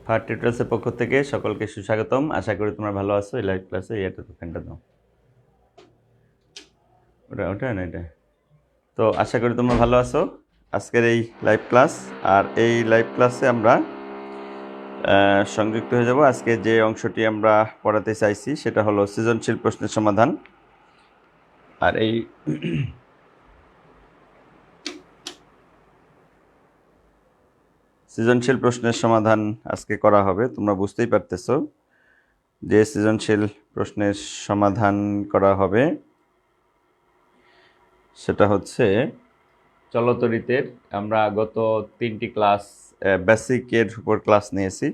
Fur টিউটোরিয়ালসের পক্ষ থেকে সকলকে সুস্বাগতম। আশা করি তোমরা ভালো আছো। এই লাইভ ক্লাসে এটা তো ফ্যানটা দাও, ওটা না এটা। তো আশা করি তোমরা ভালো আছো। আজকের এই লাইভ ক্লাস, আর এই লাইভ ক্লাসে আমরা সংযুক্ত হয়ে যাব। আজকে যে অংশটি আমরা পড়াতে চাইছি সেটা হলো সৃজনশীল প্রশ্নের সমাধান। আর এই সৃজনশীল প্রশ্নের সমাধান আজকে করা হবে। তোমরা বুঝতেই পারতেছো যে সৃজনশীল প্রশ্নের সমাধান করা হবে সেটা হচ্ছে চলতরিতের। আমরা গত 3টি ক্লাস বেসিকের উপর ক্লাস নিয়েছি।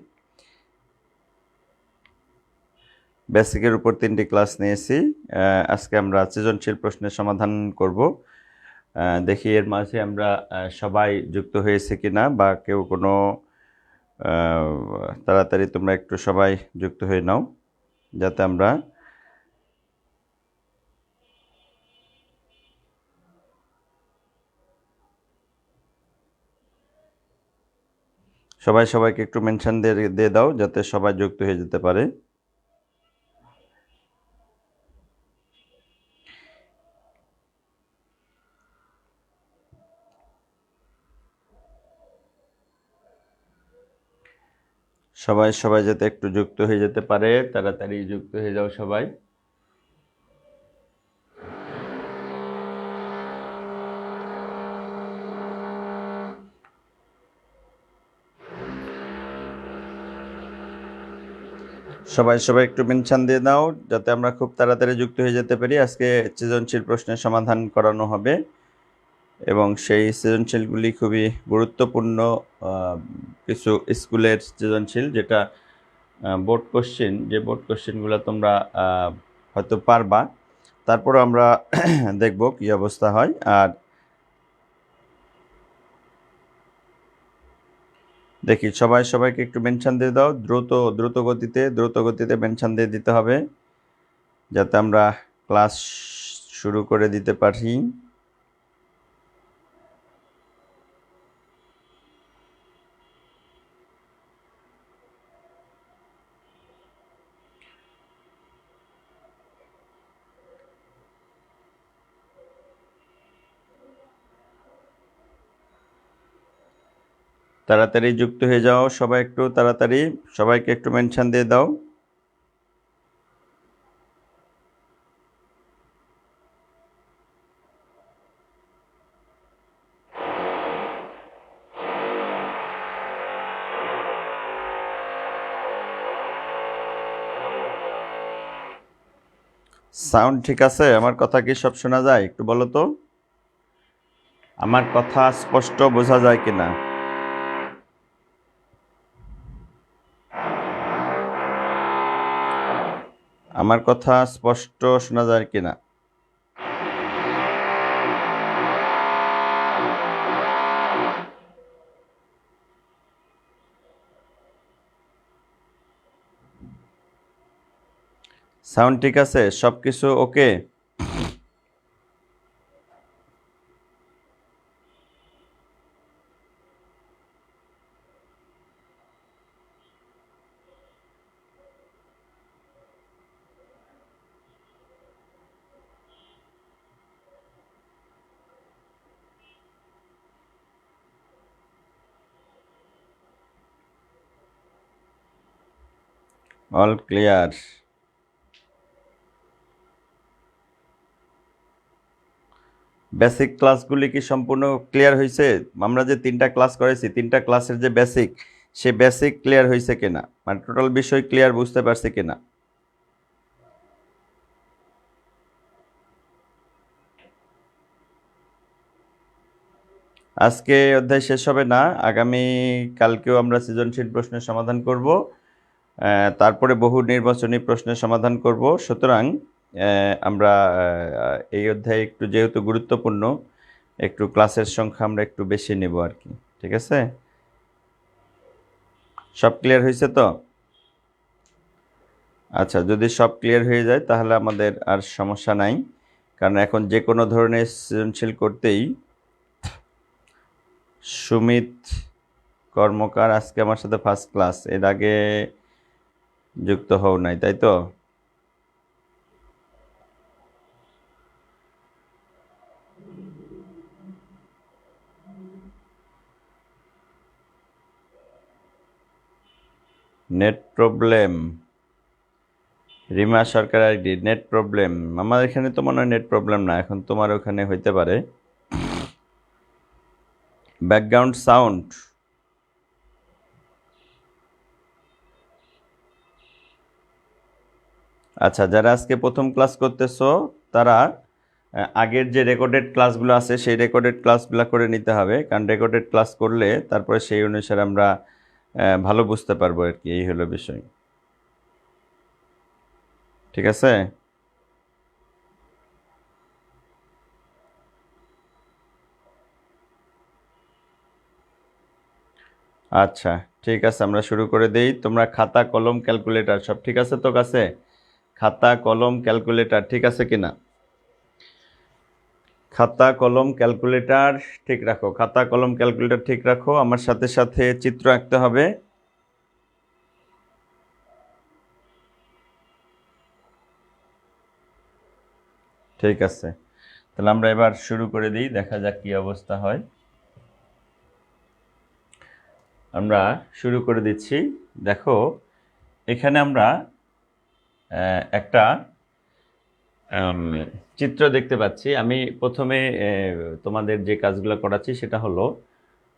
বেসিকের উপর 3টি ক্লাস নিয়েছি। আজকে আমরা সৃজনশীল প্রশ্নের সমাধান করব। দেখি এর মাঝে আমরা সবাই যুক্ত হয়েছে কিনা, বা কেউ কোনো তাড়াতাড়ি তোমরা একটু সবাই যুক্ত হয়ে নাও, যাতে আমরা সবাইকে একটু মেনশন দিয়ে দাও, যাতে সবাই যুক্ত হয়ে যেতে পারে। সবাই যাতে একটু যুক্ত হয়ে যেতে পারে, তাড়াতাড়ি যুক্ত হয়ে যাও সবাই। সবাই একটু মেনশন দিয়ে দাও, যাতে আমরা খুব তাড়াতাড়ি যুক্ত হয়ে যেতে পারি। আজকে সৃজনশীল প্রশ্নের সমাধান করানো হবে, এবং সেই সৃজনশীলগুলি খুবই গুরুত্বপূর্ণ কিছু স্কুলের সৃজনশীল, যেটা বোর্ড কোশ্চেন, যে বোর্ড কোশ্চেনগুলো তোমরা হয়তো পারবা। তারপরে আমরা দেখব কি অবস্থা হয়। আর দেখি সবাইকে একটু মেনশন দিয়ে দাও। দ্রুত গতিতে মেনশন দিয়ে দিতে হবে, যাতে আমরা ক্লাস শুরু করে দিতে পারি। তাড়াতাড়ি যুক্ত হয়ে যাও সবাই, একটু তাড়াতাড়ি সবাইকে একটু মেনশন দিয়ে দাও। সাউন্ড ঠিক আছে? আমার কথা কি সব শোনা যায়? একটু বলো তো, আমার কথা স্পষ্ট বোঝা যায় কিনা? আমার কথা স্পষ্ট শোনা যায় কিনা? সাউন্ড ঠিক আছে? সব কিছু ওকে? All clear? বেসিক ক্লাসগুলি কি সম্পূর্ণ ক্লিয়ার হয়েছে? আমরা যে 3টা ক্লাস করেছি, 3টা ক্লাসের যে বেসিক, সে বেসিক ক্লিয়ার হয়েছে কিনা, মানে টোটাল বিষয় ক্লিয়ার বুঝতে পারছি কিনা? আজকে অধ্যায় শেষ হবে না, আগামী কালকেও আমরা সৃজনশীল প্রশ্নের সমাধান করব, তারপরে বহু নির্বাচনী প্রশ্নের সমাধান করব। সুতরাং আমরা এই অধ্যায় একটু যেহেতু গুরুত্বপূর্ণ, একটু ক্লাসের সংখ্যা আমরা একটু বেশি নেব আর কি। ঠিক আছে? সব ক্লিয়ার হয়েছে তো? আচ্ছা, যদি সব ক্লিয়ার হয়ে যায় তাহলে আমাদের আর সমস্যা নাই, কারণ এখন যে কোনো ধরনের সৃজনশীল করতেই সুমিত কর্মকার আজকে আমার সাথে ফার্স্ট ক্লাস, এর আগে যুক্ত হও নাই, তাই তো? নেট প্রবলেম, রিমা সরকার আইডি, নেট প্রবলেম। আমার এখানে তো মনে হয় নেট প্রবলেম না, এখন তোমার ওখানে হইতে পারে। ব্যাকগ্রাউন্ড সাউন্ড, আচ্ছা, যারা আজকে প্রথম ক্লাস করতেছো তারা আগের যে রেকর্ডেড ক্লাসগুলো আছে সেই রেকর্ডেড ক্লাসগুলো করে নিতে হবে, কারণ রেকর্ডেড ক্লাস করলে তারপরে সেই অনুসারে আমরা ভালো বুঝতে পারবো আর কি, এই হলো বিষয়। ঠিক আছে? আচ্ছা ঠিক আছে, আমরা শুরু করে দেই। তোমরা খাতা কলম ক্যালকুলেটর সব ঠিক আছে তো কাছে? খাতা কলম ক্যালকুলেটর ঠিক আছে কিনা? খাতা কলম ক্যালকুলেটর ঠিক রাখো, খাতা কলম ক্যালকুলেটর ঠিক রাখো। আমার সাথে সাথে চিত্র আঁকতে হবে। ঠিক আছে, তাহলে আমরা এবার শুরু করে দিই, দেখা যাক কি অবস্থা হয়। আমরা শুরু করে দিচ্ছি। দেখো এখানে আমরা একটা চিত্র দেখতে পাচ্ছি। আমি প্রথমে তোমাদের যে কাজগুলো করাচ্ছি সেটা হলো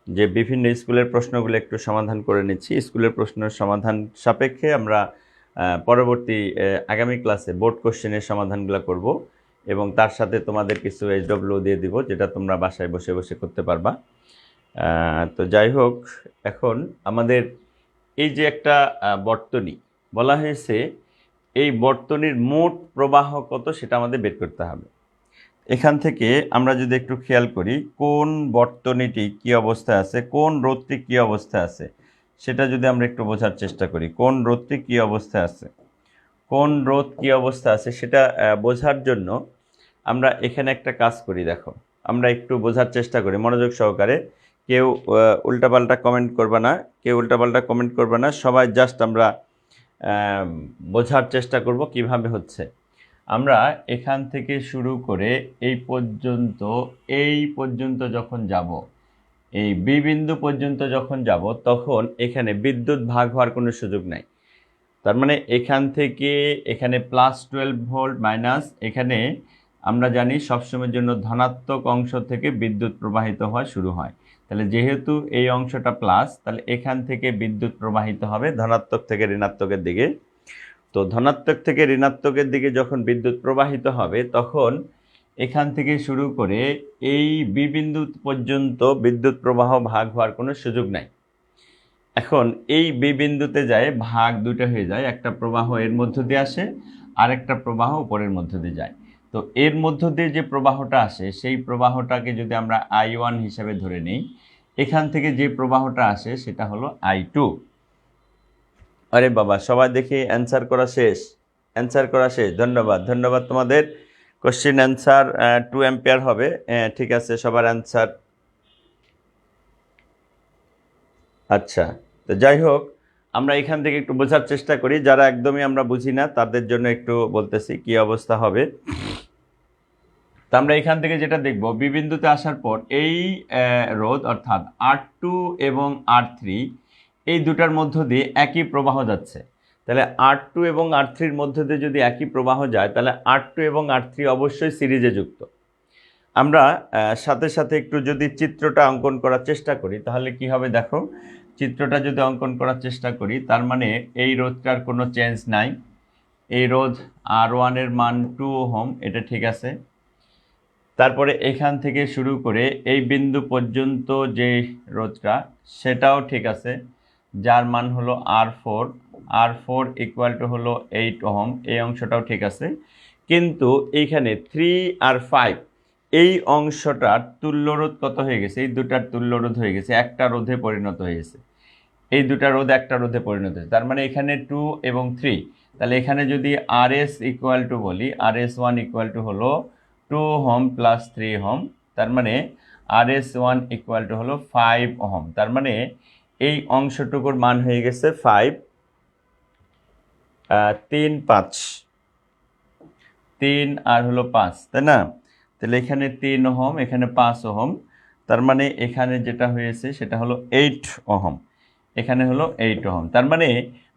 যে বিভিন্ন স্কুলের প্রশ্নগুলো একটু সমাধান করে নিচ্ছি। স্কুলের প্রশ্নের সমাধান সাপেক্ষে আমরা পরবর্তী আগামী ক্লাসে বোর্ড কোশ্চেনের সমাধানগুলো করব, এবং তার সাথে তোমাদের কিছু HW দিয়ে দিব, যেটা তোমরা বাসায় বসে বসে করতে পারবা। তো যাই হোক, এখন আমাদের এই যে একটা বর্তনী বলা হয়েছে, এই বর্তনীর মোট প্রবাহ কত সেটা আমাদের বের করতে হবে। এখান থেকে আমরা যদি একটু খেয়াল করি কোন বর্তনীটি কি অবস্থায় আছে, কোন রোধটি কি অবস্থায় আছে, সেটা যদি আমরা একটু বোঝার চেষ্টা করি, কোন রোধটি কি অবস্থায় আছে, কোন রোধ কি অবস্থা আছে সেটা বোঝার জন্য আমরা এখানে একটা কাজ করি। দেখো আমরা একটু বোঝার চেষ্টা করি মনোযোগ সহকারে। কেউ উল্টাপাল্টা কমেন্ট করবে না, কেউ উল্টাপাল্টা কমেন্ট করবে না, সবাই জাস্ট আমরা বোঝার চেষ্টা করব কিভাবে হচ্ছে। আমরা এখান থেকে শুরু করে এই পর্যন্ত যখন যাব, এই বি বিন্দু পর্যন্ত যখন যাব, তখন এখানে বিদ্যুৎ ভাগ হওয়ার কোনো সুযোগ নাই। তার মানে এখান থেকে এখানে +12 ভোল্ট মাইনাস, এখানে আমরা জানি সবসময়ের জন্য ধনাত্মক অংশ থেকে বিদ্যুৎ প্রবাহিত হওয়া শুরু হয়। তাহলে যেহেতু এই অংশটা প্লাস, তাহলে এখান থেকে বিদ্যুৎ প্রবাহিত হবে ধনাত্মক থেকে ঋণাত্মকের দিকে। তো ধনাত্মক থেকে ঋণাত্মকের দিকে যখন বিদ্যুৎ প্রবাহিত হবে, তখন এখান থেকে শুরু করে এই বি বিন্দু পর্যন্ত বিদ্যুৎ প্রবাহ ভাগ হওয়ার কোনো সুযোগ নাই। এখন এই বি বিন্দুতে যায় ভাগ দুটো হয়ে যায়, একটা প্রবাহ এর মধ্য দিয়ে আসে আর একটা প্রবাহ উপরের মধ্য দিয়ে যায়। তো এর মধ্য দিয়ে যে প্রবাহটা আসে সেই প্রবাহটাকে যদি আমরা I1 হিসাবে ধরে নিই, এখান থেকে যে প্রবাহটা আসে সেটা হলো I2। আরে বাবা, সবাই দেখি অ্যান্সার করা শেষ, অ্যান্সার করা শেষ, ধন্যবাদ ধন্যবাদ তোমাদের। কোশ্চেন অ্যান্সার 2 অ্যাম্পিয়ার হবে। ঠিক আছে, সবার অ্যান্সার। আচ্ছা, তো যাই হোক, আমরা এখান থেকে একটু বোঝার চেষ্টা করি, যারা একদমই আমরা বুঝি না তাদের জন্য একটু বলতেছি কি অবস্থা হবে। তো আমরা এখান থেকে যেটা দেখব, বি বিন্দুতে আসার পর এই রোধ অর্থাৎ R2 এবং R3 এই দুটার মধ্য দিয়ে একই প্রবাহ যাচ্ছে। তাহলে R2 এবং R3-র মধ্য দিয়ে যদি একই প্রবাহ যায়, তাহলে R2 এবং R3 অবশ্যই সিরিজে যুক্ত। আমরা সাথে সাথে একটু যদি চিত্রটা অঙ্কন করার চেষ্টা করি তাহলে কি হবে দেখো। চিত্রটা যদি অঙ্কন করার চেষ্টা করি, তার মানে এই রোধটার কোনো চেঞ্জ নাই। এই রোধ R1 এর মান 2 ওহম, এটা ঠিক আছে। তারপরে এখান থেকে শুরু করে এই বিন্দু পর্যন্ত যে রোধটা সেটাও ঠিক আছে, যার মান হলো R4 ইকুয়াল টু হলো 8 ওহম, এই অংশটাও ঠিক আছে। কিন্তু এইখানে 3 আর 5 এই অংশটার তুল্যরোধ কত হয়ে গেছে, এই দুটার তুল্যরোধ হয়ে গেছে, একটা রোধে পরিণত হয়ে গেছে। এই দুটা রোধ একটা রোধে পরিণত হয়েছে, তার মানে এখানে 2 এবং 3। তাহলে এখানে যদি RS ইকুয়াল টু বলি, RS1 ইকুয়াল টু হলো 2 ওহম প্লাস 3 ওহম, তার মানে RS1 ইকুয়াল টু হলো 5 ওহম। তার মানে এই অংশটুকুর মান হয়ে গেছে 5 3 5 3 আর হলো 5, তাই না? তাহলে এখানে 3 ওহম, এখানে 5 ওহম, তার মানে এখানে যেটা হয়েছে সেটা হলো 8 ওহম, এখানে হলো 8 ওহম। তার মানে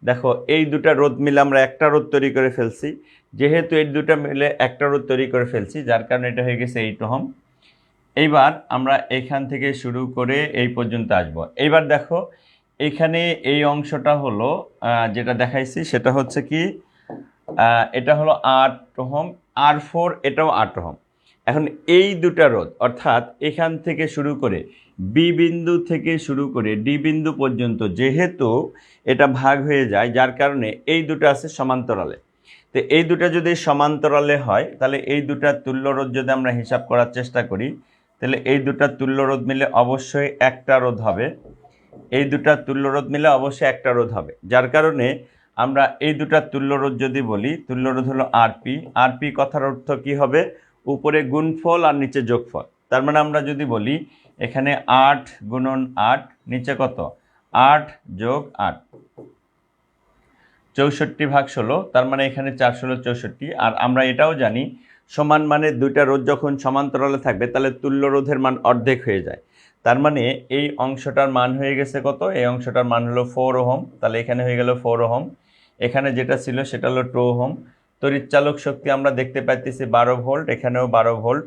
দেখো এই দুটা রোধ মিলে আমরা একটা রোধ তৈরি করে ফেলছি। যেহেতু এই দুটা মিলে একটা রোধ তৈরি করে ফেলছি, যার কারণে এটা হয়ে গেছে 8 ওহম। এইবার আমরা এখান থেকে শুরু করে এই পর্যন্ত আসব। এইবার দেখো এখানে এই অংশটা হলো যেটা দেখাইছি সেটা হচ্ছে কি, এটা হলো 8 ওহম, R4 এটাও 8 ওহম। এখন এই দুটা রোধ অর্থাৎ এখান থেকে শুরু করে বি বিন্দু থেকে শুরু করে ডি বিন্দু পর্যন্ত যেহেতু এটা ভাগ হয়ে যায়, যার কারণে এই দুটো আছে সমান্তরালে। তো এই দুটো যদি সমান্তরালে হয় তাহলে এই দুটা তুল্য রোধ যদি আমরা হিসাব করার চেষ্টা করি, তাহলে এই দুটা তুল্য রোধ মিলে অবশ্যই একটা রোধ হবে। এই দুটা তুল্য রোধ মিলে অবশ্যই একটা রোধ হবে, যার কারণে আমরা এই দুটা তুল্য রোধ যদি বলি, তুল্য রোধ হলো আরপি। আরপি কথার অর্থ কি হবে? উপরে গুণফল আর নিচে যোগফল। তার মানে আমরা যদি বলি এখানে 8 গুণন 8, নিচে কত? 8 যোগ 8, 64 ভাগ 16, তার মানে এখানে 4 16 64। আর আমরা এটাও জানি সমান মানে দুইটা রোধ যখন সমান্তরালে থাকবে তাহলে তুল্য রোধের মান অর্ধেক হয়ে যায়। তার মানে এই অংশটার মান হয়ে গেছে কত? এই অংশটার মান হলো 4 ওহম, তাহলে এখানে হয়ে গেল 4 ওহম। এখানে যেটা ছিল সেটা হলো 2 ওহম। তড়িৎচালক শক্তি আমরা দেখতে পাইতেছি 12 ভোল্ট, এখানেও 12 ভোল্ট,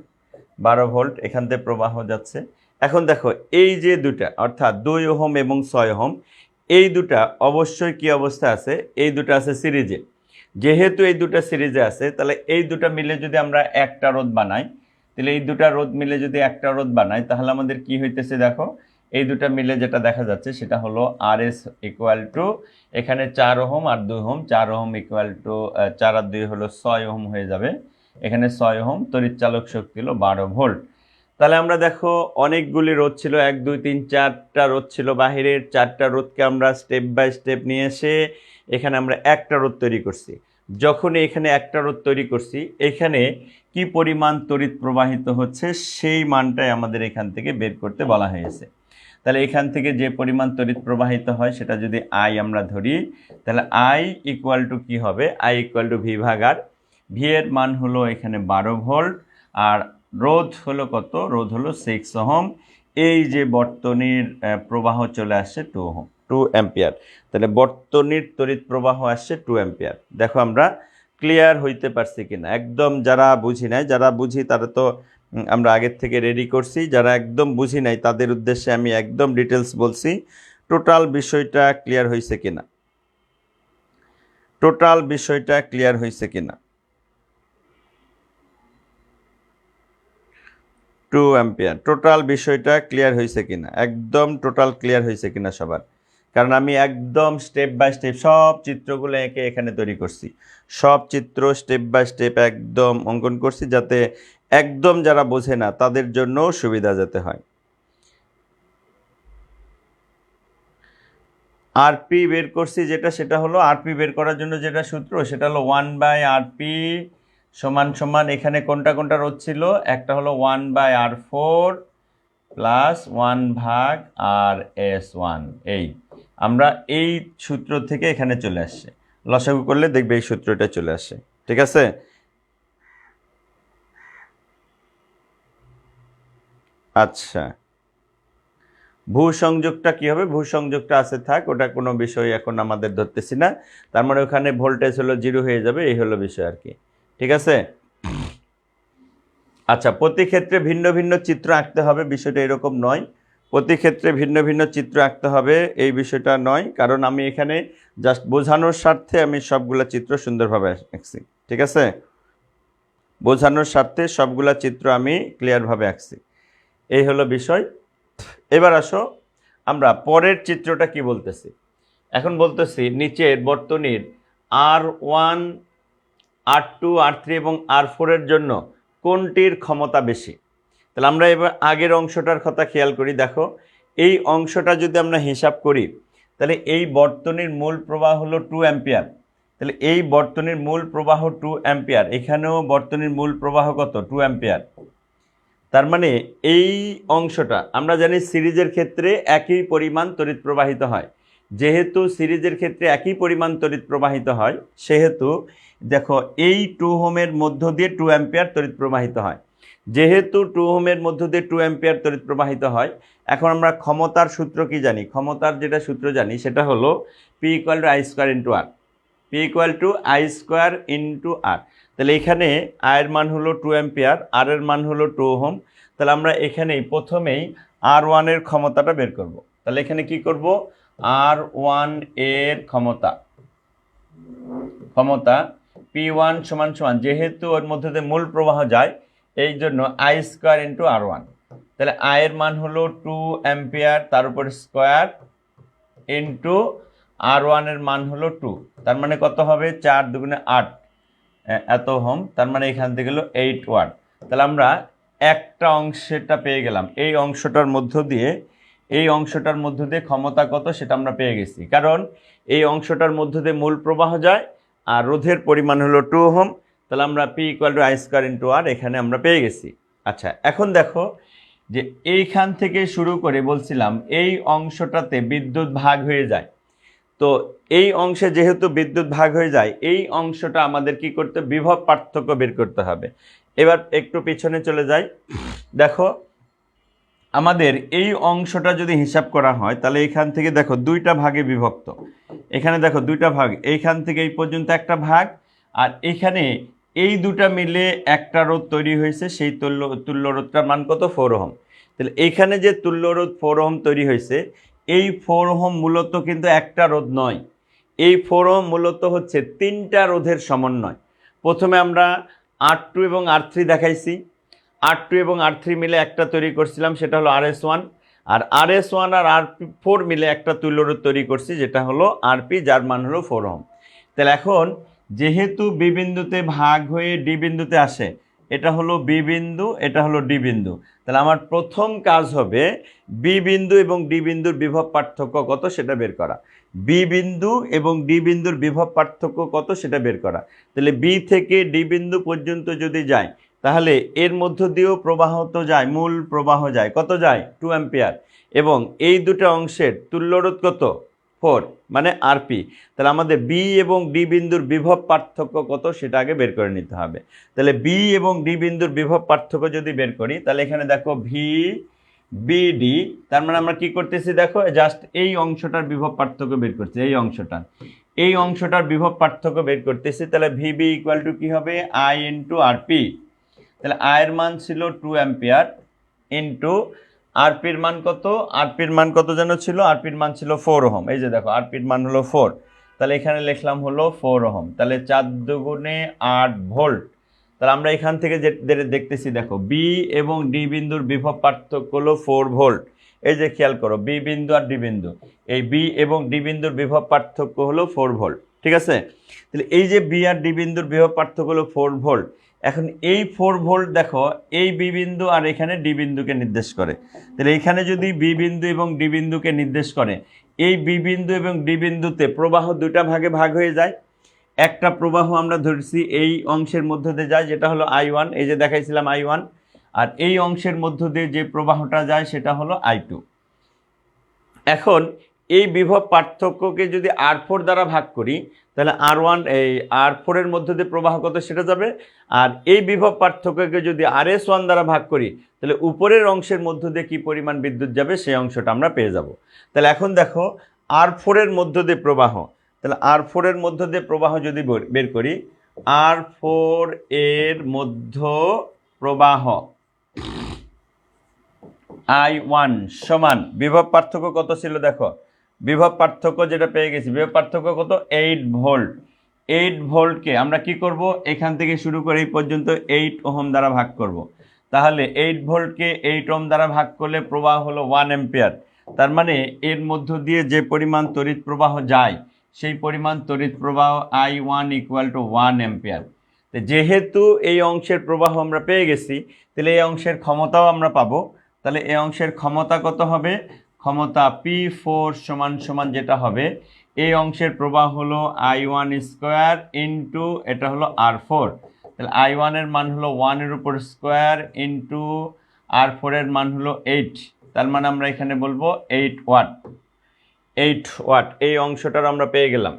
12 ভোল্ট এখান থেকে প্রবাহ যাচ্ছে। এখন দেখো এই যে দুটা অর্থাৎ 2 ওহম এবং 6 ওহম, এই দুটা অবশ্যই কি অবস্থা আছে? এই দুটো আছে সিরিজে। যেহেতু এই দুটো সিরিজে আছে তাহলে এই দুটো মিলে যদি আমরা একটা রোধ বানাই, তাহলে এই দুটা রোধ মিলে যদি একটা রোধ বানাই তাহলে আমাদের কি হইতেছে দেখো, এই দুটা মিলে যেটা দেখা যাচ্ছে সেটা হলো RS ইকুয়াল টু এখানে 4 ওহম আর 2 ওহম, 4 ওহম ইকুয়াল টু 4 আর 2 হলো 6 ওহম হয়ে যাবে। এখানে 6 ওহম, তড়িৎচালক শক্তি হলো 12 ভোল্ট। তাহলে আমরা দেখো অনেকগুলি রোধ ছিল, 1 2 3 4টা রোধ ছিল বাহিরের, 4টা রোধকে আমরা স্টেপ বাই স্টেপ নিয়ে এসে এখানে আমরা একটা রোধ তৈরি করছি। যখন এখানে একটা রোধ তৈরি করছি, এখানে কি পরিমাণ তড়িৎ প্রবাহিত হচ্ছে সেই মানটাই আমাদের এখান থেকে বের করতে বলা হয়েছে। তাহলে এখান থেকে যে পরিমাণ তড়িৎ প্রবাহিত হয় সেটা যদি আই আমরা ধরি, তাহলে আই ইকুয়াল টু কী হবে? আই ইকুয়াল টু ভি ভাগ আর। ভি এর মান হলো এখানে 12 ভোল্ট, আর রোধ হলো কত? রোধ হলো 6 ওহম। এই যে বর্তনীর প্রবাহ চলে আসছে 2 ওহম, 2 অ্যাম্পিয়ার। তাহলে বর্তনীর তড়িৎ প্রবাহ আসছে 2 অ্যাম্পিয়ার। দেখো আমরা ক্লিয়ার হইতে পারছি কিনা? একদম যারা বুঝি নাই, যারা বুঝি তারা তো আমরা আগের থেকে রেডি করছি, যারা একদম বুঝি নাই তাদের উদ্দেশ্যে আমি একদম ডিটেলস বলছি। টোটাল বিষয়টা ক্লিয়ার হয়েছে কিনা? টোটাল বিষয়টা ক্লিয়ার হয়েছে কিনা? 2 অ্যাম্পিয়ার টোটাল বিষয়টা ক্লিয়ার হয়েছে কিনা? একদম টোটাল ক্লিয়ার হয়েছে কিনা সবার? কারণ আমি একদম স্টেপ বাই স্টেপ সব চিত্রগুলো এঁকে এখানে তৈরি করছি, সব চিত্র স্টেপ বাই স্টেপ একদম অঙ্কন করছি, যাতে একদম যারা বোঝে না তাদের জন্য সুবিধা যাতে হয়। আরপি বের করছি যেটা, সেটা হলো আরপি বের করার জন্য যেটা সূত্র সেটা হলো 1/RP সমান সমান এখানে কোনটা কোনটা রোধ ছিল? একটা হলো 1/R4 প্লাস 1 ভাগ RS1। এই আমরা এই সূত্র থেকে এখানে চলে আসছে, লসাগু করলে দেখবে এই সূত্রটা চলে আসে। ঠিক আছে? আচ্ছা, ভূসংযোগটা কি হবে? ভূসংযোগটা আছে থাক, ওটা কোনো বিষয় এখন আমাদের ধরতেছি না। তার মানে ওখানে ভোল্টেজ হলো 0 হয়ে যাবে, এই হলো বিষয় আর কি। ঠিক আছে? আচ্ছা, প্রতি ক্ষেত্রে ভিন্ন ভিন্ন চিত্র আঁকতে হবে, বিষয়টা এরকম নয়। প্রতি ক্ষেত্রে ভিন্ন ভিন্ন চিত্র আঁকতে হবে এই বিষয়টা নয়, কারণ আমি এখানে জাস্ট বোঝানোর স্বার্থে আমি সবগুলা চিত্র সুন্দরভাবে আঁকছি। ঠিক আছে? বোঝানোর স্বার্থে সবগুলা চিত্র আমি ক্লিয়ারভাবে আঁকছি, এই হলো বিষয়। এবার আসো আমরা পরের চিত্রটা কি বলতেছি। এখন বলতেছি নিচের বর্তনীর R1 R2 R3 এবং R4 এর জন্য কোনটির ক্ষমতা বেশি? তাহলে আমরা এবার আগের অংশটার কথা খেয়াল করি। দেখো এই অংশটা যদি আমরা হিসাব করি তাহলে এই বর্তনীর মূল প্রবাহ হলো 2 অ্যাম্পিয়ার। তাহলে এই বর্তনীর মূল প্রবাহ 2 অ্যাম্পিয়ার, এখানেও বর্তনীর মূল প্রবাহ কত? 2 অ্যাম্পিয়ার। তার মানে এই অংশটা আমরা জানি সিরিজের ক্ষেত্রে একই পরিমাণ তড়িৎ প্রবাহিত হয়। যেহেতু সিরিজের ক্ষেত্রে একই পরিমাণ তড়িৎ প্রবাহিত হয়, সেহেতু দেখো এই 2 ওহমের মধ্য দিয়ে 2 অ্যাম্পিয়ার তড়িৎ প্রবাহিত হয়। যেহেতু 2 ওহমের মধ্য দিয়ে 2 অ্যাম্পিয়ার তড়িৎ প্রবাহিত হয়, এখন আমরা ক্ষমতার সূত্র কি জানি? ক্ষমতার যেটা সূত্র জানি সেটা হলো P equal to I square into R. P equal to I square into R. তাহলে এখানে আয়ের মান হলো 2 অ্যাম্পিয়ার, আর এর মান হলো 2 ওহম। তাহলে আমরা এখানেই প্রথমেই R1 এর ক্ষমতাটা বের করব। তাহলে এখানে কি করব? R1 এর ক্ষমতা P1 সমান সমান, যেহেতু ওর মধ্যে দিয়ে মূল প্রবাহ যায় এই জন্য আই স্কোয়ার ইন্টু R1। তাহলে আয়ের মান হলো 2 অ্যাম্পিয়ার, তার উপর স্কোয়ার ইন্টু R1 এর মান হলো 2। তার মানে কত হবে? 4 দুগুণে 8 এত ওহম। তার মানে এখান থেকে গেল 8 ওয়াট। তাহলে আমরা একটা অংশটা পেয়ে গেলাম। এই অংশটার মধ্য দিয়ে ক্ষমতা কত সেটা আমরা পেয়ে গেছি, কারণ এই অংশটার মধ্য দিয়ে মূল প্রবাহ যায় আর রোধের পরিমাণ হলো 2 ওহম। তাহলে আমরা P equal to I square into R এখানে আমরা পেয়ে গেছি। আচ্ছা, এখন দেখো যে এইখান থেকে শুরু করে বলছিলাম এই অংশটাতে বিদ্যুৎ ভাগ হয়ে যায়। তো এই অংশে যেহেতু বিদ্যুৎ ভাগ হয়ে যায়, এই অংশটা আমাদের কি করতে? বিভব পার্থক্য বের করতে হবে। এবার একটু পিছনে চলে যাই। দেখো আমাদের এই অংশটা যদি হিসাব করা হয় তাহলে এখান থেকে দেখো 2টা ভাগে বিভক্ত। এখানে দেখো 2টা ভাগ, এইখান থেকে এই পর্যন্ত একটা ভাগ, আর এখানে এই দুটা মিলে একটা রোধ তৈরি হয়েছে। সেই তুল্য রোধটার মান কত? 4 ওহম। তাহলে এইখানে যে তুল্য রোধ 4 ওহম তৈরি হয়েছে, এই 4 ওহম মূলত কিন্তু একটা রোধ নয়। এই 4 ওহম মূলত হচ্ছে 3টা রোধের সমন্বয়। প্রথমে আমরা R2 এবং R3 দেখাইছি। R2 এবং R3 মিলে একটা তৈরি করছিলাম, সেটা হলো RS1। আর RS1 আর R4 মিলে একটা তুল্যরোধ তৈরি করছি, যেটা হলো RP, যার মান হলো 4 ওহম। তাহলে এখন যেহেতু বি বিন্দুতে ভাগ হয়ে ডি বিন্দুতে আসে, এটা হলো বি বিন্দু, এটা হলো ডি বিন্দু। তাহলে আমার প্রথম কাজ হবে বি বিন্দু এবং ডি বিন্দুর বিভব পার্থক্য কত সেটা বের করা। বি বিন্দু এবং ডি বিন্দুর বিভব পার্থক্য কত সেটা বের করা। তাহলে বি থেকে ডি বিন্দু পর্যন্ত যদি যায়, তাহলে এর মধ্য দিয়েও প্রবাহ তো যায়, মূল প্রবাহ যায়, কত যায়? 2 অ্যাম্পিয়ার। এবং এই দুটো অংশের তুল্যরোধ কত? 4, মানে আরপি। তাহলে আমাদের বি এবং ডি বিন্দুর বিভব পার্থক্য কত সেটা আগে বের করে নিতে হবে। তাহলে বি এবং ডি বিন্দুর বিভব পার্থক্য যদি বের করি, তাহলে এখানে দেখো ভি বিডি, তার মানে আমরা কি করতেছি? দেখো জাস্ট এই অংশটার বিভব পার্থক্য বের করছি। এই অংশটার বিভব পার্থক্য বের করতেছি। তাহলে ভিবি ইকুয়াল টু কি হবে? I into RP. তাহলে আয়ের মান ছিল 2 অ্যাম্পিয়ার ইন্টু আরপির মান কত? আরপির মান কত যেন ছিল? আরপির মান ছিল 4 ওহম। এই যে দেখো আরপির মান হলো 4। তাহলে এখানে লিখলাম হলো 4 ওহম। তাহলে 4 দুগুণে 8 ভোল্ট। তাহলে আমরা এখান থেকে যে দেখতেছি, দেখো বি এবং ডি বিন্দুর বিভব পার্থক্য হলো 4 ভোল্ট। এই যে খেয়াল করো, বি বিন্দু আর ডি বিন্দু, এই বি এবং ডি বিন্দুর বিভব পার্থক্য হলো 4 ভোল্ট। ঠিক আছে? তাহলে এই যে বি আর ডি বিন্দুর বিভব পার্থক্য হলো 4 ভোল্ট। এখন এই 4 ভোল্ট দেখো এই বি বিন্দু আর এখানে ডি বিন্দুকে নির্দেশ করে। তাহলে এখানে যদি বি বিন্দু এবং ডি বিন্দুকে নির্দেশ করে, এই বি বিন্দু এবং ডি বিন্দুতে প্রবাহ 2টা ভাগে ভাগ হয়ে যায়। একটা প্রবাহ আমরা ধরছি এই অংশের মধ্য দিয়ে যায়, যেটা হলো I1, এই যে দেখাইছিলাম I1। আর এই অংশের মধ্য দিয়ে যে প্রবাহটা যায় সেটা হলো I2। এখন এই বিভব পার্থক্যকে যদি R4 দ্বারা ভাগ করি, তাহলে R1 এই R4 এর মধ্য দিয়ে প্রবাহ কত সেটা যাবে। আর এই বিভব পার্থক্যকে যদি RS1 দ্বারা ভাগ করি, তাহলে উপরের অংশের মধ্য দিয়ে কি পরিমাণ বিদ্যুৎ যাবে সেই অংশটা আমরা পেয়ে যাব। তাহলে এখন দেখো R4 এর মধ্য দিয়ে প্রবাহ, তাহলে R4 এর মধ্য দিয়ে প্রবাহ যদি বের করি, R4 এর মধ্য প্রবাহ I1 সমান বিভব পার্থক্য কত ছিল? দেখো বিভব পার্থক্য যেটা পেয়ে গেছি, বিভব পার্থক্য কত? 8 ভোল্ট। 8 ভোল্টকে আমরা কি করব? এখান থেকে শুরু করে এই পর্যন্ত 8 ওহম দ্বারা ভাগ করব। তাহলে 8 ভোল্টকে 8 ওহম দ্বারা ভাগ করলে প্রবাহ হলো 1 অ্যাম্পিয়ার। তার মানে এর মধ্য দিয়ে যে পরিমাণ তড়িৎ প্রবাহ যায়, সেই পরিমাণ তড়িৎ প্রবাহ I1 ইকুয়াল টু 1 অ্যাম্পিয়ার। যেহেতু এই অংশের প্রবাহ আমরা পেয়ে গেছি, তাহলে এই অংশের ক্ষমতাও আমরা পাবো। তাহলে এই অংশের ক্ষমতা কত হবে? ক্ষমতা P4 সমান সমান যেটা হবে, এই অংশের প্রবাহ হলো I1 স্কোয়ার ইন্টু এটা হলো R4। তাহলে I1 এর মান হলো 1 এর উপর স্কোয়ার ইন্টু R4 এর মান হলো 8, তার মানে আমরা এখানে বলবো 8 ওয়াট। 8 ওয়াট এই অংশটার আমরা পেয়ে গেলাম।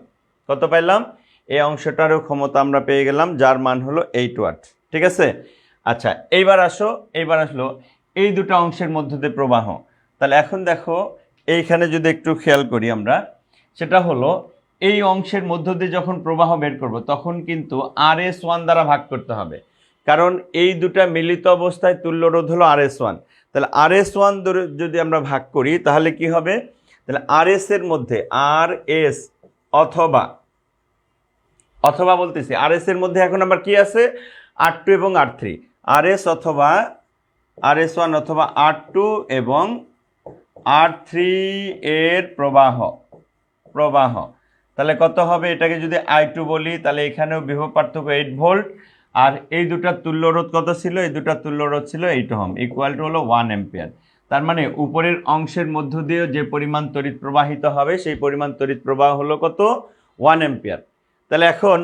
কত পাইলাম? এই অংশটারও ক্ষমতা আমরা পেয়ে গেলাম, যার মান হলো 8 ওয়াট। ঠিক আছে? আচ্ছা, এইবার আসলো এই দুটো অংশের মধ্যে দিয়ে প্রবাহ। তাহলে এখন দেখো এইখানে যদি একটু খেয়াল করি আমরা, সেটা হলো এই অংশের মধ্য দিয়ে যখন প্রবাহ বের করব তখন কিন্তু RS1 দ্বারা ভাগ করতে হবে, কারণ এই দুটা মিলিত অবস্থায় তুল্য রোধ হলো RS1। তাহলে RS1 যদি আমরা ভাগ করি তাহলে কি হবে? তাহলে RS এর মধ্যে RS অথবা বলতেছি RS এর মধ্যে এখন আবার কি আছে? R2 এবং R3। RS অথবা RS1 অথবা R2 এবং R3 এর প্রবাহ। তাহলে কত হবে? এটাকে যদি I2 বলি তাহলে এখানেও বিভব পার্থক্য 8 ভোল্ট, আর এই দুটার তুল্য রোধ কত ছিল? এই দুটার তুল্য রোধ ছিল 8 ওহম, ইকুয়াল টু হলো 1 অ্যাম্পিয়ার। তার মানে উপরের অংশের মধ্য দিয়ে যে পরিমাণ তড়িৎ প্রবাহিত হবে সেই পরিমাণ তড়িৎ প্রবাহ হলো কত? 1 অ্যাম্পিয়ার। তাহলে এখন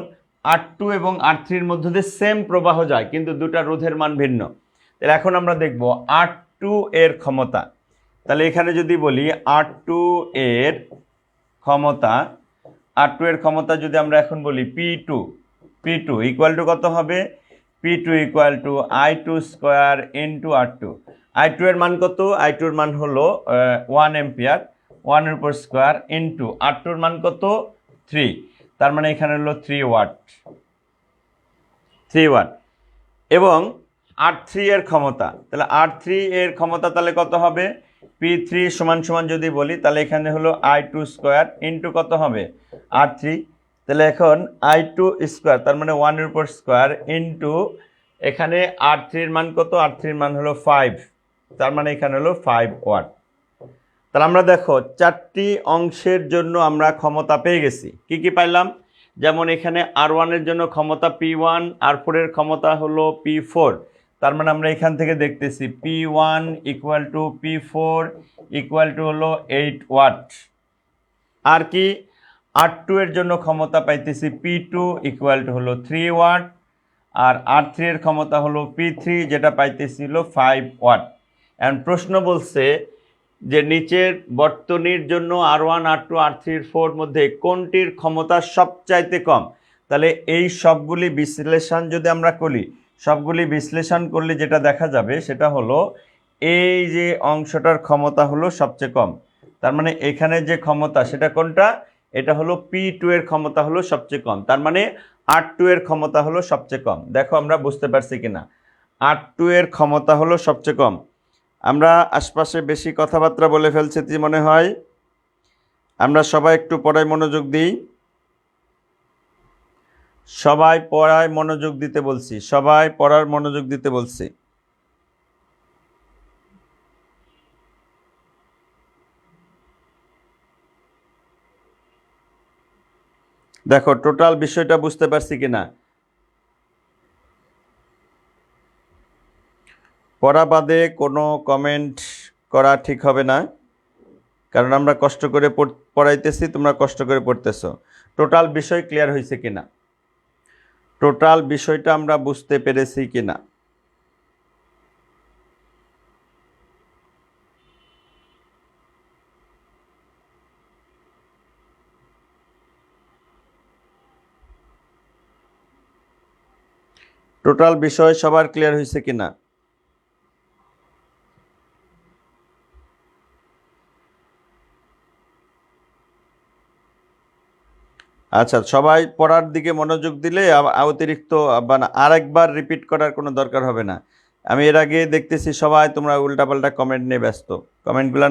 R2 এবং R3 এর মধ্য দিয়ে সেম প্রবাহ যায়, কিন্তু দুটা রোধের মান ভিন্ন। তাহলে এখন আমরা দেখব R2 এর ক্ষমতা। তাহলে এখানে যদি বলি R2 এর ক্ষমতা যদি আমরা এখন বলি P2 ইকুয়াল টু কত হবে? P2 equal to I2 square into R2। I2 এর মান কত? I2 এর মান হলো 1 অ্যাম্পিয়ার, 1 এর উপর স্কোয়ার ইন্টু R2 এর মান কত? 3, তার মানে এখানে হলো 3 ওয়াট। এবং R3 এর ক্ষমতা, তাহলে R3 এর ক্ষমতা তাহলে কত হবে? P3 সমান সমান যদি বলি তাহলে এখানে হলো I2 স্কোয়ার ইন্টু কত হবে? R3। তাহলে এখন I2 স্কোয়ার তার মানে 1 এর উপর স্কোয়ার ইন্টু এখানে R3 এর মান কত? R3 এর মান হলো 5, তার মানে এখানে হলো 5 ওয়াট। তাহলে আমরা দেখো চারটি অংশের জন্য আমরা ক্ষমতা পেয়ে গেছি। কি কি পাইলাম? যেমন এখানে R1 এর জন্য ক্ষমতা P1, R4 এর ক্ষমতা হলো P4, তার মানে আমরা এখান থেকে দেখতেছি P1 equal to P4 equal to হলো 8 ওয়াট। আর কি R2 এর জন্য ক্ষমতা পাইতেছি P2 ইকুয়াল টু হলো 3 ওয়াট, আর R3 এর ক্ষমতা হলো P3 যেটা পাইতেছিল 5 ওয়াট। এখন প্রশ্ন বলছে যে নিচের বর্তনীর জন্য R1, R2, R3, R4 মধ্যে কোনটির ক্ষমতা সবচাইতে কম? তাহলে এই সবগুলি বিশ্লেষণ যদি আমরা করি, সবগুলি বিশ্লেষণ করলে যেটা দেখা যাবে সেটা হলো এই যে অংশটার ক্ষমতা হলো সবচেয়ে কম। তার মানে এখানে যে ক্ষমতা সেটা কোনটা? এটা হলো P2 এর ক্ষমতা হলো সবচেয়ে কম, তার মানে R2 এর ক্ষমতা হলো সবচেয়ে কম। দেখো আমরা বুঝতে পারছি কিনা? R2 এর ক্ষমতা হলো সবচেয়ে কম। আমরা আশপাশে বেশি কথাবার্তা বলে ফেলছি মনে হয়। আমরা সবাই একটু পড়ায় মনোযোগ দিই। সবাই পড়ায় মনোযোগ দিতে বলছি, সবাই পড়ার মনোযোগ দিতে বলছি। দেখো টোটাল বিষয়টা বুঝতে পারছি কিনা? পড়া বাদে কোনো কমেন্ট করা ঠিক হবে না, কারণ আমরা কষ্ট করে পড়াইতেছি, তোমরা কষ্ট করে পড়তেছো। টোটাল বিষয় ক্লিয়ার হয়েছে কিনা? টোটাল বিষয়টা আমরা বুঝতে পেরেছি কিনা? টোটাল বিষয় সবার ক্লিয়ার হয়েছে কিনা? আচ্ছা, সবাই পড়ার দিকে মনোযোগ দিলে অতিরিক্ত আরেকবার রিপিট করার কোনো দরকার হবে না। আমি এর আগে দেখতেছি সবাই তোমরা উল্টাপাল্টা কমেন্ট নিয়ে ব্যস্ত। কমেন্টগুলো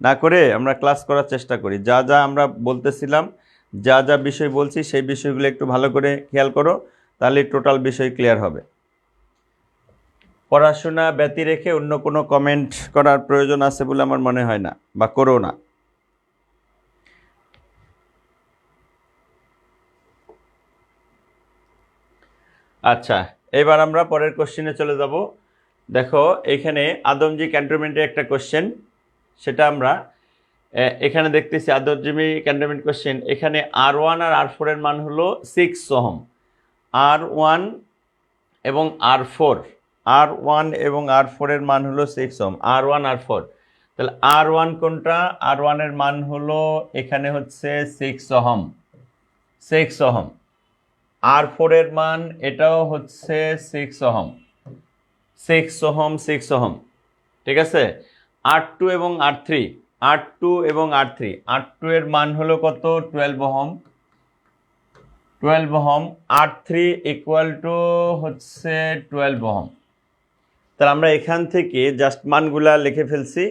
না করে আমরা ক্লাস করার চেষ্টা করি। যা যা আমরা বলতেছিলাম, যা যা বিষয় বলছি সেই বিষয়গুলো একটু ভালো করে খেয়াল করো, তাহলে টোটাল বিষয় ক্লিয়ার হবে। পড়াশোনা ব্যতি রেখে অন্য কোনো কমেন্ট করার প্রয়োজন আছে বলে আমার মনে হয় না, বা করো না। আচ্ছা, এবার আমরা পরের কোশ্চেনে চলে যাব। দেখো এখানে আদমজি ক্যান্টনমেন্টের একটা কোশ্চেন, সেটা আমরা এখানে দেখতেছি। আদমজি ক্যান্টনমেন্ট কোশ্চেন, এখানে R1 আর R4 এর মান হলো 6 ওহম। R1 এবং R4 R1 এবং R4 এর মান হলো 6 ওহম, R1 R4। তাহলে R1 কোনটা? R1 এর মান হলো এখানে হচ্ছে 6 ওহম, 6 ওহম। R4 এর মান এটাও হচ্ছে 6 ওহম, 6 ওহম, 6 ওহম। ঠিক আছে। R2 এবং R3, R2 এবং R3, R2 এর মান হলো কত? 12 ohm, 12 ohm. R3 equal to হচ্ছে 12 ওহম। তাহলে আমরা এখান থেকে জাস্ট মানগুলা লিখে ফেলছি।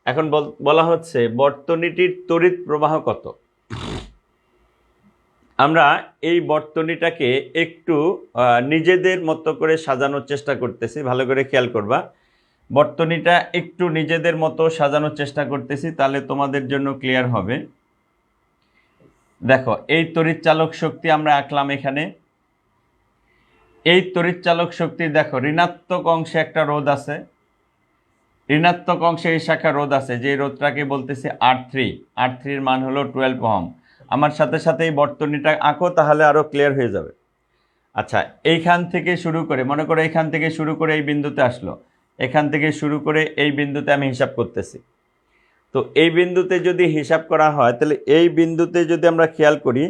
এখন বলা হচ্ছে বর্তনীটির তড়িৎ প্রবাহ কত। আমরা এই বর্তনীটাকে একটু নিজেদের মতো করে সাজানোর চেষ্টা করতেছি, ভালো করে খেয়াল করবা। বর্তনীটা একটু নিজেদের মতো সাজানোর চেষ্টা করতেছি, তাহলে তোমাদের জন্য ক্লিয়ার হবে। দেখো, এই তড়িৎ চালক শক্তি আমরা আঁকলাম এখানে। এই তড়িৎ চালক শক্তির দেখো ঋণাত্মক অংশে একটা রোধ আছে, ঋণাত্মক অংশে এই শাখা রোধ আছে, যে রোধটাকে বলতেছি R3, R3 এর মান হলো 12 ওহম। আমার সাথে সাথে এই বর্তনীটা আঁকো, তাহলে আরো ক্লিয়ার হয়ে যাবে। আচ্ছা, এইখান থেকে শুরু করে মনে করো এইখান থেকে শুরু করে এই বিন্দুতে আসলো, এখান থেকে শুরু করে এই বিন্দুতে আমি হিসাব করতেছি। তো এই বিন্দুতে যদি হিসাব করা হয়, তাহলে এই বিন্দুতে যদি আমরা খেয়াল করি,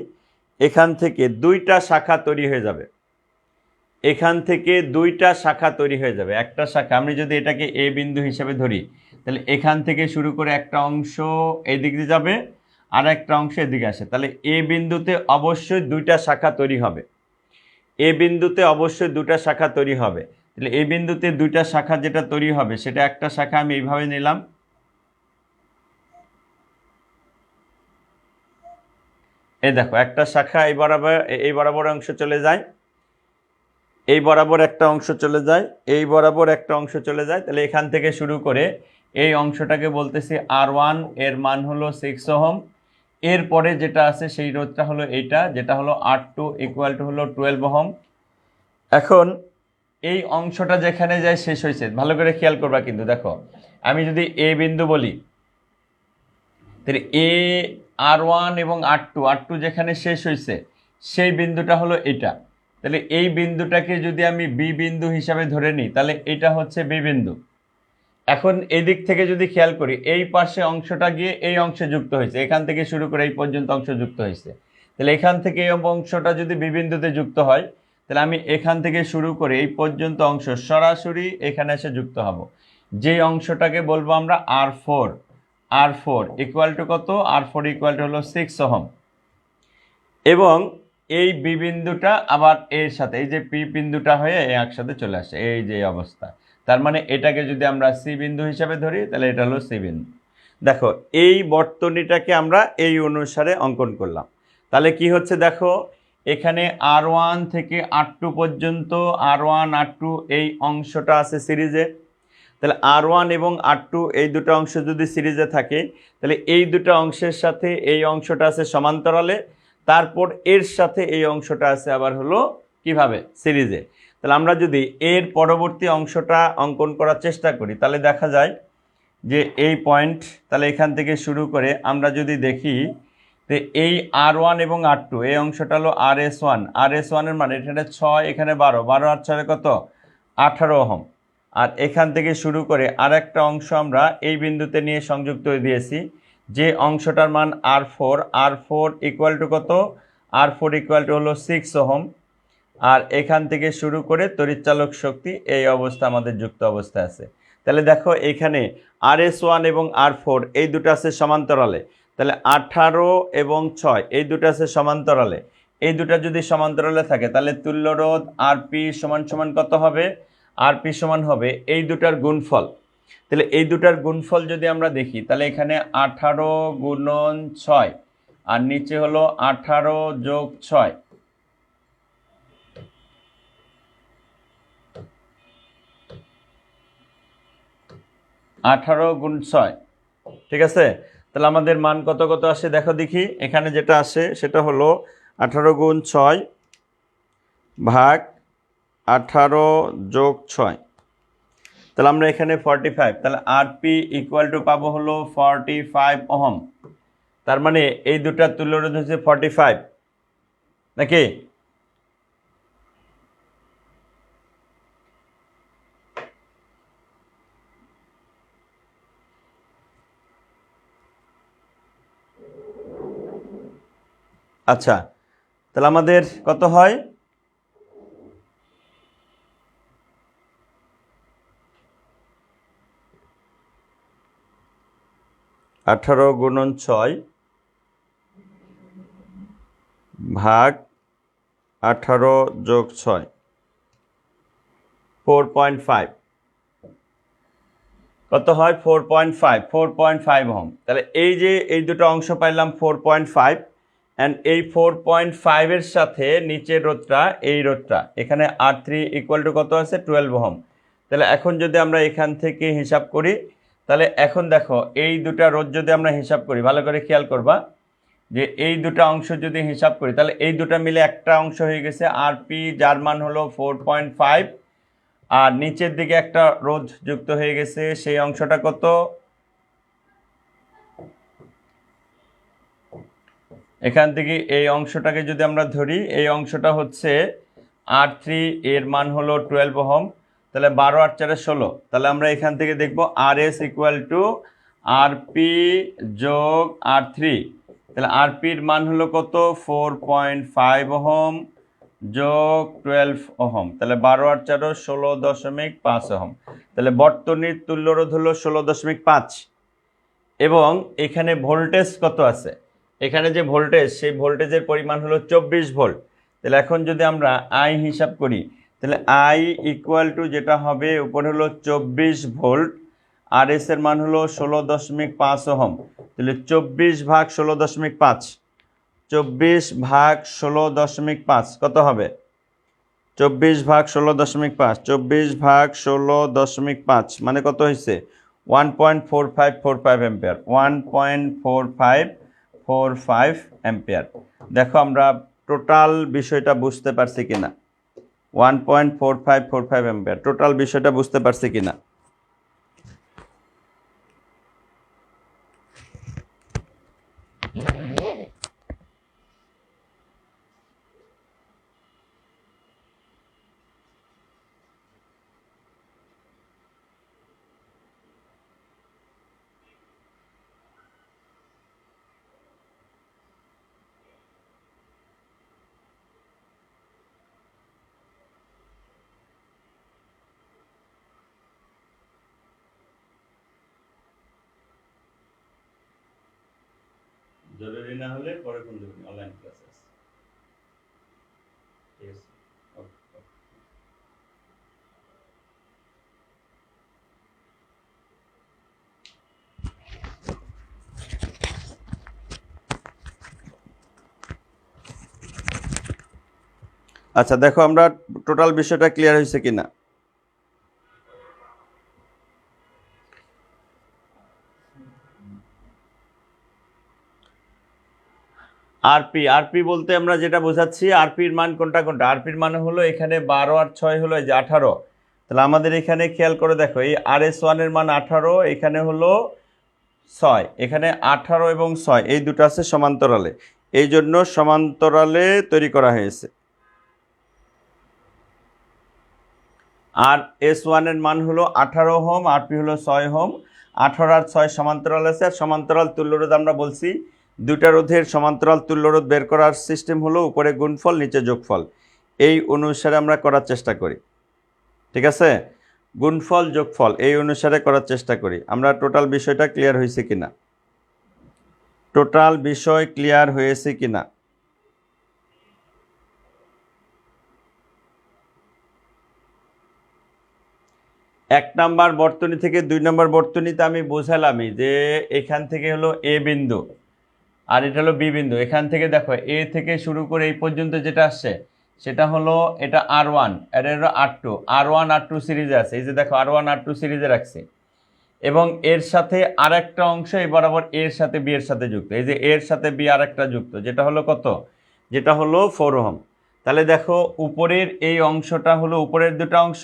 এখান থেকে দুইটা শাখা তৈরি হয়ে যাবে, এখান থেকে দুইটা শাখা তৈরি হয়ে যাবে। একটা শাখা আমি যদি এটাকে এ বিন্দু হিসেবে ধরি, তাহলে এখান থেকে শুরু করে একটা অংশ এদিক দিয়ে যাবে, আর একটা অংশ এদিকে আসে। তাহলে এ বিন্দুতে অবশ্যই দুইটা শাখা তৈরি হবে, এ বিন্দুতে অবশ্যই দুটা শাখা তৈরি হবে। তাহলে এই বিন্দুতে দুইটা শাখা যেটা তৈরি হবে, সেটা একটা শাখা আমি এইভাবে নিলাম, এই দেখো একটা শাখা এই বরাবর অংশ চলে যায়, এই বরাবর একটা অংশ চলে যায়, এই বরাবর একটা অংশ চলে যায়। তাহলে এখান থেকে শুরু করে এই অংশটাকে বলতেছি R1, এর মান হলো 6 ওহম। এরপরে যেটা আছে সেই রোধটা হলো এইটা, যেটা হলো R2 ইকুয়াল টু হলো 12 ওহম। এখন এই অংশটা যেখানে যায় শেষ হয়েছে, ভালো করে খেয়াল করবা কিন্তু। দেখো, আমি যদি এ বিন্দু বলি, তাহলে এ R1 এবং R2 যেখানে শেষ হয়েছে সেই বিন্দুটা হলো এটা। তাহলে এই বিন্দুটাকে যদি আমি বি বিন্দু হিসাবে ধরে নিই, তাহলে এটা হচ্ছে বি বিন্দু। এখন এই দিক থেকে যদি খেয়াল করি, এই পাশে অংশটা গিয়ে এই অংশে যুক্ত হয়েছে, এখান থেকে শুরু করে এই পর্যন্ত অংশ যুক্ত হয়েছে। তাহলে এখান থেকে এই অংশটা যদি বি বিন্দুতে যুক্ত হয়, তাহলে আমি এখান থেকে শুরু করে এই পর্যন্ত অংশ সরাসরি এখানে এসে যুক্ত হব। যে অংশটাকে বলবো আমরা R4, R4 ইকুয়াল টু কত? R4 ইকুয়াল টু হলো 6 ওহম। এবং এই বি বিন্দুটা আবার এর সাথে এই যে পি বিন্দুটা হয়ে একসাথে চলে আসে, এই যে অবস্থা। তার মানে এটাকে যদি আমরা সি বিন্দু হিসাবে ধরি, তাহলে এটা হলো সি বিন্দু। দেখো, এই বর্তনীটাকে আমরা এই অনুসারে অঙ্কন করলাম। তাহলে কি হচ্ছে দেখো, এখানে R1 থেকে R2 পর্যন্ত, R1 R2 এই অংশটা আছে সিরিজে। তাহলে R1 এবং R2 এই দুটো অংশ যদি সিরিজে থাকে, তাহলে এই দুটো অংশের সাথে এই অংশটা আছে সমান্তরালে, তারপর এর সাথে এই অংশটা আছে আবার হলো কিভাবে? সিরিজে। তাহলে আমরা যদি এর পরবর্তী অংশটা অঙ্কন করার চেষ্টা করি, তাহলে দেখা যায় যে এই পয়েন্ট, তাহলে এখান থেকে শুরু করে আমরা যদি দেখি যে এই R1 এবং R2 এই অংশটা হলো RS1, RS1 এর মানে এখানে 6, এখানে 12, 12 আর 6 কত? 18 ওহম। আর এখান থেকে শুরু করে আর একটা অংশ আমরা এই বিন্দুতে নিয়ে সংযুক্ত হয়ে দিয়েছি, যে অংশটার মান R4, R4 ইকুয়াল টু কত? R4 ইকুয়াল টু হলো 6 ওহম। আর এখান থেকে শুরু করে তড়িৎচালক শক্তি এই অবস্থা আমাদের যুক্ত অবস্থায় আছে। তাহলে দেখো, এখানে RS1 এবং R4 এই দুটো আছে সমান্তরালে, তাহলে 18 এবং 6 এই দুটো আছে সমান্তরালে। এই দুটো যদি সমান্তরালে থাকে, তাহলে তুল্য রোধ RP সমান সমান কত হবে? RP সমান হবে এই দুটার গুণফল। তাহলে এই দুটার গুণফল যদি আমরা দেখি, তাহলে এখানে 18 গুণন 6 আর নিচে হলো 18 যোগ 6, 18 গুণ 6, ঠিক আছে। তাহলে আমাদের মান কত কত আসে দেখো দেখি। এখানে যেটা আসে সেটা হলো 18 গুণ 6 ভাগ 18 যোগ 6, তাহলে আমরা এখানে 45, তাহলে আরপি ইকুয়াল টু পাবো হলো 45 ওহম। তার মানে এই দুটা তুল্য রোধ হচ্ছে 45, নাকি? আচ্ছা, তাহলে আমাদের কত হয়? আঠারো গুণন 6 ভাগ 18 যোগ 6, 4.5। কত হয়? 4.5, 4.5 ওহম। তাহলে এই যে এই দুটো অংশ পাইলাম 4.5, অ্যান্ড এই 4.5 এর সাথে নিচের রোধটা, এই রোধটা এখানে R3 ইকুয়াল টু কত আছে? 12 ওহম। তাহলে এখন যদি আমরা এখান থেকে হিসাব করি, তাহলে এখন দেখো এই দুটা রোধ যদি আমরা হিসাব করি, ভালো করে খেয়াল করবা যে এই দুটা অংশ যদি হিসাব করি, তাহলে এই দুটা মিলে একটা অংশ হয়ে গেছে আরপি, যার মান হলো 4.5, আর নিচের দিকে একটা রোধ যুক্ত হয়ে গেছে, সেই অংশটা কত? এখান থেকে এই অংশটাকে যদি আমরা ধরি, এই অংশটা হচ্ছে R3, এর মান হলো 12 ওহম। তাহলে 12 আর 4 16। তাহলে আমরা এখান থেকে দেখব RS ইকুয়াল টু আরপি যোগ R3। তাহলে আরপির মান হলো কত? 4.5 ওহম যোগ 12 ওহম। তাহলে 12 আর 4 16.5 ওহম। তাহলে বর্তনীর তুল্যরোধ হলো 16.5। এবং এখানে ভোল্টেজ কত আছে? এখানে যে ভোল্টেজ, সেই ভোল্টেজের পরিমাণ হলো 24 ভোল্ট। তাহলে এখন যদি আমরা আই হিসাব করি, তাহলে আই ইকুয়াল টু যেটা হবে, উপরে হলো 24 ভোল্ট, আর এস এর মান হলো 16.5 ওহম। তাহলে 24 ভাগ 16.5, 24 ভাগ 16.5 কত হবে? 24 ভাগ 16.5, 24 ভাগ 16.5 মানে কত হয়েছে? 1.4545 অ্যাম্পিয়ার, 1.4545 অ্যাম্পিয়ার। দেখো আমরা টোটাল বিষয়টা বুঝতে পারছি কিনা? 1.4545 অ্যাম্পিয়ার, টোটাল বিষয়টা বুঝতে পারছি কিনা? জরুরি না হলে পরে ফোন দেবেন, অনলাইন ক্লাস আছে। ঠিক আছে, ওকে। আচ্ছা, দেখো আমরা টোটাল বিষয়টা ক্লিয়ার হয়েছে কিনা? আরপি, আরপি বলতে আমরা যেটা বোঝাচ্ছি, আরপির মান কোনটা কোনটা? আরপির মান হলো এখানে 12 আর 6 হলো এই যে 18। তাহলে আমাদের এখানে খেয়াল করে দেখো, এই RS1 এর মান 18, এখানে হলো 6, এখানে 18 এবং 6 এই দুটো আছে সমান্তরালে, এই জন্য সমান্তরালে তৈরি করা হয়েছে। আর S1 এর মান হলো 18 ওহম, আরপি হলো 6 ওহম। 18 আর 6 সমান্তরাল আছে, আর সমান্তরাল তুল্যরোধ আমরা বলছি দুইটা রোধের সমান্তরাল তুল্যরোধ বের করার সিস্টেম হলো উপরে গুণফল, নিচে যোগফল। এই অনুসারে আমরা করার চেষ্টা করি, ঠিক আছে? গুণফল যোগফল এই অনুসারে করার চেষ্টা করি আমরা। টোটাল বিষয়টা ক্লিয়ার হয়েছে কিনা? টোটাল বিষয় ক্লিয়ার হয়েছে কিনা? এক নাম্বার বর্তনী থেকে 2 নম্বর বর্তনীতে আমি বোঝালামই যে এখান থেকে হলো এ বিন্দু, আর এটা হলো বি বিন্দু। এখান থেকে দেখো এ থেকে শুরু করে এই পর্যন্ত যেটা আসছে, সেটা হলো এটা R1, এটা হলো R2, R1 R2 সিরিজে আছে। এই যে দেখো R1 R2 সিরিজে রাখছে, এবং এর সাথে আর একটা অংশ এই বরাবর এর সাথে বি এর সাথে যুক্ত। এই যে এর সাথে বি আর একটা যুক্ত, যেটা হলো কত? যেটা হলো 4 ওহম। তাহলে দেখো উপরের এই অংশটা হলো উপরের দুটো অংশ,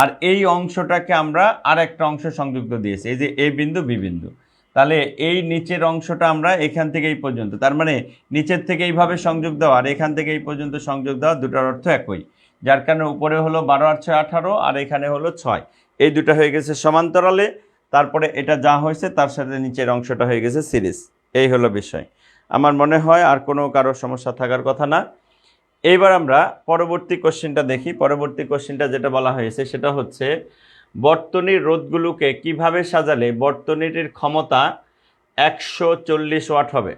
আর এই অংশটাকে আমরা আর একটা অংশ সংযুক্ত দিয়েছি, এই যে এ বিন্দু বি বিন্দু। তাহলে এই নিচের অংশটা আমরা এখান থেকে এই পর্যন্ত, তার মানে নিচের থেকে এইভাবে সংযোগ দেওয়া আর এখান থেকে এই পর্যন্ত সংযোগ দেওয়া, দুটার অর্থ একই। যার কারণে উপরে হলো 12 আর 6 18, আর এখানে হলো 6, এই দুটো হয়ে গেছে সমান্তরালে। তারপরে এটা যা হয়েছে তার সাথে নিচের অংশটা হয়ে গেছে সিরিজ। এই হলো বিষয়। আমার মনে হয় আর কোনো কারো সমস্যা থাকার কথা না। এইবার আমরা পরবর্তী কোশ্চেনটা দেখি। পরবর্তী কোশ্চেনটা যেটা বলা হয়েছে সেটা হচ্ছে বর্তনীর রোধগুলোকে কিভাবে সাজালে বর্তনীটির ক্ষমতা 140 ওয়াট হবে।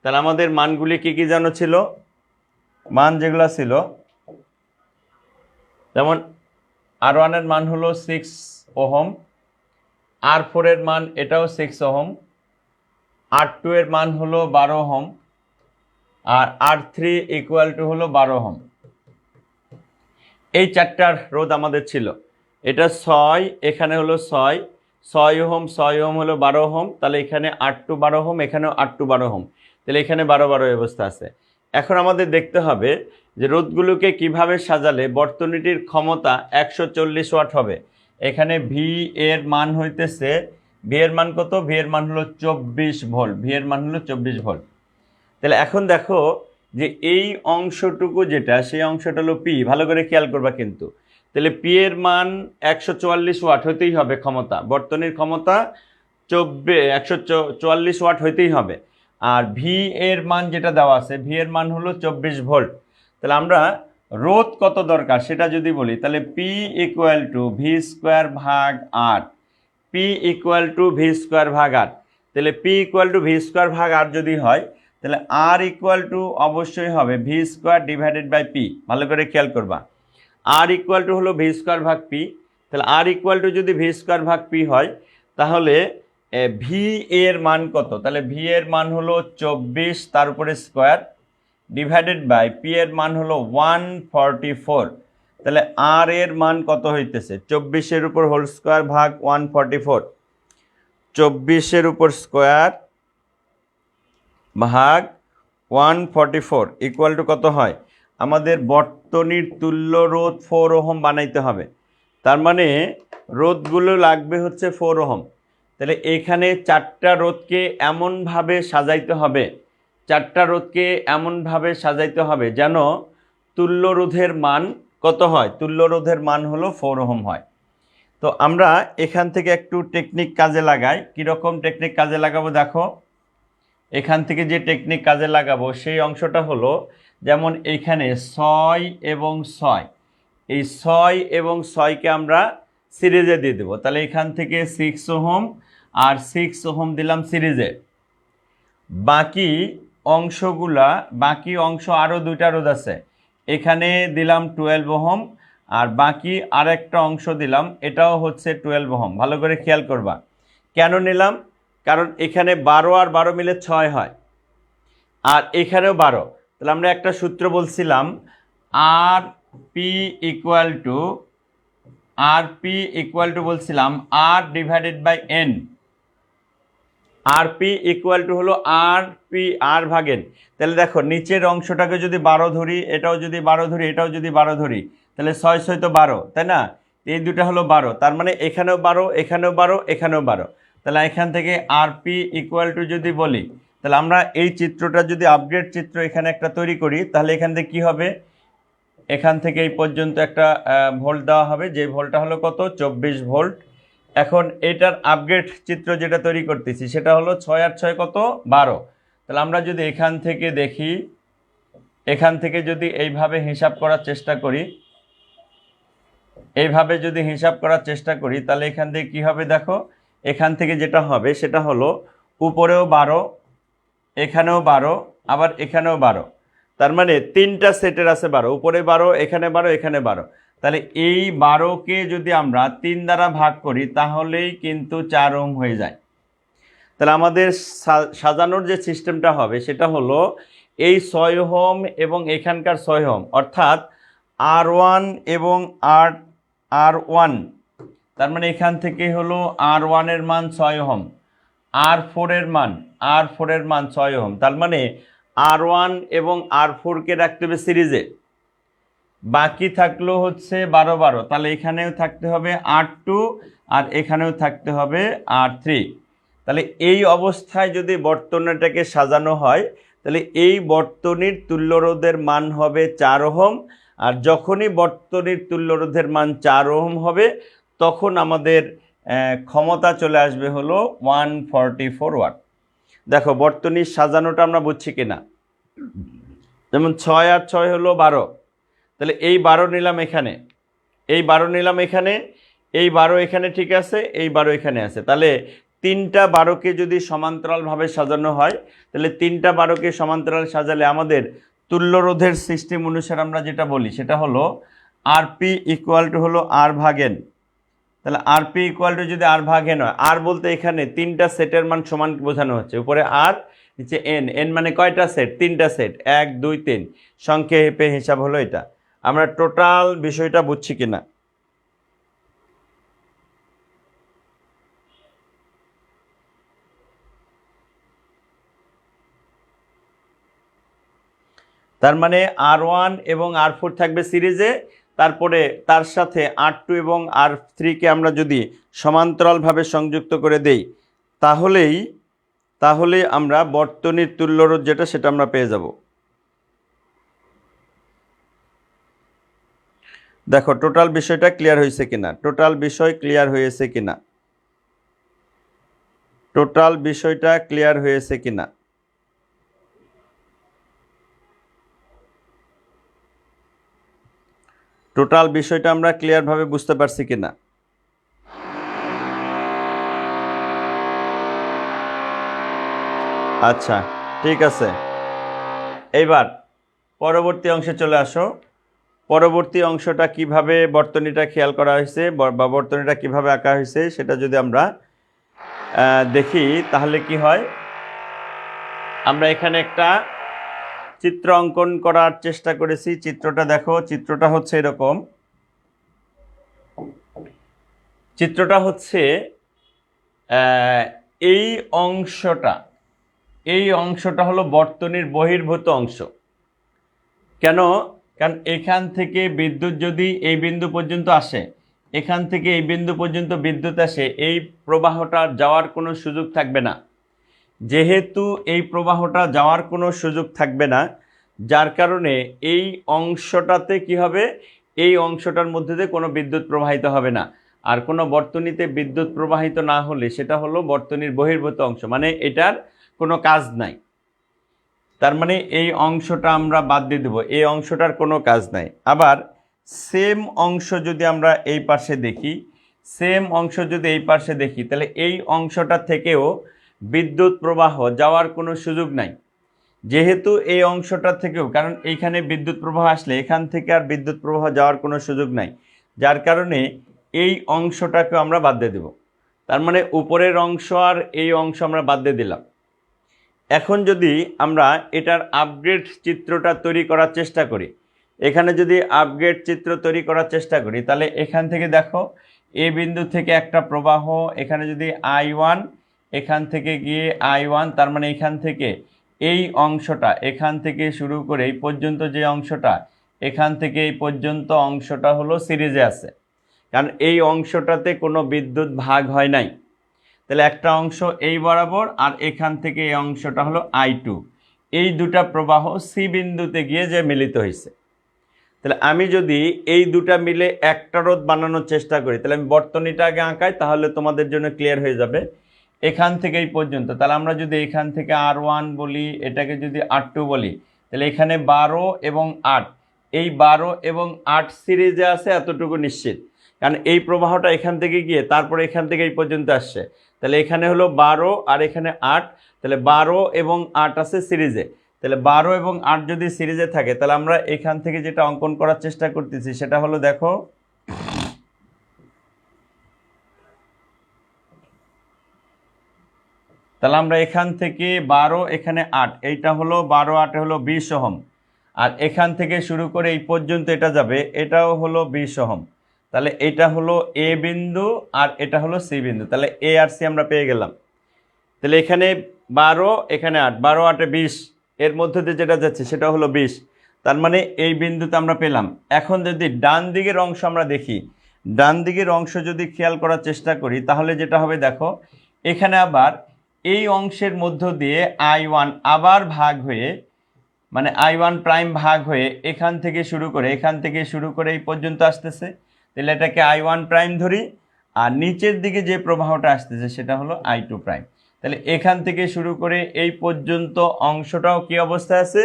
তাহলে আমাদের মানগুলি কি কি যেন ছিল, মান যেগুলো ছিল, যেমন R1 এর মান হলো 6 ওহম, R4 এর মান এটাও 6 ওহম, R2 এর মান হলো 12 ohm, R R3 equal to হলো 12 ওহম। এই চারটার রোধ আমাদের ছিল। এটা 6, এখানে হলো 6 ওহম, 6 ওহম হলো 12 ওহম, তাহলে এখানে R2 12 ওহম, এখানেও R2 12 ওহম, তাহলে এখানে 12 অবস্থা আছে। এখন আমাদের দেখতে হবে যে রোধগুলোকে কিভাবে সাজালে বর্তনীটির ক্ষমতা 140 ওয়াট হবে। এখানে ভি এর মান হইতেছে, ভি এর মান কত, ভি এর মান হলো 24 ভোল্ট, ভি এর মান হলো 24 ভোল্ট। তাহলে এখন দেখো যে এই অংশটুকু যেটা, সেই অংশটা হলো পি, ভালো করে খেয়াল করবা কিন্তু। তাহলে পি এর মান 144 ওয়াট হইতেই হবে ক্ষমতা, বর্তনীর ক্ষমতা 144 ওয়াট হইতেই হবে। আর ভি এর মান যেটা দেওয়া আছে, ভি এর মান হলো 24 ভোল্ট। তাহলে আমরা রোধ কত দরকার সেটা যদি বলি, তাহলে P equal to V square ভাগ R, P equal to V square ভাগ আর। তাহলে P equal to V square ভাগ আর যদি হয়, তাহলে আর ইকুয়াল টু অবশ্যই হবে V square divided by P. ভালো করে খেয়াল করবা, আর ইকুয়াল টু হলো ভি স্কোয়ার ভাগ পি। তাহলে আর ইকুয়াল টু যদি ভি স্কোয়ার ভাগ পি হয়, তাহলে ভি এর মান কত, তাহলে ভি এর মান হলো 24 তার উপরে স্কোয়ার ডিভাইডেড বাই পি এর মান হলো 144। তাহলে আর এর মান কত হইতেছে, 24-এর উপর হোল স্কোয়ার ভাগ 144, 24-এর উপর স্কোয়ার ভাগ 144 ইকুয়াল টু কত হয়, আমাদের বর্তনীর তুল্য রোধ 4 ওহম বানাইতে হবে। তার মানে রোধগুলো লাগবে হচ্ছে 4 ওহম। তাহলে এখানে চারটা রোধকে এমনভাবে সাজাইতে হবে, চারটা রোধকে এমনভাবে সাজাইতে হবে যেন তুল্য রোধের মান কত হয়, তুল্য রোধের মান হলো 4 ওহম হয়। তো আমরা এখান থেকে একটু টেকনিক কাজে লাগাই। কীরকম টেকনিক কাজে লাগাবো দেখো, এখান থেকে যে টেকনিক কাজে লাগাবো সেই অংশটা হলো, যেমন এইখানে 6 এবং 6, এই 6 এবং 6কে আমরা সিরিজে দিয়ে দেবো। তাহলে এখান থেকে 6 ওহম আর 6 ওহম দিলাম সিরিজে। বাকি অংশগুলা, বাকি অংশ আরও দুইটা রোধ আছে, এখানে দিলাম 12 ওহম, আর বাকি আরেকটা অংশ দিলাম, এটাও হচ্ছে 12 ওহম। ভালো করে খেয়াল করবা কেন নিলাম, কারণ এখানে 12 আর 12 মিলে 6 হয়, আর এখানেও 12। তাহলে আমরা একটা সূত্র বলছিলাম, আর পি ইকুয়াল টু বলছিলাম আর ডিভাইডেড বাই এন। আর পি ইকুয়াল টু হলো আর পি আর ভাগেন। তাহলে দেখো নিচের অংশটাকে যদি 12 ধরি, এটাও যদি 12 ধরি, এটাও যদি 12 ধরি, তাহলে 6 6 তো 12, তাই না? এই দুটা হলো 12, তার মানে এখানেও 12, এখানেও 12, এখানেও 12। তাহলে এখান থেকে আর পি ইকুয়াল টু যদি বলি, তাহলে আমরা এই চিত্রটা যদি আপডেট চিত্র এখানে একটা তৈরি করি, তাহলে এখান থেকে কী হবে, এখান থেকে এই পর্যন্ত একটা ভোল্ট দেওয়া হবে, যে ভোল্টটা হলো কত, 24 ভোল্ট। এখন এটার আপগ্রেড চিত্র যেটা তৈরি করতেছি সেটা হলো 6 আর 6 কত, 12। তাহলে আমরা যদি এখান থেকে দেখি, এখান থেকে যদি এইভাবে হিসাব করার চেষ্টা করি, এইভাবে যদি হিসাব করার চেষ্টা করি, তাহলে এখান থেকে কী হবে দেখো, এখান থেকে যেটা হবে সেটা হলো উপরেও 12, এখানেও 12, আবার এখানেও 12। তার মানে তিনটা সেটের আছে 12, উপরে 12, এখানে 12, এখানে 12। তাহলে এই 12কে যদি আমরা 3 দ্বারা ভাগ করি তাহলেই কিন্তু 4 ওহম হয়ে যায়। তাহলে আমাদের সাজানোর যে সিস্টেমটা হবে সেটা হলো এই 6 ওহম এবং এখানকার 6 ওহম, অর্থাৎ R1 এবং R1, তার মানে এখান থেকে হলো R1 এর মান 6 ওহম, R4 এর মান 6 ওহম। তার মানে R1 এবং R4কে রাখতে হবে সিরিজে, বাকি থাকলো হচ্ছে 12 12। তাহলে এখানেও থাকতে হবে R2 আর এখানেও থাকতে হবে R3। তাহলে এই অবস্থায় যদি বর্তনীটাকে সাজানো হয়, তাহলে এই বর্তনীর তুল্য রোধের মান হবে 4 ওহম। আর যখনই বর্তনীর তুল্য রোধের মান 4 ওহম হবে, তখন আমাদের ক্ষমতা চলে আসবে হলো 144 ওয়াট। দেখো বর্তনীর সাজানোটা আমরা বুঝছি কিনা। যেমন 6 আর 6 হলো 12, তাহলে এই 12 নিলাম এখানে, এই 12 নিলাম এখানে, এই 12 এখানে, ঠিক আছে, এই 12 এখানে আছে। তাহলে 3টা 12কে যদি সমান্তরালভাবে সাজানো হয়, তাহলে 3টা 12কে সমান্তরাল সাজালে আমাদের তুল্যরোধের সিস্টেম অনুসারে আমরা যেটা বলি সেটা হলো আরপি ইকুয়াল টু হলো আর ভাগ এন। তাহলে আরপি ইকুয়াল টু যদি আর ভাগ এন হয়, আর বলতে এখানে 3টা সেটের মান সমান বোঝানো হচ্ছে, উপরে আর নিচে এন, এন মানে কয়টা সেট? 3টা সেট, 1 2 3, সংক্ষেপে হিসাব হলো এটা। আমরা টোটাল বিষয়টা বুঝছি কিনা। তার মানে R1 এবং R4 থাকবে সিরিজে, তারপরে তার সাথে R2 এবং R3কে আমরা যদি সমান্তরালভাবে সংযুক্ত করে দেই, তাহলে আমরা বর্তনীর তুল্যরোধ যেটা সেটা আমরা পেয়ে যাব। দেখো টোটাল বিষয়টা ক্লিয়ার হয়েছে কিনা, টোটাল বিষয় ক্লিয়ার হয়েছে কিনা, টোটাল বিষয়টা ক্লিয়ার হয়েছে কিনা। টোটাল বিষয়টা আমরা ক্লিয়ারভাবে বুঝতে পারছি কিনা। আচ্ছা ঠিক আছে, এইবার পরবর্তী অংশে চলে আসো। পরবর্তী অংশটা কিভাবে বর্তনীটা খেয়াল করা হয়েছে বা বর্তনীটা কিভাবে আঁকা হয়েছে সেটা যদি আমরা দেখি, তাহলে কি হয়, আমরা এখানে একটা চিত্র অঙ্কন করার চেষ্টা করেছি। চিত্রটা দেখো, চিত্রটা হচ্ছে এরকম। চিত্রটা হচ্ছে এই অংশটা হলো বর্তনীর বহির্ভূত অংশ। কেন? কারণ এখান থেকে বিদ্যুৎ যদি এই বিন্দু পর্যন্ত আসে, এখান থেকে এই বিন্দু পর্যন্ত বিদ্যুৎ আসে, এই প্রবাহটা যাওয়ার কোনো সুযোগ থাকবে না। যেহেতু এই প্রবাহটা যাওয়ার কোনো সুযোগ থাকবে না, যার কারণে এই অংশটাতে কি হবে, এই অংশটার মধ্যে দিয়ে কোনো বিদ্যুৎ প্রবাহিত হবে না। আর কোনো বর্তনীতে বিদ্যুৎ প্রবাহিত না হলে সেটা হলো বর্তনীর বহির্ভূত অংশ, মানে এটার কোনো কাজ নাই। তার মানে এই অংশটা আমরা বাদ দিয়ে দেবো, এই অংশটার কোনো কাজ নাই। আবার সেম অংশ যদি আমরা এই পাশে দেখি, সেম অংশ যদি এই পাশে দেখি, তাহলে এই অংশটা থেকেও বিদ্যুৎ প্রবাহ যাওয়ার কোনো সুযোগ নাই। যেহেতু এই অংশটা থেকেও, কারণ এইখানে বিদ্যুৎ প্রবাহ আসলে এখান থেকে আর বিদ্যুৎ প্রবাহ যাওয়ার কোনো সুযোগ নাই, যার কারণে এই অংশটাকে আমরা বাদ দিয়ে দেব। তার মানে উপরের অংশ আর এই অংশ আমরা বাদ দিয়ে দিলাম। এখন যদি আমরা এটার আপগ্রেড চিত্রটা তৈরি করার চেষ্টা করি, এখানে যদি আপগ্রেড চিত্র তৈরি করার চেষ্টা করি, তাহলে এখান থেকে দেখো এই বিন্দু থেকে একটা প্রবাহ, এখানে যদি I1, এখান থেকে গিয়ে I1, তার মানে এখান থেকে এই অংশটা, এখান থেকে শুরু করে এই পর্যন্ত যে অংশটা, এখান থেকে এই পর্যন্ত অংশটা হলো সিরিজে আছে, কারণ এই অংশটাতে কোনো বিদ্যুৎ ভাগ হয় নাই। তাহলে একটা অংশ এই বরাবর, আর এখান থেকে এই অংশটা হলো I2, এই দুটা প্রবাহ সি বিন্দুতে গিয়ে যে মিলিত হয়েছে। তাহলে আমি যদি এই দুটা মিলে একটা রোধ বানানোর চেষ্টা করি, তাহলে আমি বর্তনীটা আগে আঁকাই, তাহলে তোমাদের জন্য ক্লিয়ার হয়ে যাবে। এখান থেকে এই পর্যন্ত, তাহলে আমরা যদি এখান থেকে R1 বলি, এটাকে যদি R2 বলি, তাহলে এখানে 12 এবং 8, এই 12 এবং 8 সিরিজে আছে এতটুকু নিশ্চিত, কারণ এই প্রবাহটা এখান থেকে গিয়ে তারপরে এখান থেকে এই পর্যন্ত আসছে। তাহলে এখানে হলো 12 আর এখানে 8, তাহলে 12 এবং 8 আছে সিরিজে। তাহলে 12 এবং 8 যদি সিরিজে থাকে, তাহলে আমরা এখান থেকে যেটা অঙ্কন করার চেষ্টা করতেছি সেটা হলো, দেখো তাহলে আমরা এখান থেকে 12, এখানে 8, এইটা হলো 12, 8 হলো 20 ওহম, আর এখান থেকে শুরু করে এই পর্যন্ত এটা যাবে, এটাও হলো 20 ওহম। তাহলে এটা হলো এ বিন্দু আর এটা হলো সি বিন্দু, তাহলে এ আর সি আমরা পেয়ে গেলাম। তাহলে এখানে 12, এখানে 8, 12 8 20, এর মধ্যে দিয়ে যেটা যাচ্ছে সেটা হলো 20, তার মানে এই বিন্দুতে আমরা পেলাম। এখন যদি ডান দিকের অংশ আমরা দেখি, ডান দিকের অংশ যদি খেয়াল করার চেষ্টা করি, তাহলে যেটা হবে, দেখো এখানে আবার এই অংশের মধ্য দিয়ে I1 আবার ভাগ হয়ে, মানে I1 প্রাইম ভাগ হয়ে এখান থেকে শুরু করে এই পর্যন্ত আসতেছে। তাহলে এটাকে I1 প্রাইম ধরি, আর নিচের দিকে যে প্রবাহটা আসতেছে সেটা হলো I2 প্রাইম। তাহলে এখান থেকে শুরু করে এই পর্যন্ত অংশটাও কি অবস্থায় আছে,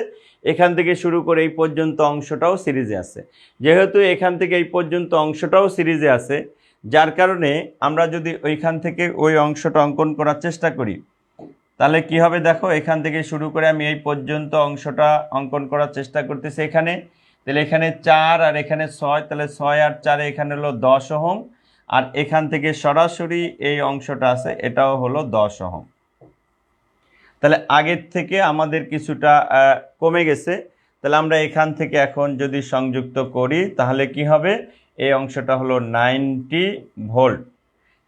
এখান থেকে শুরু করে এই পর্যন্ত অংশটাও সিরিজে আছে। যেহেতু এখান থেকে এই পর্যন্ত অংশটাও সিরিজে আছে, যার কারণে আমরা যদি ওইখান থেকে ওই অংশটা অঙ্কন করার চেষ্টা করি তাহলে কি হবে দেখো, এখান থেকে শুরু করে আমি এই পর্যন্ত অংশটা অঙ্কন করার চেষ্টা করতেছি এখানে। তাহলে এখানে 4 আর এখানে 6, তাহলে 6 আর 4 এখানে হলো 10 ওহম, আর এখান থেকে সরাসরি এই অংশটা আছে এটাও হলো 10 ওহম। তাহলে আগের থেকে আমাদের কিছুটা কমে গেছে। তাহলে আমরা এখান থেকে এখন যদি সংযুক্ত করি তাহলে কি হবে, এই অংশটা হলো 90 ভোল্ট।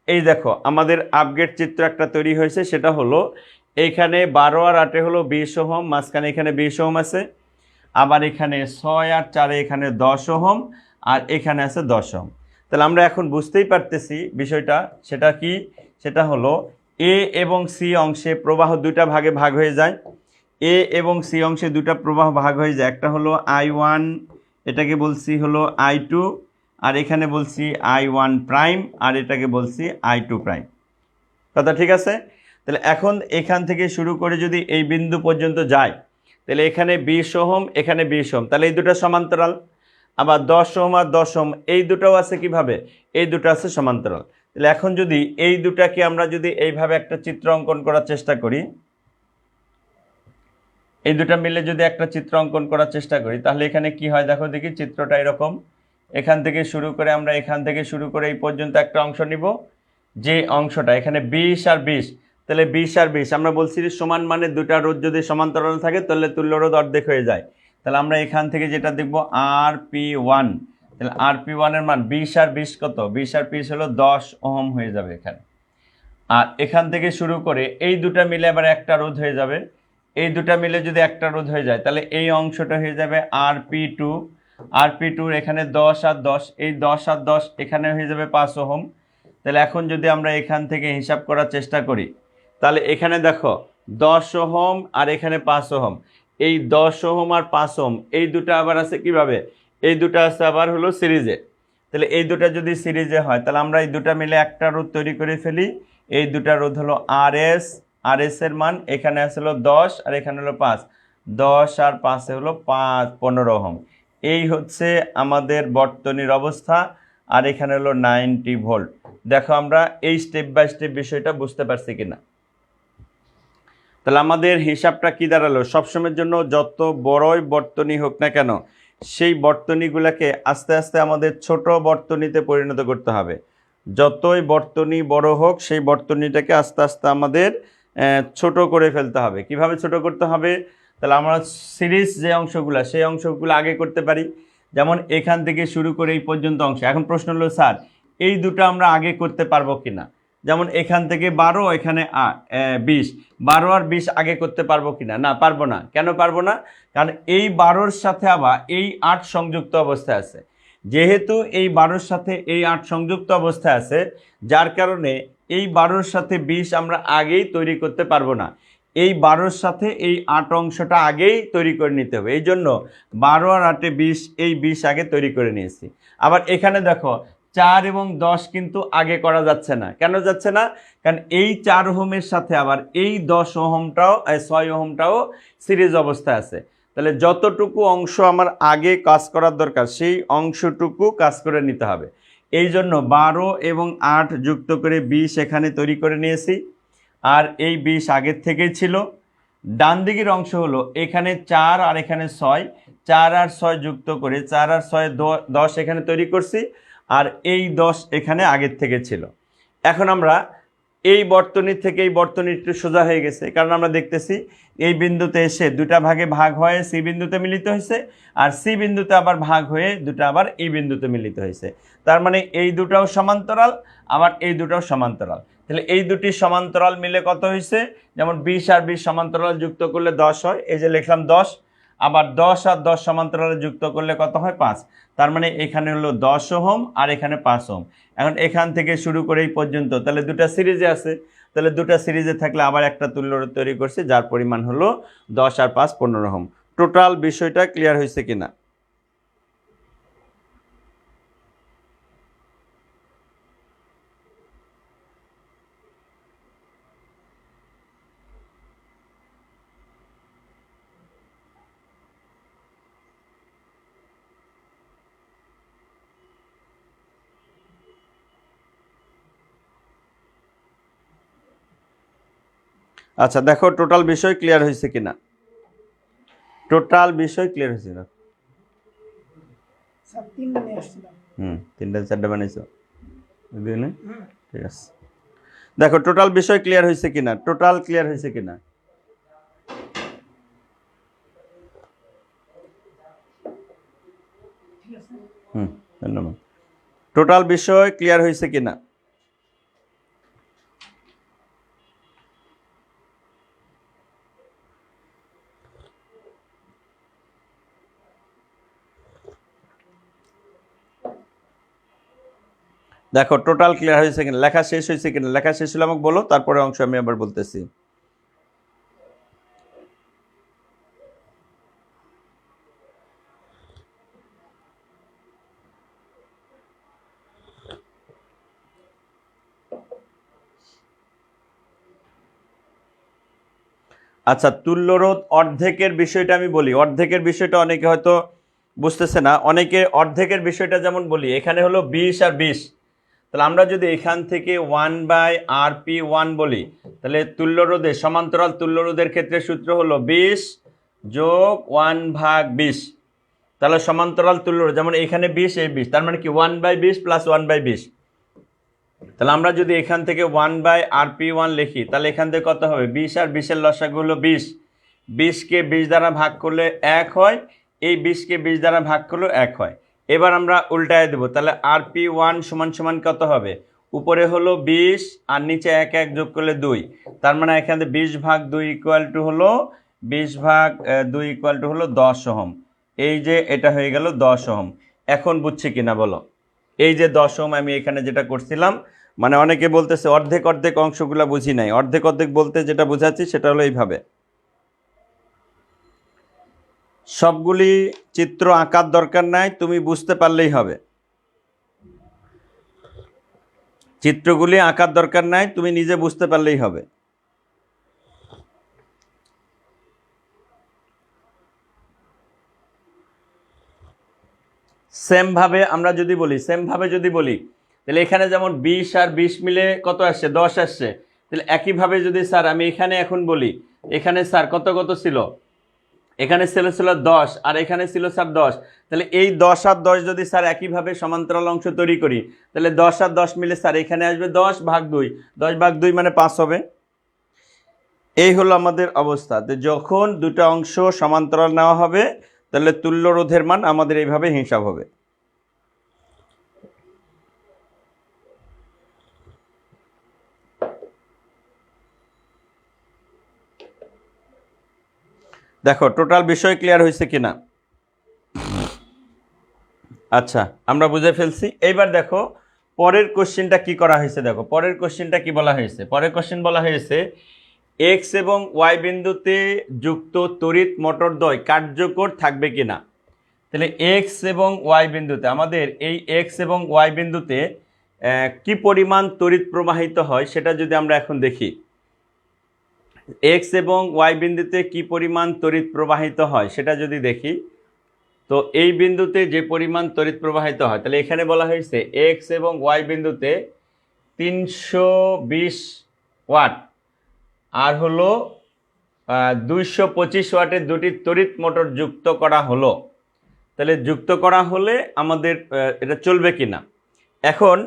এই দেখো আমাদের আপগ্রেড চিত্র একটা তৈরি হয়েছে, সেটা হলো এইখানে 12 আর 8 হলো 20 ওহম, মাঝখানে এখানে 20 ওহম আছে, আবার এখানে 6 আর 4 এখানে 10 ওহম, আর এখানে আছে 10 ওহম। তাহলে আমরা এখন বুঝতেই পারতেছি বিষয়টা, সেটা কি, সেটা হলো এ এবং সি অংশে প্রবাহ দুইটা ভাগে ভাগ হয়ে যায়। এ এবং সি অংশে দুটা প্রবাহ ভাগ হয়ে যায়, একটা হলো I1, এটাকে বলছি হলো I2, আর এখানে বলছি I1 প্রাইম, আর এটাকে বলছি I2 প্রাইম। কথা ঠিক আছে? তাহলে এখন এখান থেকে শুরু করে যদি এই বিন্দু পর্যন্ত যায় তাহলে এখানে 20 ওহম, এখানে 20 ওহম, তাহলে এই দুটো সমান্তরাল। আবার 10 ওহম আর 10 ওহম এই দুটাও আছে কিভাবে, এই দুটো আছে সমান্তরাল। তাহলে এখন যদি এই দুটাকে আমরা যদি এইভাবে একটা চিত্র অঙ্কন করার চেষ্টা করি, এই দুটা মিলে যদি একটা চিত্র অঙ্কন করার চেষ্টা করি তাহলে এখানে কি হয় দেখো দেখি, চিত্রটা এরকম। এখান থেকে শুরু করে আমরা এখান থেকে শুরু করে এই পর্যন্ত একটা অংশ নিব, যে অংশটা এখানে 20 আর 20, তাহলে 20 আর 20 আমরা বলছি সমান, মানে দুটা রোধ যদি সমান্তরাল থাকে তাহলে তুল্য রোধ অর্ধেক হয়ে যায়। তাহলে আমরা এখান থেকে যেটা দেখব RP1, তাহলে RP1 এর মান 20 আর 20 কত, 20 আর 20 হলো 10 ওহম হয়ে যাবে এখানে। আর এখান থেকে শুরু করে এই দুটা মিলে আবার একটা রোধ হয়ে যাবে, এই দুটা মিলে যদি একটা রোধ হয়ে যায় তাহলে এই অংশটা হয়ে যাবে RP2, RP2 এখানে 10 আর 10, এই 10 আর 10 এখানে হয়ে যাবে 5 ওহম। তাহলে এখন যদি আমরা এখান থেকে হিসাব করার চেষ্টা করি তাহলে এখানে দেখো 10 ওহম আর এখানে 5 ওহম, এই 10 ওহম আর 5 ওহম এই দুটো আবার আছে কিভাবে, এই দুটো আছে আবার হলো সিরিজে। তাহলে এই দুটো যদি সিরিজে হয় তাহলে আমরা এই দুটো মিলে একটা রোধ তৈরি করে ফেলি, এই দুটা রোধ হলো RS, RS এর মান এখানে আছে হলো 10 আর এখানে হলো 5, 10 আর 5 হলো 15 ওহম। এই হচ্ছে আমাদের বর্তনীর অবস্থা, আর এখানে হলো 90 ভোল্ট। দেখো আমরা এই স্টেপ বাই স্টেপ বিষয়টা বুঝতে পারছি কিনা। তাহলে আমাদের হিসাবটা কি দাঁড়ালো, সবসময়ের জন্য যত বড়ই বর্তনী হোক না কেন সেই বর্তনীগুলোকে আস্তে আস্তে আমাদের ছোট বর্তনীতে পরিণত করতে হবে। যতই বর্তনী বড় হোক সেই বর্তনীটাকে আস্তে আস্তে আমাদের ছোট করে ফেলতে হবে। কিভাবে ছোট করতে হবে, তাহলে আমরা সিরিজ যে অংশগুলো সেই অংশগুলো আগে করতে পারি। যেমন এখান থেকে শুরু করে এই পর্যন্ত অংশ, এখন প্রশ্ন হলো স্যার এই দুটো আমরা আগে করতে পারবো কিনা, যেমন এখান থেকে 12 এখানে 20, 12 আর 20 আগে করতে পারবো কিনা, না পারবো না। কেন পারবো না, কারণ এই 12-র সাথে আবার এই 8 সংযুক্ত অবস্থায় আছে। যেহেতু এই 12-র সাথে এই 8 সংযুক্ত অবস্থায় আছে, যার কারণে এই 12-র সাথে 20 আমরা আগেই তৈরি করতে পারবো না। এই 12-র সাথে এই 8 অংশটা আগেই তৈরি করে নিতে হবে। এই জন্য 12 আর 8-এ 20, এই 20 আগে তৈরি করে নিয়েছি। আবার এখানে দেখো 4 এবং 10 কিন্তু আগে করা যাচ্ছে না। কেন যাচ্ছে না, কারণ এই 4 ওহমের সাথে আবার এই 10 ওহমটাও 6 ওহমটাও সিরিজ অবস্থায় আছে। তাহলে যতটুকু অংশ আমার আগে কাজ করার দরকার সেই অংশটুকু কাজ করে নিতে হবে। এই জন্য 12 এবং 8 যুক্ত করে 20 এখানে তৈরি করে নিয়েছি, আর এই 20 আগের থেকেই ছিল। ডান দিকের অংশ হলো এখানে 4 আর এখানে 6, 4 আর 6 যুক্ত করে 4 আর 6 10 এখানে তৈরি করছি, আর এই 10 এখানে আগের থেকে ছিল। এখন আমরা এই বর্তনী থেকে এই বর্তনী একটু সোজা হয়ে গেছে, কারণ আমরা দেখতেছি এই বিন্দুতে এসে দুটা ভাগে ভাগ হয়ে সি বিন্দুতে মিলিত হয়েছে, আর সি বিন্দুতে আবার ভাগ হয়ে দুটা আবার এই বিন্দুতে মিলিত হয়েছে। তার মানে এই দুটাও সমান্তরাল, আবার এই দুটাও সমান্তরাল। তাহলে এই দুটি সমান্তরাল মিলে কত হয়েছে, যেমন 20 আর 20 সমান্তরাল যুক্ত করলে 10 হয়, এই যে লিখলাম 10। আবার 10 আর 10 সমান্তরালে যুক্ত করলে কত হয়, 5। তার মানে এখানে হলো 10 ওহম আর এখানে 5 ওহম। এখন এখান থেকে শুরু করে এই পর্যন্ত তাহলে দুটা সিরিজে আছে, তাহলে দুটা সিরিজে থাকলে আবার একটা তুল্য রোধ তৈরি করছে যার পরিমাণ হলো 10 আর 5 15 ওহম। টোটাল বিষয়টা ক্লিয়ার হয়েছে কিনা। আচ্ছা দেখো টোটাল বিষয় ক্লিয়ার হয়েছে কিনা, টোটাল বিষয় ক্লিয়ার হয়েছে না? তিনটা চারটা বানাইছো, ঠিক আছে। দেখো টোটাল বিষয় ক্লিয়ার হয়েছে কিনা, টোটাল ক্লিয়ার হয়েছে কিনা? ধন্যবাদ। টোটাল বিষয় ক্লিয়ার হয়েছে কিনা? দেখো টোটাল ক্লিয়ার হয়েছে কিনা, লেখা শেষ হয়েছে কিনা, লেখা শেষ হলে আমাকে বলো, তারপরে অংশ আমি আবার বলতেছি। আচ্ছা তুল্যরোধ অর্ধেকের বিষয়টা আমি বলি, অর্ধেকের বিষয়টা অনেকে হয়তো বুঝতেছে না। অনেকে অর্ধেকের বিষয়টা যেমন বলি, এখানে হলো 20 আর 20, তাহলে আমরা যদি এখান থেকে 1/RP1 বলি, তাহলে তুল্যরোধে সমান্তরাল তুল্যরোধের ক্ষেত্রে সূত্র হলো 20 যোগ 1/20। তাহলে সমান্তরাল তুল্যরোধ যেমন এখানে 20 এই 20, তার মানে কি 1/20 প্লাস 1/20। তাহলে আমরা যদি এখান থেকে 1/RP1 লিখি, তাহলে এখান থেকে কত হবে? 20 আর 20-এর লসাগু হলো 20, 20কে 20 দ্বারা ভাগ করলে 1 হয়, এই 20কে 20 দ্বারা ভাগ করলেও 1 হয়। এবার আমরা উল্টায় দেব, তাহলে RP1 সমান সমান কত হবে? উপরে হলো 20 আর নিচে 1 1 যোগ করলে 2, তার মানে এখানে 20/2 ইকুয়াল টু হলো 20/2 ইকুয়াল টু হলো 10 ওহম। এই যে এটা হয়ে গেল 10 ওহম। এখন বুঝছি কিনা বলো? এই যে 10 ওহম আমি এখানে যেটা করছিলাম, মানে অনেকে বলতেছে অর্ধেক অর্ধেক অংশগুলো বুঝি নাই। অর্ধেক অর্ধেক বলতে যেটা বোঝাচ্ছি সেটা হলো এইভাবে, সবগুলি চিত্র আঁকার দরকার নাই, তুমি বুঝতে পারলেই হবে। চিত্রগুলি আঁকার দরকার নাই, তুমি নিজে বুঝতে পারলেই হবে। সেম ভাবে আমরা যদি বলি, তাহলে এখানে যেমন 20 আর 20 মিলে কত আসছে? 10 আসছে। তাহলে একইভাবে যদি স্যার আমি এখানে এখন বলি, এখানে স্যার কত কত ছিল? এখানে ছিল 10 আর এখানে ছিল স্যার 10। তাহলে এই 10 আর 10 যদি স্যার একইভাবে সমান্তরাল অংশ তৈরি করি, তাহলে 10 আর 10 মিলে স্যার এখানে আসবে 10/2, 10/2 মানে 5 হবে। এই হলো আমাদের অবস্থা। তো যখন দুটো অংশ সমান্তরাল নেওয়া হবে, তাহলে তুল্য রোধের মান আমাদের এইভাবে হিসাব হবে। দেখো টোটাল বিষয় ক্লিয়ার হয়েছে কিনা? আচ্ছা আমরা বুঝে ফেলছি। এইবার দেখো পরের কোশ্চেনটা কি করা হয়েছে। দেখো পরের কোশ্চেনটা কি বলা হয়েছে। পরের কোশ্চেন বলা হয়েছে এক্স এবং ওয়াই বিন্দুতে যুক্ত তড়িৎ মোটরদ্বয় কার্যকর থাকবে কিনা। তাহলে এক্স এবং ওয়াই বিন্দুতে, আমাদের এই এক্স এবং ওয়াই বিন্দুতে কি পরিমাণ তড়িৎ প্রবাহিত হয় সেটা যদি আমরা এখন দেখি, এক্স এবং ওয়াই বিন্দুতে কি পরিমাণ তড়িৎ প্রবাহিত হয় সেটা যদি দেখি, তো এই বিন্দুতে যে পরিমাণ তড়িৎ প্রবাহিত হয়, তাহলে এখানে বলা হয়েছে এক্স এবং ওয়াই বিন্দুতে 320 ওয়াট আর হলো 225 ওয়াটের দুটি তড়িৎ মোটর যুক্ত করা হলো। তাহলে যুক্ত করা হলে আমাদের এটা চলবে কিনা। এখন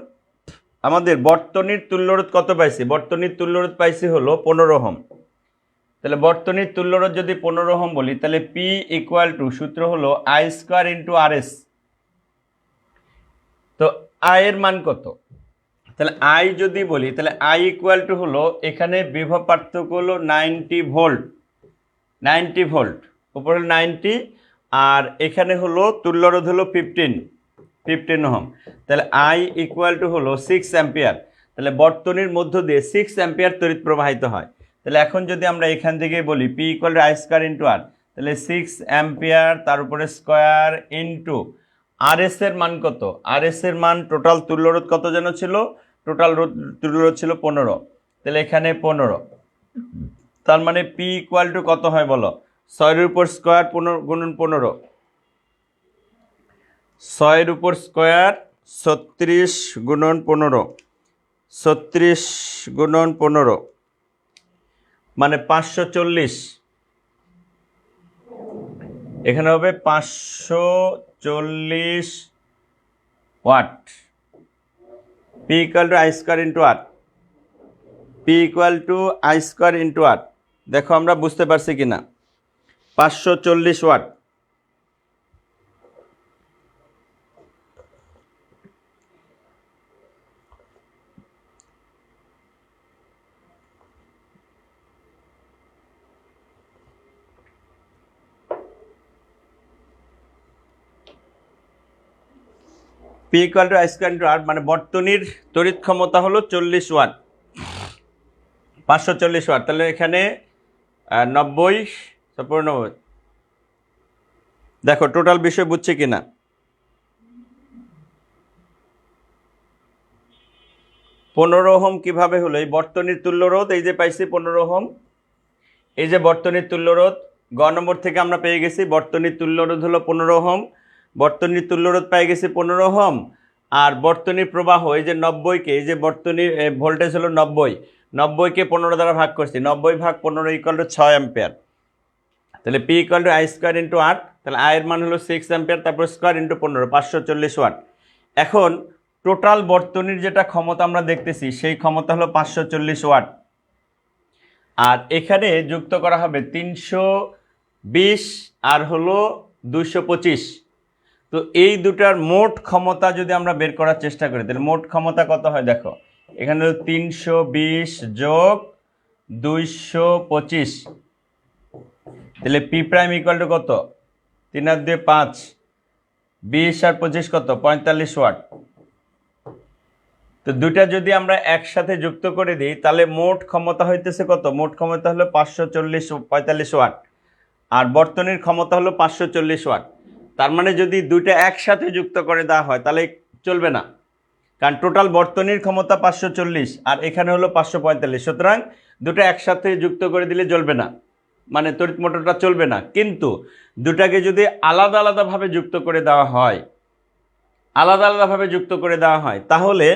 আমাদের বর্তনীর তুল্যরোধ কত পাইছি? বর্তনীর তুল্যরোধ পাইছি হলো 15 ওহম। তাহলে বর্তনীর তুল্যরোধ যদি 15 ওহম বলি, তাহলে পি ইকুয়াল টু সূত্র হলো I² ইন্টু RS। তো আই এর মান কত? তাহলে আই যদি বলি, তাহলে আই ইকুয়াল টু হলো, এখানে বিভব পার্থক্য হলো 90 ভোল্ট, 90 ভোল্ট উপর হলো 90, আর এখানে হলো তুল্যরোধ হলো 15 ওহম। তাহলে আই ইকুয়াল টু হলো 6 অ্যাম্পিয়ার। তাহলে বর্তনীর মধ্য দিয়ে 6 অ্যাম্পিয়ার তড়িৎ প্রবাহিত হয়। তাহলে এখন যদি আমরা এখান থেকে বলি P equal to I² into R, তাহলে 6 অ্যাম্পিয়ার তার উপরে স্কোয়ার ইন্টু RS এর মান কত? RS এর মান টোটাল তুল্যরোধ কত যেন ছিল? টোটাল তুল্যরোধ ছিল 15, তাহলে এখানে 15, তার মানে পি ইকুয়াল টু কত হয় বলো? 6 এর উপর স্কোয়ার গুণন 15, 6 এর উপর স্কোয়ার 36 গুণন 15, 36 গুণন 15 মানে 540, এখানে হবে 540 watt. P equal to I square into R, P equal to I square into R. দেখো আমরা বুঝতে পারছি কিনা, 540 watt. P equal to I square into R, মানে বর্তনীর তড়িৎ ক্ষমতা হলো 40 ওয়াট, 540 ওয়াট। তাহলে এখানে 90 90। দেখো টোটাল বিষয় বুঝছে কিনা। 15 ওহম কিভাবে হলো? এই বর্তনীর তুল্য রোধ এই যে পাইছি 15 ওহম, এই যে বর্তনীর তুল্য রোধ গ নম্বর থেকে আমরা পেয়ে গেছি বর্তনীর তুল্য রোধ হলো 15 ওহম, বর্তনীর তুল্য রোধ পেয়ে গেছি 15 ওহম। আর বর্তনীর প্রবাহ এই যে 90কে, এই যে বর্তনীর ভোল্টেজ হলো 90, 90কে 15 দ্বারা ভাগ করছি, 90 ভাগ 15 ইকুয়াল টু 6 অ্যাম্পিয়ার। তাহলে P equal to I square into R, তাহলে আই এর মান হলো 6 অ্যাম্পিয়ার, তারপর স্কোয়ার ইন্টু 15, 540 ওয়াট। এখন টোটাল বর্তনীর যেটা ক্ষমতা আমরা দেখতেছি সেই ক্ষমতা হলো 540 ওয়াট। আর এখানে যুক্ত করা হবে 320 আর হলো 225। তো এই দুটার মোট ক্ষমতা যদি আমরা বের করার চেষ্টা করি তাহলে মোট ক্ষমতা কত হয় দেখো, এখানে হলো 320 যোগ 225, তাহলে পি প্রাইম ইকুয়াল টু কত, 3 আর 2 5, 20 আর 25 কত, 45 ওয়াট। তো দুটা যদি আমরা একসাথে যুক্ত করে দিই তাহলে মোট ক্ষমতা হইতেছে কত, মোট ক্ষমতা হলো 545 ওয়াট, আর বর্তনীর ক্ষমতা হলো 540 ওয়াট। তার মানে যদি দুইটা একসাথে যুক্ত করে দেওয়া হয় তাহলে চলবে না, কারণ টোটাল বর্তনীর ক্ষমতা 540 আর এখানে হলো 545, সুতরাং দুটো একসাথে যুক্ত করে দিলে চলবে না, মানে তড়িৎ মোটরটা চলবে না। কিন্তু দুটাকে যদি আলাদা আলাদাভাবে যুক্ত করে দেওয়া হয়, আলাদা আলাদাভাবে যুক্ত করে দেওয়া হয় তাহলে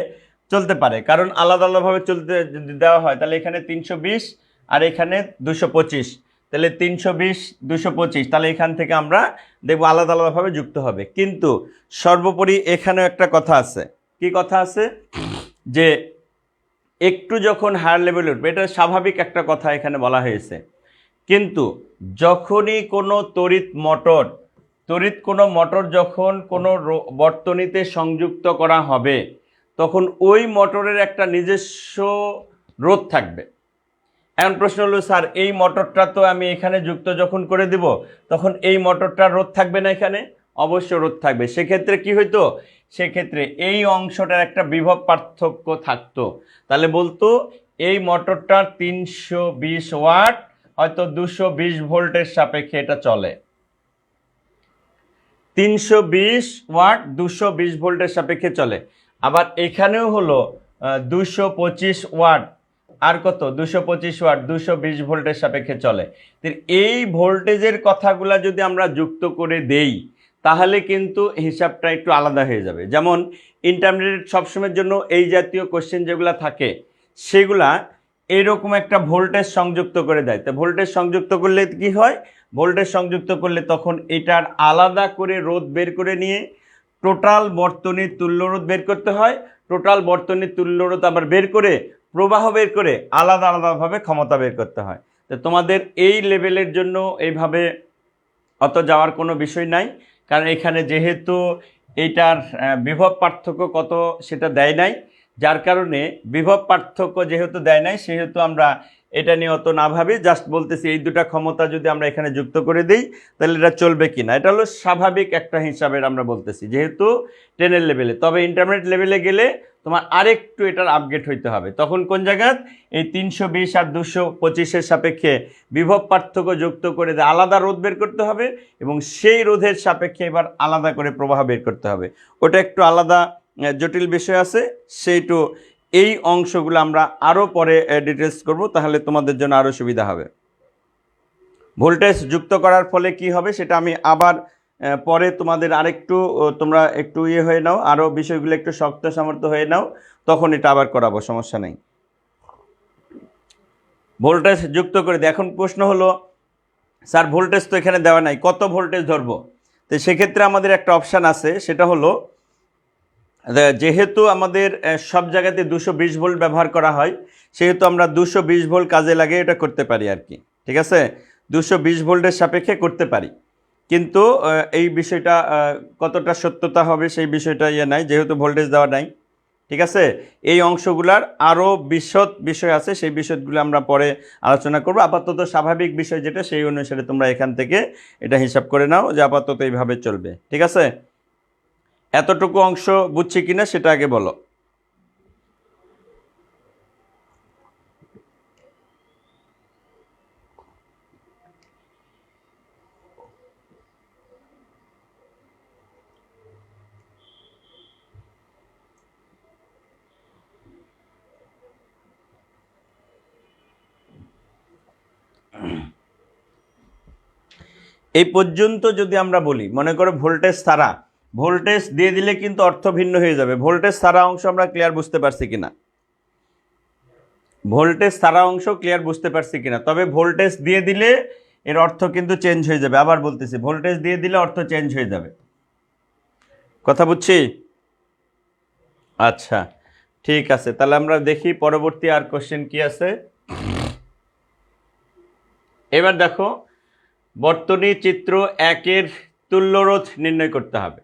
চলতে পারে, কারণ আলাদা আলাদাভাবে চলতে যদি দেওয়া হয় তাহলে এখানে 320 আর এখানে 225, তাহলে 320 225, তাহলে এখান থেকে আমরা দেখবো আলাদা আলাদাভাবে যুক্ত হবে। কিন্তু সর্বোপরি এখানেও একটা কথা আছে, কি কথা আছে, যে একটু যখন হায়ার লেভেলে উঠবে, এটা স্বাভাবিক একটা কথা এখানে বলা হয়েছে, কিন্তু যখনই কোনো তড়িৎ কোনো মোটর যখন কোনো বর্তনীতে সংযুক্ত করা হবে তখন ওই মোটরের একটা নিজস্ব রোধ থাকবে। এখন প্রশ্ন হলো স্যার এই মোটরটা তো আমি এখানে যুক্ত যখন করে দিব তখন এই মোটরটার রোধ থাকবে না? এখানে অবশ্য রোধ থাকবে। সেক্ষেত্রে কি হইতো, সেক্ষেত্রে এই অংশটার একটা বিভব পার্থক্য থাকতো। তাহলে বলতো এই মোটরটার 320 ওয়াট হয়তো 220 ভোল্টের সাপেক্ষে এটা চলে, 320 ওয়াট 220 ভোল্টের সাপেক্ষে চলে। আবার এখানেও হলো 225 ওয়াট আর কত, 225 ওয়াট 220 ভোল্টের সাপেক্ষে চলে। এই ভোল্টেজের কথাগুলা যদি আমরা যুক্ত করে দেই তাহলে কিন্তু হিসাবটা একটু আলাদা হয়ে যাবে। যেমন ইন্টারমিডিয়েট সবসময়ের জন্য এই জাতীয় কোশ্চেন যেগুলো থাকে সেগুলা এরকম একটা ভোল্টেজ সংযুক্ত করে দেয়। তো ভোল্টেজ সংযুক্ত করলে কি হয়, ভোল্টেজ সংযুক্ত করলে তখন এটার আলাদা করে রোধ বের করে নিয়ে টোটাল বর্তনীর তুল্য রোধ বের করতে হয়, টোটাল বর্তনীর তুল্য রোধ আবার বের করে প্রবাহ বের করে আলাদা আলাদাভাবে ক্ষমতা বের করতে হয়। তো তোমাদের এই লেভেলের জন্য এইভাবে অত যাওয়ার কোনো বিষয় নাই, কারণ এখানে যেহেতু এইটার বিভব পার্থক্য কত সেটা দেয় নাই, যার কারণে বিভব পার্থক্য যেহেতু দেয় নাই সেহেতু আমরা এটা নিয়ে অত না ভাবি, জাস্ট বলতেছি এই দুটা ক্ষমতা যদি আমরা এখানে যুক্ত করে দিই তাহলে এটা চলবে কি না, এটা হলো স্বাভাবিক একটা হিসাবের আমরা বলতেছি যেহেতু 10-এর লেভেলে। তবে ইন্টারমিডিয়েট লেভেলে গেলে তোমার আরেকটু এটার আপগ্রেড হইতে হবে, তখন কোন জায়গায় এই 320 আর 225-এর সাপেক্ষে বিভব পার্থক্য যুক্ত করে আলাদা রোধ বের করতে হবে এবং সেই রোধের সাপেক্ষে এবার আলাদা করে প্রবাহ বের করতে হবে। ওটা একটু আলাদা জটিল বিষয় আছে, সেইটু এই অংশগুলো আমরা আরও পরে ডিটেলস করব, তাহলে তোমাদের জন্য আরও সুবিধা হবে। ভোল্টেজ যুক্ত করার ফলে কি হবে সেটা আমি আবার পরে তোমাদের আরেকটু তোমরা একটু হয়ে নাও, আরও বিষয়গুলো একটু শক্ত সামর্থ্য হয়ে নাও, তখন এটা আবার করাবো, সমস্যা নেই। ভোল্টেজ যুক্ত করে দিই। এখন প্রশ্ন হলো স্যার ভোল্টেজ তো এখানে দেওয়া নাই, কত ভোল্টেজ ধরবো? তো সেক্ষেত্রে আমাদের একটা অপশান আছে, সেটা হলো যেহেতু আমাদের সব জায়গাতে 220 ভোল্ট ব্যবহার করা হয়, সেহেতু আমরা 220 ভোল্ট কাজে লাগিয়ে এটা করতে পারি আর কি। ঠিক আছে, 220 ভোল্টের সাপেক্ষে করতে পারি, কিন্তু এই বিষয়টা কতটা সত্যতা হবে সেই বিষয়টা নাই, যেহেতু ভোল্টেজ দেওয়া নাই। ঠিক আছে, এই অংশগুলার আরও বিশদ বিষয় আছে, সেই বিষয়গুলো আমরা পরে আলোচনা করব। আপাতত স্বাভাবিক বিষয় যেটা, সেই অনুসারে তোমরা এখান থেকে এটা হিসাব করে নাও যে আপাতত এইভাবে চলবে। ঠিক আছে, এতটুকু অংশ বুঝছি কিনা সেটা আগে বলো। এই পর্যন্ত যদি আমরা বলি, মনে করো ভোল্টেজ ছাড়া, ভোল্টেজ দিয়ে দিলে কিন্তু অর্থ ভিন্ন হয়ে যাবে। ভোল্টেজ ছাড়া অংশ আমরা ক্লিয়ার বুঝতে পারছি কিনা? ভোল্টেজ ছাড়া অংশ ক্লিয়ার বুঝতে পারছি কিনা? তবে ভোল্টেজ দিয়ে দিলে এর অর্থ কিন্তু চেঞ্জ হয়ে যাবে। আবার বলতেছি, ভোল্টেজ দিয়ে দিলে অর্থ চেঞ্জ হয়ে যাবে। কথা বুঝছি? আচ্ছা, ঠিক আছে, তাহলে আমরা দেখি পরবর্তী আর কোশ্চেন কি আছে। এবার দেখো, বর্তনী চিত্র 1-এর তুল্যরোধ নির্ণয় করতে হবে।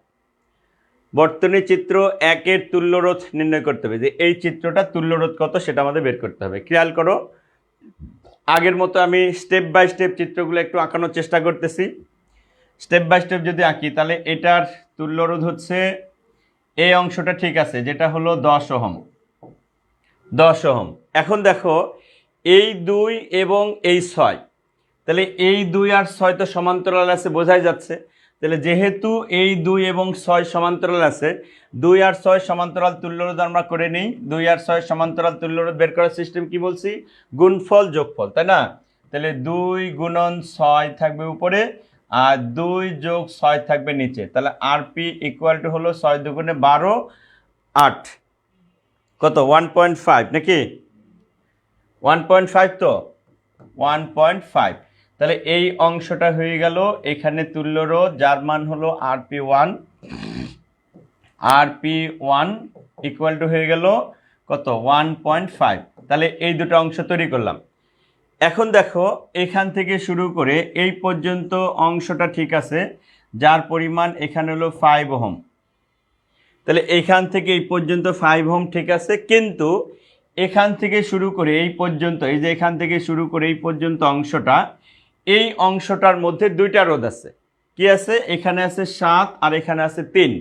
বর্তনী চিত্র 1-এর তুল্যরোধ নির্ণয় করতে হবে, যে এই চিত্রটা তুল্যরোধ কত সেটা আমাদের বের করতে হবে। খেয়াল করো, আগের মতো আমি স্টেপ বাই স্টেপ চিত্রগুলো একটু আঁকানোর চেষ্টা করতেছি। স্টেপ বাই স্টেপ যদি আঁকি, তাহলে এটার তুল্যরোধ হচ্ছে এই অংশটা, ঠিক আছে, যেটা হলো 10 ওহম। 10 ওহম। এখন দেখো, এই 2 এবং এই 6, তাহলে এই 2 আর 6 তো সমান্তরাল আছে, বোঝাই যাচ্ছে। তাহলে যেহেতু এই 2 এবং 6 সমান্তরাল আছে, 2 আর 6 সমান্তরাল তুল্যরোধ আমরা করে নিই। 2 আর 6 সমান্তরাল তুল্যরোধ বের করার সিস্টেম কি বলছি? গুণফল যোগফল, তাই না? তাহলে 2 গুণন 6 থাকবে উপরে, আর 2 যোগ 6 থাকবে নিচে। তাহলে আরপি ইকুয়াল টু হলো 6 দুগুণে 12, 8, কত? 1.5 নাকি? 1.5 তো 1.5। তাহলে এই অংশটা হয়ে গেল এখানে তুল্যরোধ, যার মান হলো RP1। RP1 ইকুয়াল টু হয়ে গেল কত? 1.5। তাহলে এই দুটো অংশ তৈরি করলাম। এখন দেখো, এখান থেকে শুরু করে এই পর্যন্ত অংশটা ঠিক আছে, যার পরিমাণ এখানে হলো 5 ওহম। তাহলে এখান থেকে এই পর্যন্ত 5 ওহম ঠিক আছে, কিন্তু এখান থেকে শুরু করে এই পর্যন্ত, এই যে এখান থেকে শুরু করে এই পর্যন্ত অংশটা, এই অংশটার মধ্যে দুইটা রোধ আছে। কি আছে? এখানে আছে 7 আর এখানে আছে 3।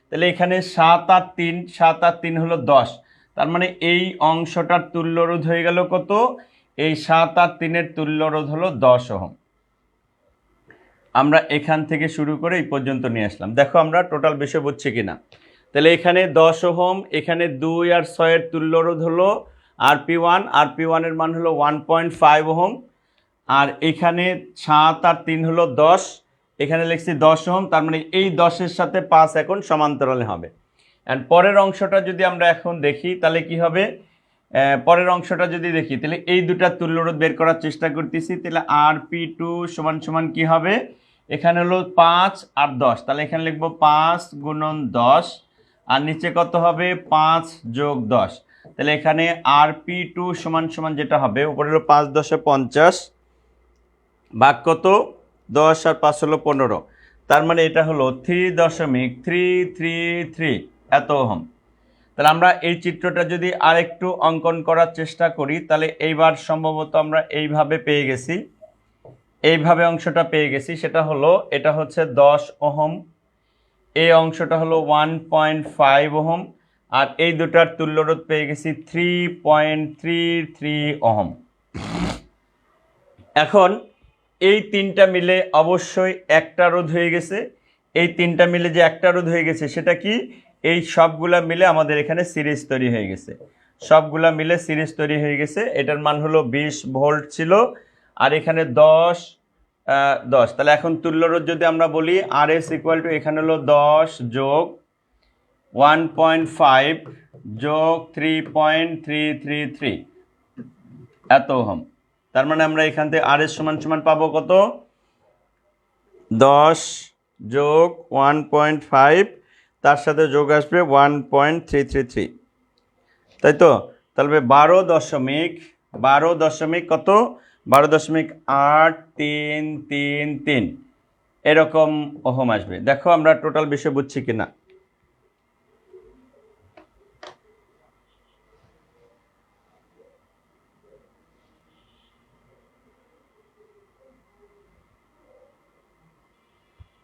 তাহলে এখানে 7 আর 3, 7 আর 3 হলো 10। তার মানে এই অংশটার তুল্য রোধ হয়ে গেল কত? এই 7 আর 3-এর তুল্য রোধ হলো 10 ওহম। আমরা এখান থেকে শুরু করে এই পর্যন্ত নিয়ে আসলাম। দেখো আমরা টোটাল বিষয় বুঝছি কিনা। তাহলে এখানে 10 ওহম, এখানে 2 আর 6-এর তুল্যরোধ হলো RP1। RP1-এর মান হলো 1.5 ওহম। আর এখানে 7 আর 3 হলো 10, এখানে লিখছি 10 ওহম। তার মানে এই 10-এর সাথে 5 এখন সমান্তরালে হবে। অ্যান্ড পরের অংশটা যদি আমরা এখন দেখি, তাহলে কি হবে? পরের অংশটা যদি দেখি, তাহলে এই দুটা তুল্যরোধ বের করার চেষ্টা করতেছি। তাহলে RP2 সমান সমান কি হবে? এখানে হলো 5 আর 10, তাহলে এখানে লিখবো 5 গুণন 10, আর নিচে কত হবে? 5 যোগ 10। তাহলে এখানে RP2 সমান সমান যেটা হবে, উপরে হলো 5 10 50, ভাগ কত? 10 আর 5 হলো 15। তার মানে এটা হলো 3.333 এত ওহম। তাহলে আমরা এই চিত্রটা যদি আরেকটু অঙ্কন করার চেষ্টা করি, তাহলে এইবার সম্ভবত আমরা এইভাবে পেয়ে গেছি, এইভাবে অংশটা পেয়ে গেছি। সেটা হলো, এটা হচ্ছে 10 ওহম, এই অংশটা হলো 1.5 ওহম, আর এই দুটার তুল্যরোধ পেয়ে গেছি 3.33 ওহম। এখন এই তিনটা মিলে অবশ্যই একটা রোধ হয়ে গেছে। এই তিনটা মিলে যে একটা রোধ হয়ে গেছে, সেটা কি? এই সবগুলা মিলে আমাদের এখানে সিরিজ তৈরি হয়ে গেছে। সবগুলা মিলে সিরিজ তৈরি হয়ে গেছে। এটার মান হলো 20 ভোল্ট ছিল, আর এখানে 10 10। তাহলে এখন তুল্যরোধ যদি আমরা বলি, RS ইকুয়াল টু এখানে হলো 10 যোগ 1.5 যোগ 3.333 এত ওহম। তার মানে আমরা এখান থেকে আর এস সমান সমান পাবো কত, 10 যোগ 1.5, তার সাথে যোগ আসবে 1.333, তাই তো? তাহলে 12 দশমিক কত, 12.8333 এরকম ওহম আসবে। দেখো আমরা টোটাল বিষয় বুঝছি কিনা।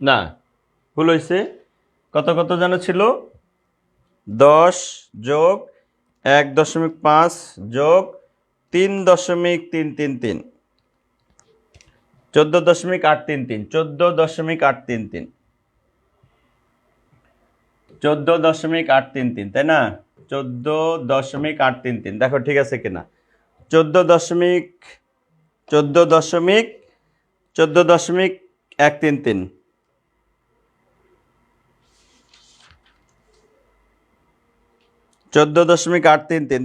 না, ভুল হয়েছে। কত কত যেন ছিল, 10 যোগ 1.5 যোগ 3.333, 14.833, 14.833, 14.833, তাই না? 14.833, দেখো ঠিক আছে কিনা। 14 দশমিক 133, 14.833,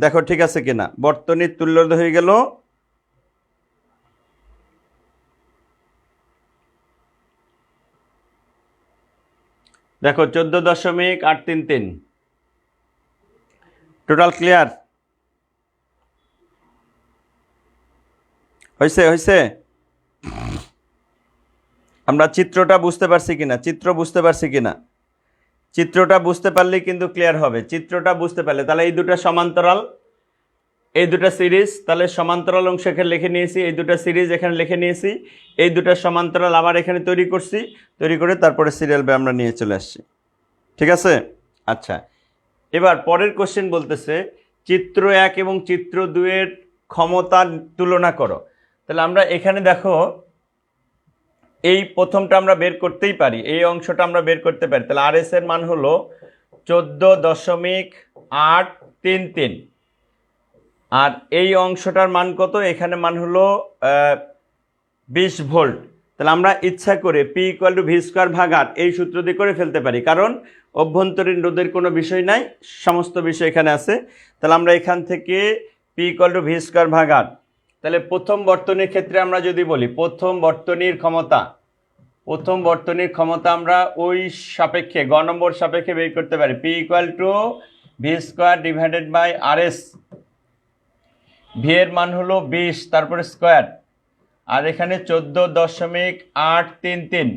দেখো ঠিক আছে কিনা। বর্তনীর তুল্য হয়ে গেল দেখো 14.833, টোটাল ক্লিয়ার হয়েছে? হয়েছে? আমরা চিত্রটা বুঝতে পারছি কিনা, চিত্র বুঝতে পারছি কিনা? চিত্রটা বুঝতে পারলেই কিন্তু ক্লিয়ার হবে। চিত্রটা বুঝতে পারলে তাহলে এই দুটো সমান্তরাল, এই দুটো সিরিজ, তাহলে সমান্তরাল অংশ এখানে লিখে নিয়েছি, এই দুটো সিরিজ এখানে লিখে নিয়েছি, এই দুটো সমান্তরাল আবার এখানে তৈরি করছি, তৈরি করে তারপরে সিরিয়াল বাই আমরা নিয়ে চলে আসছি। ঠিক আছে? আচ্ছা, এবার পরের কোশ্চেন বলতেছে চিত্র 1 এবং চিত্র 2 এর ক্ষমতা তুলনা করো। তাহলে আমরা এখানে দেখো এই প্রথমটা আমরা বের করতেই পারি, এই অংশটা আমরা বের করতে পারি। তাহলে আর এস এর মান হলো 14.833, আর এই অংশটার মান কত, এখানে মান হলো 20 ভোল্ট। তাহলে আমরা ইচ্ছা করে P = v²/r এই সূত্র দিয়ে করে ফেলতে পারি, কারণ অভ্যন্তরীণ রোধের কোনো বিষয় নাই, সমস্ত বিষয় এখানে আছে। তাহলে আমরা এখান থেকে P = v²/r, তাহলে প্রথম বর্তনীর ক্ষেত্রে আমরা যদি বলি প্রথম বর্তনীর ক্ষমতা আমরা ওই সাপেক্ষে গ নম্বর সাপেক্ষে বের করতে পারি। P = v²/rs, ভি এর মান হলো 20, তারপরে স্কোয়ার, আর এখানে 14.833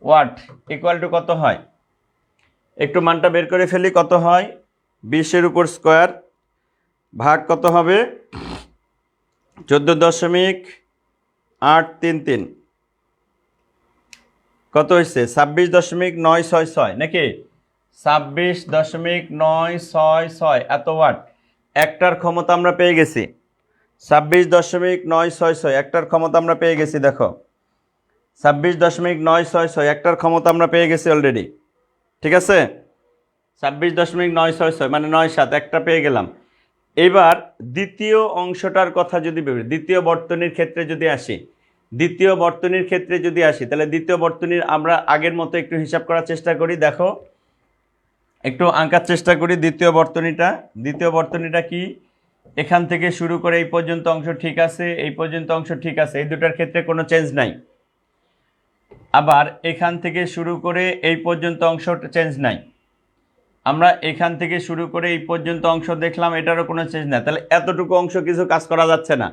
ওয়াট ইকুয়াল টু কত হয়, একটু মানটা বের করে ফেলি, কত হয়, 20 এর উপর স্কোয়ার ভাগ কত হবে, 14.833, কত হয়েছে, 26.966 নাকি, 26.966 এত ওয়াট। একটার ক্ষমতা আমরা পেয়ে গেছি 26.966, একটার ক্ষমতা আমরা পেয়ে গেছি। দেখো 26.966 একটার ক্ষমতা আমরা পেয়ে গেছি অলরেডি। ঠিক আছে, 26.966 মানে 9/7, একটা পেয়ে গেলাম। এবার দ্বিতীয় অংশটার কথা যদি ভেবে দ্বিতীয় বর্তনীর ক্ষেত্রে যদি আসি, তাহলে দ্বিতীয় বর্তনীর আমরা আগের মতো একটু হিসাব করার চেষ্টা করি। দেখো একটু আঁকার চেষ্টা করি দ্বিতীয় বর্তনীটা কি, এখান থেকে শুরু করে এই পর্যন্ত অংশ ঠিক আছে, এই পর্যন্ত অংশ ঠিক আছে, এই দুটার ক্ষেত্রে কোনো চেঞ্জ নাই। আবার এখান থেকে শুরু করে এই পর্যন্ত অংশ চেঞ্জ নাই। আমরা এখান থেকে শুরু করে এই পর্যন্ত অংশ দেখলাম, এটারও কোনো চেঞ্জ নাই। তাহলে এতটুকু অংশ কিছু কাজ করা যাচ্ছে না।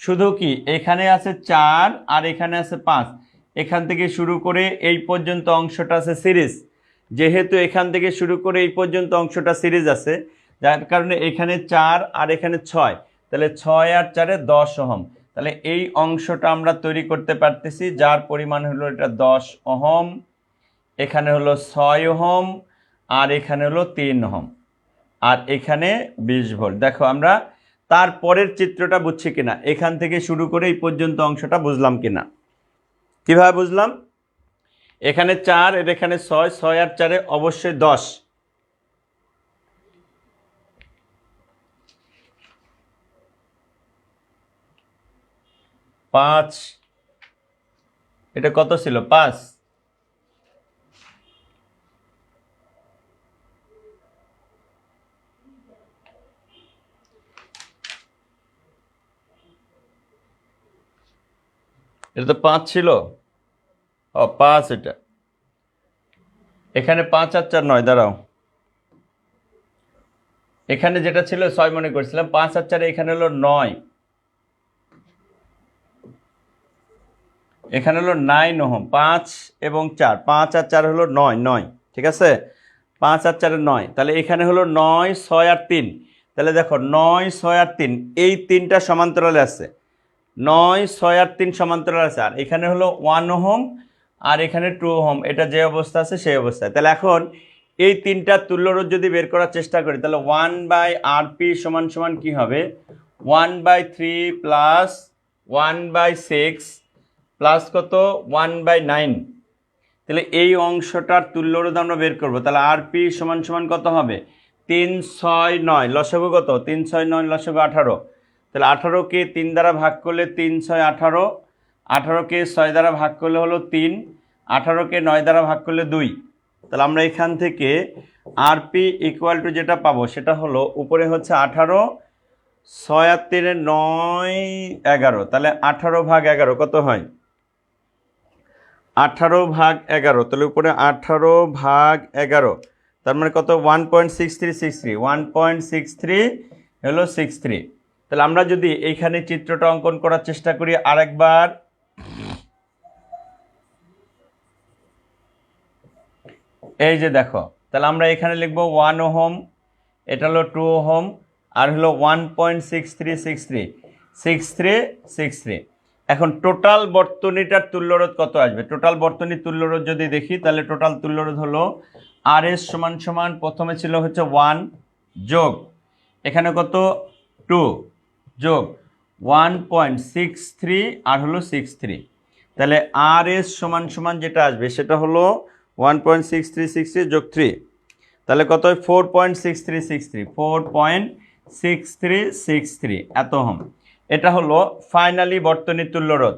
শুধু কি এখানে আছে 4 আর এখানে আছে 5, এখান থেকে শুরু করে এই পর্যন্ত অংশটা আছে সিরিজ। যেহেতু এখান থেকে শুরু করে এই পর্যন্ত অংশটা সিরিজ আছে, যার কারণে এখানে 4 আর এখানে 6, তাহলে 6 আর 4 10 ওহম। তাহলে এই অংশটা আমরা তৈরি করতে পারতেছি, যার পরিমাণ হলো এটা 10 ওহম, এখানে হলো 6 ওহম, আর এখানে হলো 3 ওহম, আর এখানে 20 ভোল্ট। দেখো আমরা তারপরের চিত্রটা বুঝছি কিনা, এখান থেকে শুরু করে এই পর্যন্ত অংশটা বুঝলাম কিনা। কিভাবে বুঝলাম, এখানে 4 এর এখানে 6, 6 আর 4 অবশ্যই 10, 5, এটা কত ছিল, 5, এটা তো 5 ছিল, ও 5, এটা এখানে 5 আর 4 9, দাঁড়াও, এখানে যেটা ছিল 6 মনে করছিলাম, 5 আর 4 এখানে হলো 9, এখানে হলো 9 ওহম, 5 এবং 4, 5 আর 4 হলো 9, 9, ঠিক আছে, 5 আর 4 9, তাহলে এখানে হলো 9 6 আর 3, তাহলে দেখো 9 6 আর 3 এই তিনটা সমান্তরালে আছে, 9 6 আর 3 সমান্তরাল আছে, আর এখানে হলো 1 ওহম আর এখানে 2 ওহম, এটা যে অবস্থা আছে সেই অবস্থায়। তাহলে এখন এই তিনটা তুল্যরোধ যদি বের করার চেষ্টা করি, তাহলে 1/RP সমান সমান কি হবে, 1/3 প্লাস 1/6 প্লাস কত 1/9, তাহলে এই অংশটার তুল্যরোধ আমরা বের করব। তাহলে আরপি সমান সমান কত হবে, 3 6 9, লসাগু কত, 3 6 9, লসাগু 18, তাহলে 18কে 3 দ্বারা ভাগ করলে 3 6 18, 18কে 6 দ্বারা ভাগ করলে হলো 3, 18কে 9 দ্বারা ভাগ করলে 2, তাহলে আমরা এখান থেকে আরপি ইকুয়াল টু যেটা পাবো সেটা হলো উপরে হচ্ছে 18, 6 আর 3 9 11, তাহলে 18/11 কত হয়, 18/11, তাহলে উপরে 18/11, তার মানে কত 1.6363, 1.63 হলো 63। তাহলে আমরা যদি এইখানে চিত্রটা অঙ্কন করার চেষ্টা করি আরেকবার, এই যে দেখো, তাহলে আমরা এখানে লিখবো 1 ওহম, এটা হলো 2 ওহম, আর হলো 1.6363, এখন টোটাল বর্তনীটার তুল্যরোধ কত আসবে, টোটাল বর্তনীর তুল্যরোধ যদি দেখি, তাহলে টোটাল তুল্যরোধ হলো RS সমান সমান প্রথমে ছিল হচ্ছে 1 যোগ এখানে কত 2 যোগ 1.63 আর হলো 63, তাহলে RS সমান সমান যেটা আসবে সেটা হলো 1.6363 যোগ 3, তাহলে কত হয় 4.6363 এত ওহম, এটা হলো ফাইনালি বর্তনীর তুল্যরোধ।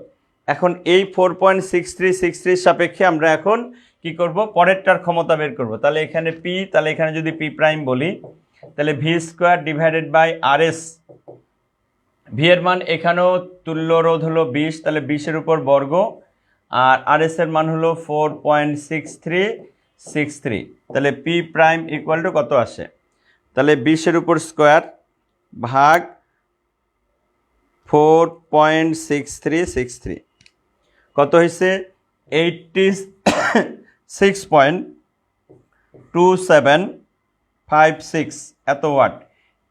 এখন এই 4.6363 সাপেক্ষে আমরা এখন কি করব, পরেরটার ক্ষমতা বের করব। তাহলে এখানে পি, তাহলে এখানে যদি পি প্রাইম বলি, তাহলে v² divided by RS, V এর মান এখানেও তুল্যরোধ হলো 20, তাহলে 20-এর উপর বর্গ, আর RS এর মান হলো 4.6363, তাহলে পি প্রাইম ইকুয়াল টু কত আসে, তাহলে 20-এর উপর স্কোয়ার ভাগ 4.6363 কত হয়েছে 86.2756 এত ওয়াট,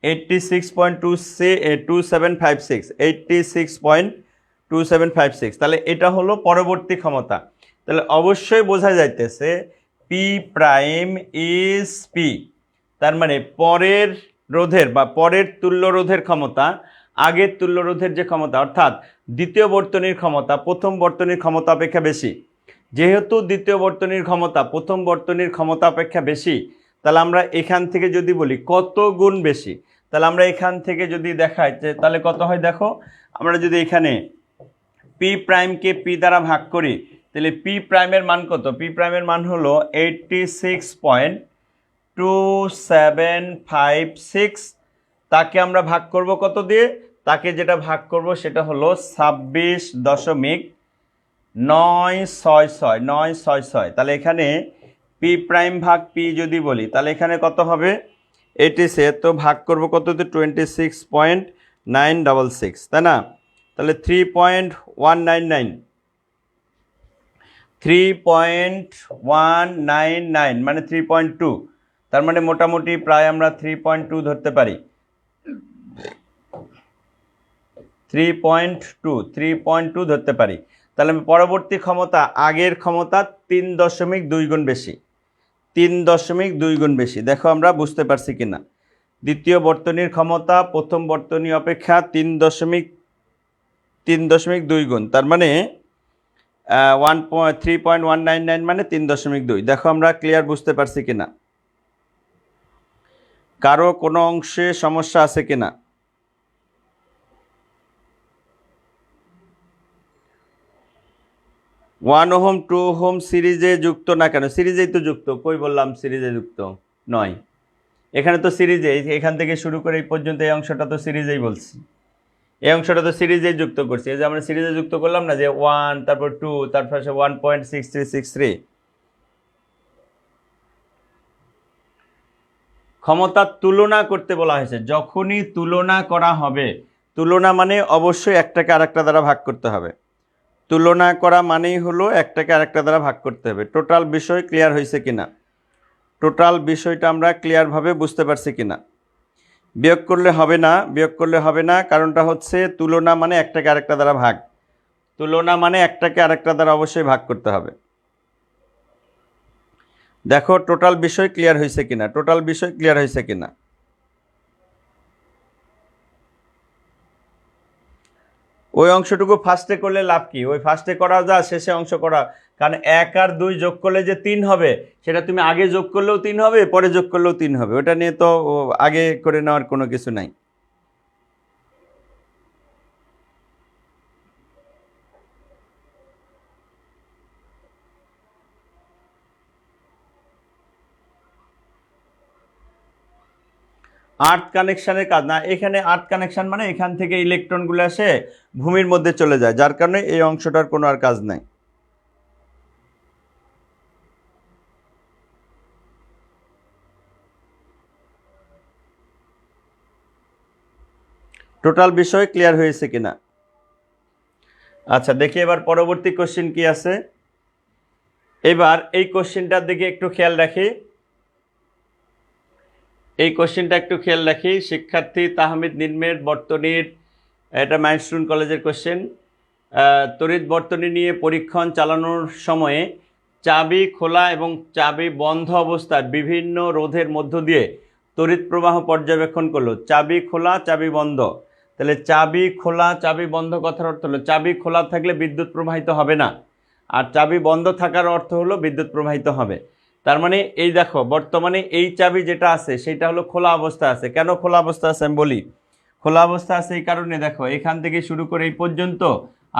86.2756, তাহলে এটা হলো পরবর্তী ক্ষমতা। তাহলে অবশ্যই বোঝা যাইতেছে পি প্রাইম ইজ পি, তার মানে পরের রোধের বা পরের তুল্য রোধের ক্ষমতা আগের তুল্য রোধের যে ক্ষমতা, অর্থাৎ দ্বিতীয় বর্তনীর ক্ষমতা প্রথম বর্তনীর ক্ষমতা অপেক্ষা বেশি। যেহেতু দ্বিতীয় বর্তনীর ক্ষমতা প্রথম বর্তনীর ক্ষমতা অপেক্ষা বেশি, তাহলে আমরা এখান থেকে যদি বলি কত গুণ বেশি, তাহলে আমরা এখান থেকে যদি দেখাই যে তাহলে কত হয়, দেখো আমরা যদি এখানে পি প্রাইমকে পি দ্বারা ভাগ করি, তাহলে পি প্রাইমের মান কত, পি প্রাইমের মান হলো 86.2756, তাকে আমরা ভাগ করব কত দিয়ে, তাকে যেটা ভাগ করব সেটা হলো 26.966, তাহলে এখানে পি প্রাইম ভাগ পি যদি বলি, তাহলে এখানে কত হবে 86, তো ভাগ করব কত দিয়ে 26.966, তাই না, তাহলে 3.199 মানে 3.2, তার মানে মোটামুটি প্রায় আমরা 3.2 ধরতে পারি, 3.2 ধরতে পারি। তাহলে পরবর্তী ক্ষমতা আগের ক্ষমতা 3.2 গুণ বেশি, 3.2 গুণ বেশি। দেখো আমরা বুঝতে পারছি কিনা, দ্বিতীয় বর্তনীর ক্ষমতা প্রথম বর্তনী অপেক্ষা 3.2 গুণ, তার মানে 3.199 মানে 3.2। দেখো আমরা ক্লিয়ার বুঝতে পারছি কিনা, কারো কোনো অংশে সমস্যা আছে কিনা? 1 ওহম 2 ওহম সিরিজে যুক্ত না কেন, সিরিজেই তো যুক্ত, কই বললাম সিরিজে যুক্ত নয়, এখানে তো সিরিজে, এখান থেকে শুরু করে এই পর্যন্ত এই অংশটা তো সিরিজেই বলছি, এই অংশটা তো সিরিজে যুক্ত করছি, এই যে আমরা সিরিজে যুক্ত করলাম না, যে 1 তারপর 2 তারপর 1.6363। ক্ষমতার তুলনা করতে বলা হয়েছে। যখনই তুলনা করা হবে, তুলনা মানে অবশ্যই একটাকে আরেকটা দ্বারা ভাগ করতে হবে। তুলনা করা মানেই হলো একটাকে আরেকটা দ্বারা ভাগ করতে হবে। টোটাল বিষয় ক্লিয়ার হয়েছে কিনা, টোটাল বিষয়টা আমরা ক্লিয়ারভাবে বুঝতে পারছি কিনা। বিয়োগ করলে হবে না, বিয়োগ করলে হবে না, কারণটা হচ্ছে তুলনা মানে একটাকে আরেকটা দ্বারা ভাগ, তুলনা মানে একটাকে আরেকটা দ্বারা অবশ্যই ভাগ করতে হবে। দেখো টোটাল বিষয় ক্লিয়ার হয়েছে কিনা, টোটাল বিষয় ক্লিয়ার হয়েছে কিনা। ওই অংশটুকু ফার্স্টে করলে লাভ কি, ওই ফার্স্টে করা যা শেষে অংশ করা, কারণ 1 আর 2 যোগ করলে যে 3 হবে, সেটা তুমি আগে যোগ করলেও 3 হবে, পরে যোগ করলেও 3 হবে, ওটা নিয়ে তো আগে করে নেওয়ার কোনো কিছু নাই। আর্থ কানেকশনের কাজ না, এখানে আর্থ কানেকশন মানে এখান থেকে ইলেকট্রনগুলো এসে ভূমির মধ্যে চলে যায়, যার কারণে এই অংশটার কোনো আর কাজ নাই। টোটাল বিষয় ক্লিয়ার হয়েছে কিনা। আচ্ছা দেখি এবার পরবর্তী কোশ্চেন কি আছে। এবার এই কোশ্চেনটার দিকে একটু খেয়াল রাখি, এই কোশ্চেনটা একটু খেয়াল রাখি। শিক্ষার্থী তাহমিদ নিম্নের বর্তনীর, এটা মাইলস্টোন কলেজের কোশ্চেন। তড়িৎ বর্তনী নিয়ে পরীক্ষণ চালানোর সময়ে চাবি খোলা এবং চাবি বন্ধ অবস্থায় বিভিন্ন রোধের মধ্য দিয়ে তড়িৎ প্রবাহ পর্যবেক্ষণ করলো। চাবি খোলা চাবি বন্ধ, তাহলে চাবি খোলা চাবি বন্ধ কথার অর্থ হলো চাবি খোলা থাকলে বিদ্যুৎ প্রবাহিত হবে না, আর চাবি বন্ধ থাকার অর্থ হলো বিদ্যুৎ প্রবাহিত হবে। তার মানে এই দেখো বর্তমানে এই চাবি যেটা আছে সেটা হলো খোলা অবস্থা আছে। কেন খোলা অবস্থা আছে আমি বলি। খোলা অবস্থা আছে এই কারণে, দেখো এখান থেকে শুরু করে এই পর্যন্ত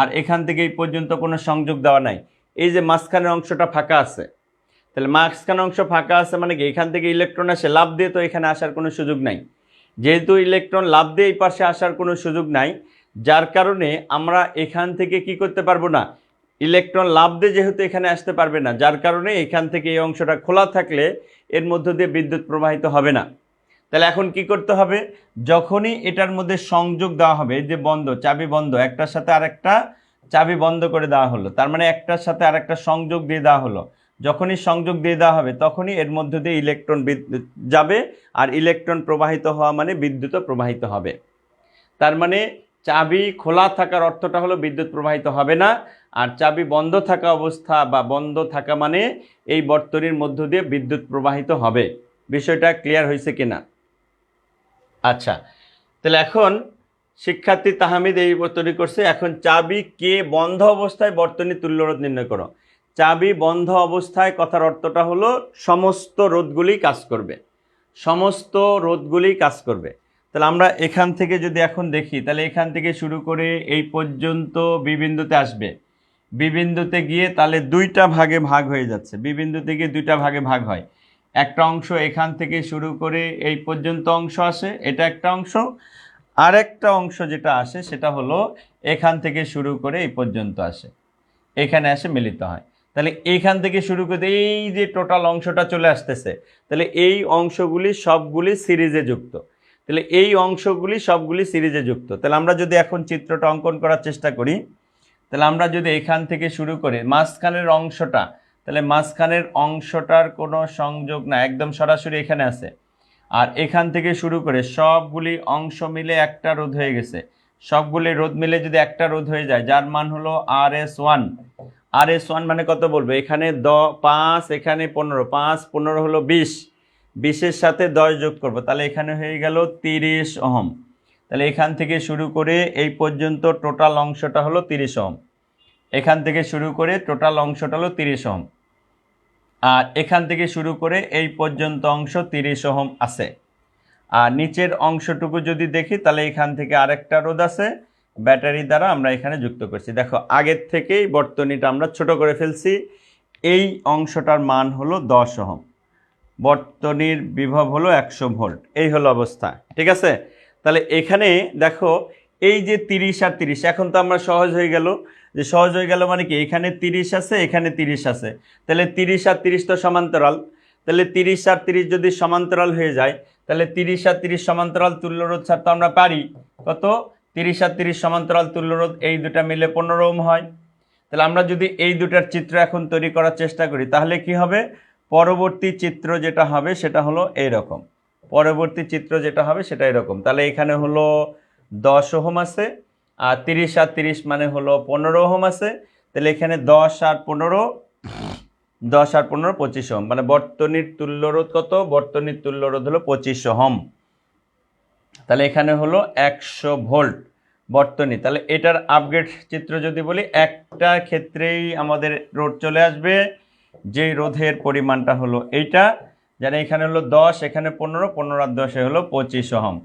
আর এখান থেকে এই পর্যন্ত কোনো সংযোগ দেওয়া নাই, এই যে মাঝখানের অংশটা ফাঁকা আছে। তাহলে মাঝখানের অংশ ফাঁকা আছে মানে কি, এখান থেকে ইলেকট্রন আসে লাফ দিয়ে, তো এখানে আসার কোনো সুযোগ নাই। যেহেতু ইলেকট্রন লাফ দিয়ে এই পাশে আসার কোনো সুযোগ নাই, যার কারণে আমরা এখান থেকে কি করতে পারবো না, ইলেকট্রন লাফ দিয়ে যেহেতু এখানে আসতে পারবে না, যার কারণে এখান থেকে এই অংশটা খোলা থাকলে এর মধ্য দিয়ে বিদ্যুৎ প্রবাহিত হবে না। তাহলে এখন কি করতে হবে, যখনই এটার মধ্যে সংযোগ দেওয়া হবে, এই যে বন্ধ চাবি বন্ধ, একটার সাথে আরেকটা চাবি বন্ধ করে দেওয়া হলো, তার মানে একটার সাথে আরেকটা সংযোগ দিয়ে দেওয়া হলো। যখনই সংযোগ দিয়ে দেওয়া হবে তখনই এর মধ্য দিয়ে ইলেকট্রন যাবে, আর ইলেকট্রন প্রবাহিত হওয়া মানে বিদ্যুৎও প্রবাহিত হবে। তার মানে চাবি খোলা থাকার অর্থটা হলো বিদ্যুৎ প্রবাহিত হবে না, আর চাবি বন্ধ থাকা অবস্থা বা বন্ধ থাকা মানে এই বর্তনীর মধ্য দিয়ে বিদ্যুৎ প্রবাহিত হবে। বিষয়টা ক্লিয়ার হয়েছে কিনা। আচ্ছা তাহলে এখন শিক্ষার্থী তাহমিদ এই বর্তনী করছে। এখন চাবি কে বন্ধ অবস্থায় বর্তনী তুল্যরোধ নির্ণয় করো। চাবি বন্ধ অবস্থায় কথার অর্থটা হলো সমস্ত রোধগুলি কাজ করবে, সমস্ত রোধগুলি কাজ করবে। তাহলে আমরা এখান থেকে যদি এখন দেখি, তাহলে এখান থেকে শুরু করে এই পর্যন্ত বি বিন্দুতে আসবে, বি বিন্দুতে গিয়ে তাহলে দুইটা ভাগে ভাগ হয়ে যাচ্ছে, বি বিন্দুতে গিয়ে দুইটা ভাগে ভাগ হয়। একটা অংশ এখান থেকে শুরু করে এই পর্যন্ত অংশ আসে, এটা একটা অংশ, আর একটা অংশ যেটা আসে সেটা হলো এখান থেকে শুরু করে এই পর্যন্ত আসে, এখানে এসে মিলিত হয়। তাহলে এইখান থেকে শুরু করে এই যে টোটাল অংশটা চলে আসতেছে, তাহলে এই অংশগুলি সবগুলি সিরিজে যুক্ত। তাহলে এই অংশগুলি সবগুলি সিরিজে যুক্ত। তাহলে আমরা যদি এখন চিত্রটা অঙ্কন করার চেষ্টা করি, তাহলে আমরা যদি এখান থেকে শুরু করে মাঝখানের অংশটা, তাহলে মাঝখানের অংশটার কোনো সংযোগ না, একদম সরাসরি এখানে আছে। আর এখান থেকে শুরু করে সবগুলি অংশ মিলে একটা রোধ হয়ে গেছে, সবগুলি রোধ মিলে যদি একটা রোধ হয়ে যায় যার মান হলো RS1। RS1 মানে কত বলবো, এখানে 5, এখানে 15, 5 15 হলো 20, 20-এর সাথে 10 যোগ করব, তাহলে এখানে হয়ে গেল 30 ওহম। তাহলে এখান থেকে শুরু করে এই পর্যন্ত টোটাল অংশটা হলো 30 ওহম, এখান থেকে শুরু করে টোটাল অংশটা হলো 30 ওহম, আর এখান থেকে শুরু করে এই পর্যন্ত অংশ 30 ওহম আছে। আর নিচের অংশটুকু যদি দেখি তাহলে এখান থেকে আরেকটা রোধ আছে, ব্যাটারি দ্বারা আমরা এখানে যুক্ত করছি। দেখো আগের থেকেই বর্তনীটা আমরা ছোট করে ফেলছি। এই অংশটার মান হলো 10 ওহম, বর্তনীর বিভব হলো 100 ভোল্ট, এই হলো অবস্থা। ঠিক আছে, তাহলে এখানে দেখো এই যে 30 আর 30, এখন তো আমরা সহজ হয়ে গেল, যে সহজ হয়ে গেল মানে কি, এখানে 30 আছে, এখানে 30 আছে, তাহলে 30 আর 30 তো সমান্তরাল, তাহলে 30 আর 30 যদি সমান্তরাল হয়ে যায়, তাহলে 30 আর 30 সমান্তরাল তুল্যরোধ ছাড় তো আমরা পারি কত, 30 আর 30 সমান্তরাল তুল্যরোধ, এই দুটা মিলে 15 ওহম হয়। তাহলে আমরা যদি এই দুটার চিত্র এখন তৈরি করার চেষ্টা করি, তাহলে কি হবে, পরবর্তী চিত্র যেটা হবে সেটা হলো এইরকম, পরবর্তী চিত্র যেটা হবে সেটা এরকম। তাহলে এখানে হলো 10 ওহম আছে, আর 30 আর 30 মানে হলো 15 ওহম আছে। তাহলে এখানে 10 আর 15, 10 আর 15 25 ওহম, মানে বর্তনীর তুল্যরোধ কত, বর্তনীর তুল্যরোধ হলো 25 ওহম। তাহলে এখানে হলো 100 ভোল্ট বর্তনী। তাহলে এটার আপগ্রেড চিত্র যদি বলি, একটা ক্ষেত্রেই আমাদের রোধ চলে আসবে, যেই রোধের পরিমাণটা হলো এইটা, যেন এখানে হলো 10, এখানে 15, 15 আর 10 হলো 25 ওহম।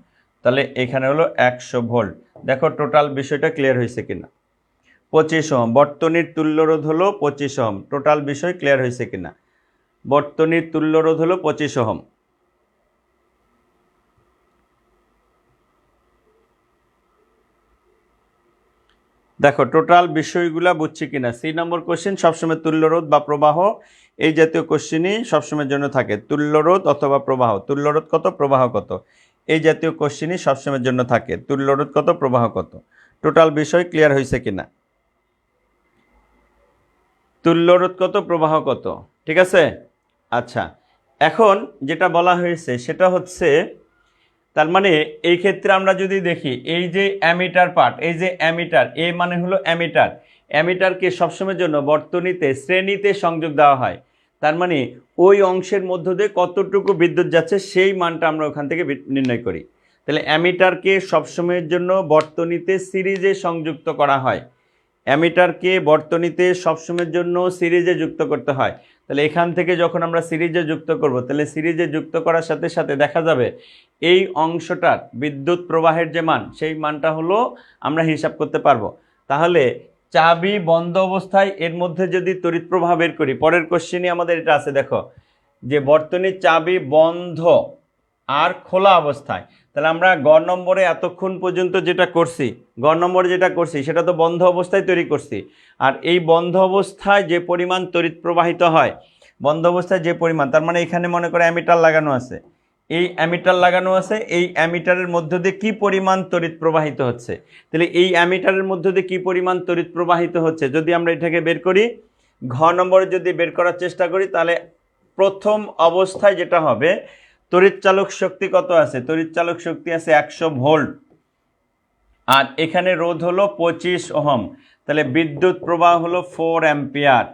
তাহলে এখানে হলো 100 ভোল্ট। দেখো টোটাল বিষয়টা ক্লিয়ার হয়েছে কিনা, 25 ওহম, বর্তনীর তুল্যরোধ হলো 25 ওহম, টোটাল বিষয় ক্লিয়ার হয়েছে কিনা, বর্তনীর তুল্যরোধ হলো 25 ওহম। দেখো টোটাল বিষয়গুলা বুঝছি কিনা। 3 নম্বর কোশ্চেন, সবসময় তুল্যরোধ বা প্রবাহ, এই জাতীয় কোশ্চেনই সবসময়ের জন্য থাকে, তুল্যরোধ অথবা প্রবাহ, তুল্যরোধ কত প্রবাহ কত, এই জাতীয় কোশ্চেনই সবসময়ের জন্য থাকে, তুল্যরোধ কত প্রবাহ কত। টোটাল বিষয় ক্লিয়ার হয়েছে কিনা, তুল্যরোধ কত প্রবাহ কত, ঠিক আছে। আচ্ছা, এখন যেটা বলা হয়েছে সেটা হচ্ছে, তার মানে এই ক্ষেত্রে আমরা যদি দেখি, এই যে অ্যামিটার পার্ট, এই যে অ্যামিটার, এ মানে হলো অ্যামিটার, অ্যামিটারকে সবসময়ের জন্য বর্তনীতে শ্রেণীতে সংযোগ দেওয়া হয়। তার মানে ওই অংশের মধ্য দিয়ে কতটুকু বিদ্যুৎ যাচ্ছে সেই মানটা আমরা ওখান থেকে নির্ণয় করি। তাহলে অ্যামিটারকে সবসময়ের জন্য বর্তনীতে সিরিজে সংযুক্ত করা হয়, অ্যামিটারকে বর্তনীতে সবসময়ের জন্য সিরিজে যুক্ত করতে হয়। তাহলে এখান থেকে যখন আমরা সিরিজে যুক্ত করব, তাহলে সিরিজে যুক্ত করার সাথে সাথে দেখা যাবে এই অংশটার বিদ্যুৎ প্রবাহের যে মান, সেই মানটা হলো আমরা হিসাব করতে পারবো। তাহলে চাবি বন্ধ অবস্থায় এর মধ্যে যদি তড়িৎ প্রবাহ বের করি, পরের কোশ্চেনই আমাদের এটা আছে, দেখো যে বর্তনীর চাবি বন্ধ আর খোলা অবস্থায়, তাহলে আমরা গ নম্বরে এতক্ষণ পর্যন্ত যেটা করছি, গ নম্বরে যেটা করছি সেটা তো বন্ধ অবস্থায় তৈরি করছি। আর এই বন্ধ অবস্থায় যে পরিমাণ তড়িৎ প্রবাহিত হয়, বন্ধ অবস্থায় যে পরিমাণ, তার মানে এখানে মনে করে অ্যামিটার লাগানো আছে, এই অ্যামিটার লাগানো আছে, এই অ্যামিটারের মধ্য দিয়ে কী পরিমাণ তড়িৎ প্রবাহিত হচ্ছে, তাহলে এই অ্যামিটারের মধ্য দিয়ে কী পরিমাণ তড়িৎ প্রবাহিত হচ্ছে যদি আমরা এটাকে বের করি, ঘ নম্বরে যদি বের করার চেষ্টা করি, তাহলে প্রথম অবস্থায় যেটা হবে, তড়িৎচালক শক্তি কত আছে, তড়িৎচালক শক্তি আছে 100 ভোল্ট, আর এখানে রোধ হলো 25 ওহম, তাহলে বিদ্যুৎ প্রবাহ হলো 4 অ্যাম্পিয়ার।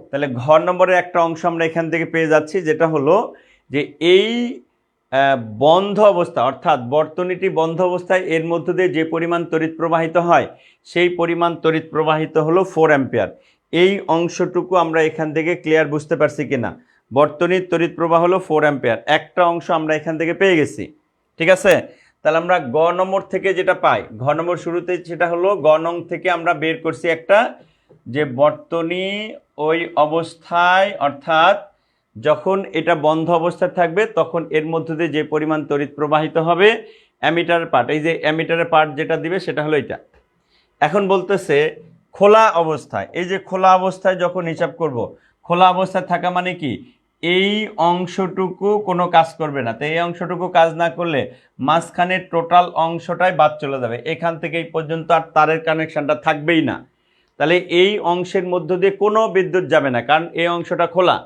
তাহলে ঘ নম্বরের একটা অংশ আমরা এখান থেকে পেয়ে যাচ্ছি, যেটা হলো যে এই বন্ধ অবস্থা, অর্থাৎ বর্তনীটি বন্ধ অবস্থায় এর মধ্য দিয়ে যে পরিমাণ তড়িৎ প্রবাহিত হয়, সেই পরিমাণ তড়িৎ প্রবাহিত হলো 4 অ্যাম্পিয়ার। এই অংশটুকু আমরা এখান থেকে ক্লিয়ার বুঝতে পারছি কিনা, বর্তনীর তড়িৎ প্রবাহ হলো 4 অ্যাম্পিয়ার, একটা অংশ আমরা এখান থেকে পেয়ে গেছি, ঠিক আছে। তাহলে আমরা গ নম্বর থেকে যেটা পাই, ঘ নম্বর শুরুতে সেটা হলো গ নং থেকে আমরা বের করছি একটা, যে বর্তনী ওই অবস্থায়, অর্থাৎ যখন এটা বন্ধ অবস্থায় থাকবে তখন এর মধ্যে দিয়ে যে পরিমাণ তড়িৎ প্রবাহিত হবে, অ্যামিটারের পার্ট, এই যে অ্যামিটারের পার্ট যেটা দিবে সেটা হলো এটা। এখন বলতেছে খোলা অবস্থায়, এই যে খোলা অবস্থায় যখন হিসাব করব, খোলা অবস্থায় থাকা মানে কি, এই অংশটুকু কোনো কাজ করবে না, তো এই অংশটুকু কাজ না করলে মাঝখানের টোটাল অংশটাই বাদ চলে যাবে, এখান থেকে এই পর্যন্ত আর তারের কানেকশনটা থাকবেই না। তাহলে এই অংশের মধ্য দিয়ে কোনো বিদ্যুৎ যাবে না, কারণ এই অংশটা খোলা।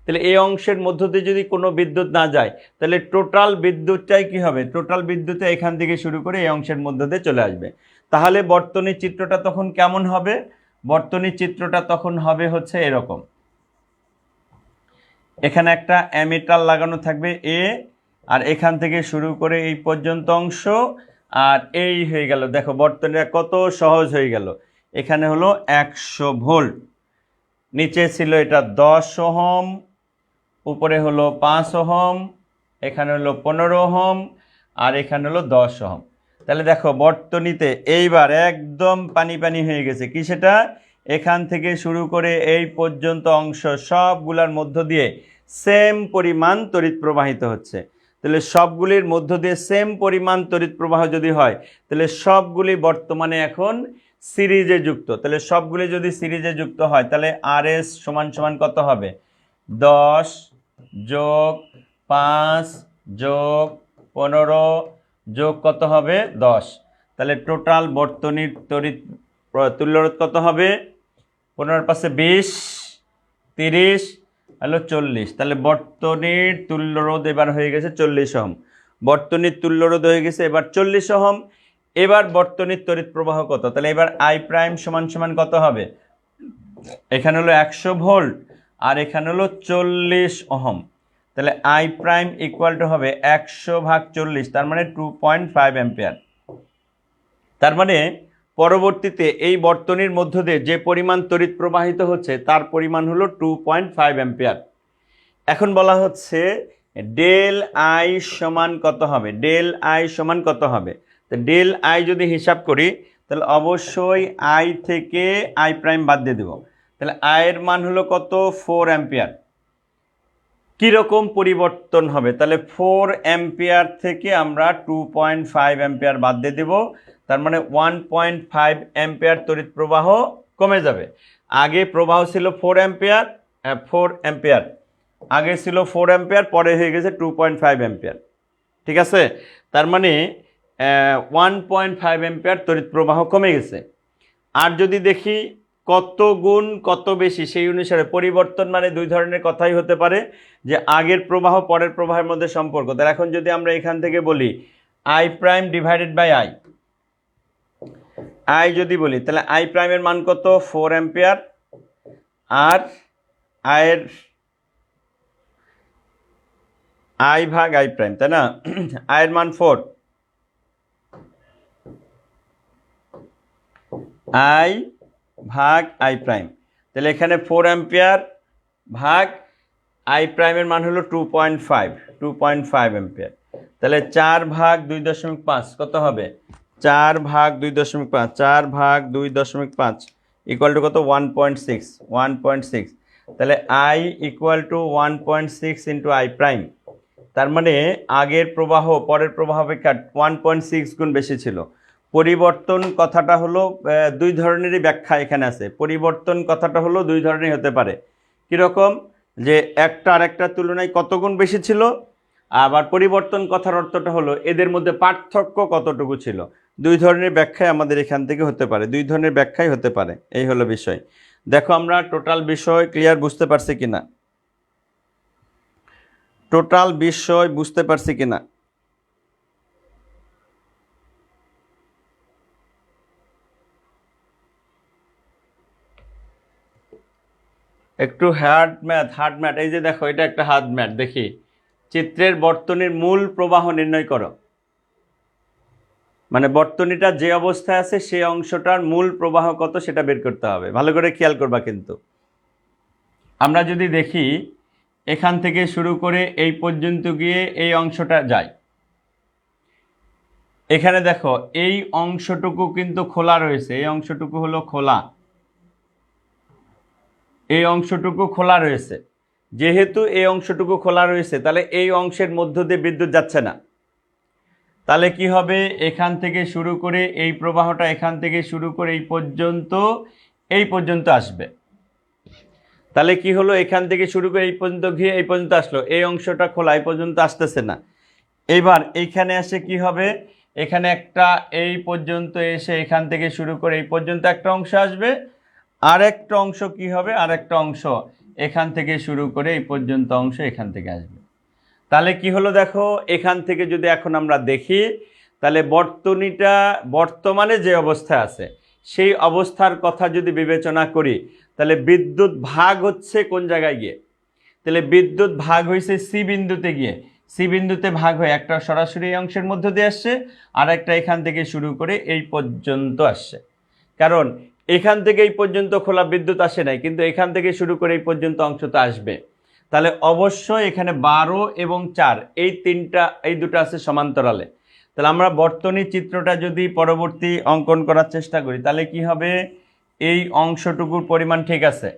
তাহলে এই অংশের মধ্য দিয়ে যদি কোনো বিদ্যুৎ না যায়, তাহলে টোটাল বিদ্যুৎটাই কি হবে, টোটাল বিদ্যুৎ এখান থেকে শুরু করে এই অংশের মধ্য দিয়ে চলে আসবে। তাহলে বর্তনীর চিত্রটা তখন কেমন হবে, বর্তনীর চিত্রটা তখন হবে হচ্ছে এরকম, এখানে একটা অ্যামিটার লাগানো থাকবে এ, আর এখান থেকে শুরু করে এই পর্যন্ত অংশ, আর এই হয়ে গেল, দেখো বর্তনীটা কত সহজ হয়ে গেল, এখানে হলো 100 ভোল্ট, নিচে ছিল এটা 10 ওহম, উপরে হলো 5 ওহম, এখানে হলো 15 ওহম, আর এখানে হলো 10 ওহম। তাহলে দেখো বর্তনীতে এইবার একদম পানি পানি হয়ে গেছে, কি সেটা, এখান থেকে শুরু করে এই পর্যন্ত অংশ সবগুলার মধ্য দিয়ে সেম পরিমাণ তড়িৎ প্রবাহিত হচ্ছে। তাহলে সবগুলির মধ্য দিয়ে সেম পরিমাণ তড়িৎ প্রবাহ যদি হয় তাহলে সবগুলি বর্তমানে এখন সিরিজে যুক্ত। তাহলে সবগুলি যদি সিরিজে যুক্ত হয় তাহলে RS সমান সমান কত হবে? 10 যোগ 5 যোগ 15 যোগ কত হবে? 10। তাহলে টোটাল বর্তনীর তড়িৎ তুল্যরোধ কত হবে? 15 × 5 = 20, 30 হলো 40। তাহলে বর্তনীর তুল্যরোধ এবার হয়ে গেছে 40 ওহম। বর্তনীর তুল্যরোধ হয়ে গেছে এবার 40 ওহম। এবার বর্তনীর তড়িৎ প্রবাহ কত? তাহলে এবার I প্রাইম সমান সমান কত হবে? এখানে হলো 100 ভোল্ট আর এখানে হলো 40 ওহম। তাহলে I প্রাইম ইকুয়াল টু হবে 100/40, তার মানে 2.5 অ্যাম্পিয়ার। তার মানে পরবর্তীতে এই বর্তনীর মধ্য দিয়ে যে পরিমাণ তড়িৎ প্রবাহিত হচ্ছে তার পরিমাণ হলো 2.5 অ্যাম্পিয়ার। এখন বলা হচ্ছে ডেল আই সমান কত হবে? ডেল আই সমান কত হবে? তো ডেল আই যদি হিসাব করি তাহলে অবশ্যই আই থেকে আই প্রাইম বাদ দিয়ে দেব। তাহলে আয়ের মান হলো কত? 4 অ্যাম্পিয়ার। কীরকম পরিবর্তন হবে? তাহলে 4 অ্যাম্পিয়ার থেকে আমরা 2.5 অ্যাম্পিয়ার বাদ দিয়ে দেব, তার মানে 1.5 অ্যাম্পিয়ার তড়িৎ প্রবাহ কমে যাবে। আগে প্রবাহ ছিল 4 অ্যাম্পিয়ার, 4 অ্যাম্পিয়ার আগে ছিল 4 অ্যাম্পিয়ার, পরে হয়ে গেছে 2.5 অ্যাম্পিয়ার। ঠিক আছে, তার মানে 1.5 অ্যাম্পিয়ার তড়িৎ প্রবাহ কমে গেছে। আর যদি দেখি কত গুণ কত বেশি, সেই অনুসারে পরিবর্তন মানে দুই ধরনের কথাই হতে পারে, যে আগের প্রবাহ পরের প্রবাহের মধ্যে সম্পর্ক। তাহলে এখন যদি আমরা এখান থেকে বলি I prime divided by I, I যদি বলি তাহলে আই প্রাইমের মান কত? 4 অ্যাম্পিয়ার। আর আয়ের আই ভাগ আই প্রাইম, তাই না? আয়ের মান 4, আই ভাগ আই প্রাইম। তাহলে এখানে 4 অ্যাম্পিয়ার ভাগ আই প্রাইমের মান হলো 2.5 অ্যাম্পিয়ার। তাহলে 4/2.5 কত হবে? 4/2.5, 4/2.5 ইকুয়াল টু কত? 1.6। তাহলে I equal to 1.6 into I prime. তার মানে আগের প্রবাহ পরের প্রবাহ অপেক্ষা 1.6 গুণ বেশি ছিল। পরিবর্তন কথাটা হলো দুই ধরনেরই ব্যাখ্যা এখানে আছে। পরিবর্তন কথাটা হলো দুই ধরনেরই হতে পারে। কীরকম? যে একটা আরেকটার তুলনায় কত গুণ বেশি ছিল। আবার পরিবর্তন কথার অর্থটা হলো এদের মধ্যে পার্থক্য কতটুকু ছিল। দুই ধরনের ব্যাখ্যাই আমাদের এখান থেকে হতে পারে, দুই ধরনের ব্যাখ্যাই হতে পারে। এই হলো বিষয়। দেখো আমরা টোটাল বিষয় ক্লিয়ার বুঝতে পারছি কিনা, টোটাল বিষয় বুঝতে পারছি কিনা? একটু হার্ড ম্যাথ। এই যে দেখো এটা একটা হার্ড ম্যাথ। দেখি চিত্রের বর্তনীর মূল প্রবাহ নির্ণয় করো। মানে বর্তনীটা যে অবস্থায় আছে সেই অংশটার মূল প্রবাহ কত সেটা বের করতে হবে। ভালো করে খেয়াল করবা কিন্তু। আমরা যদি দেখি এখান থেকে শুরু করে এই পর্যন্ত গিয়ে এই অংশটা যায়। এখানে দেখো এই অংশটুকু কিন্তু খোলা রয়েছে, এই অংশটুকু হলো খোলা, এই অংশটুকু খোলা রয়েছে। যেহেতু এই অংশটুকু খোলা রয়েছে তাহলে এই অংশের মধ্য দিয়ে বিদ্যুৎ যাচ্ছে না। তাহলে কি হবে? এখান থেকে শুরু করে এই প্রবাহটা এখান থেকে শুরু করে এই পর্যন্ত আসবে। তাহলে কি হলো? এখান থেকে শুরু করে এই পর্যন্ত গিয়ে এই পর্যন্ত আসলো, এই অংশটা খোলা, এই পর্যন্ত আসতেছে না। এবার এইখানে এসে কি হবে? এখানে একটা এই পর্যন্ত এসে এখান থেকে শুরু করে এই পর্যন্ত একটা অংশ আসবে, আর একটা অংশ কি হবে? আর একটা অংশ এখান থেকে শুরু করে এই পর্যন্ত অংশ এখান থেকে আসবে। তাহলে কি হলো? দেখো এখান থেকে যদি এখন আমরা দেখি তাহলে বর্তনীটা বর্তমানে যে অবস্থায় আছে সেই অবস্থার কথা যদি বিবেচনা করি তাহলে বিদ্যুৎ ভাগ হচ্ছে কোন জায়গায় গিয়ে? তাহলে বিদ্যুৎ ভাগ হয়েছে সি বিন্দুতে গিয়ে। সি বিন্দুতে ভাগ হয়ে একটা সরাসরি এই অংশের মধ্য দিয়ে আসছে, আর একটা এখান থেকে শুরু করে এই পর্যন্ত আসছে। কারণ এখান থেকে এই পর্যন্ত খোলা বিদ্যুৎ আসে নাই, কিন্তু এখান থেকে শুরু করে এই পর্যন্ত অংশটা আসবে। তাহলে অবশ্যই এখানে 12 এবং 4 এই দুটো আছে সমান্তরালে। তাহলে আমরা বর্তনী চিত্রটা যদি পরবর্তী অঙ্কন করার চেষ্টা করি তাহলে কি হবে? এই অংশটুকুর পরিমাণ ঠিক আছে,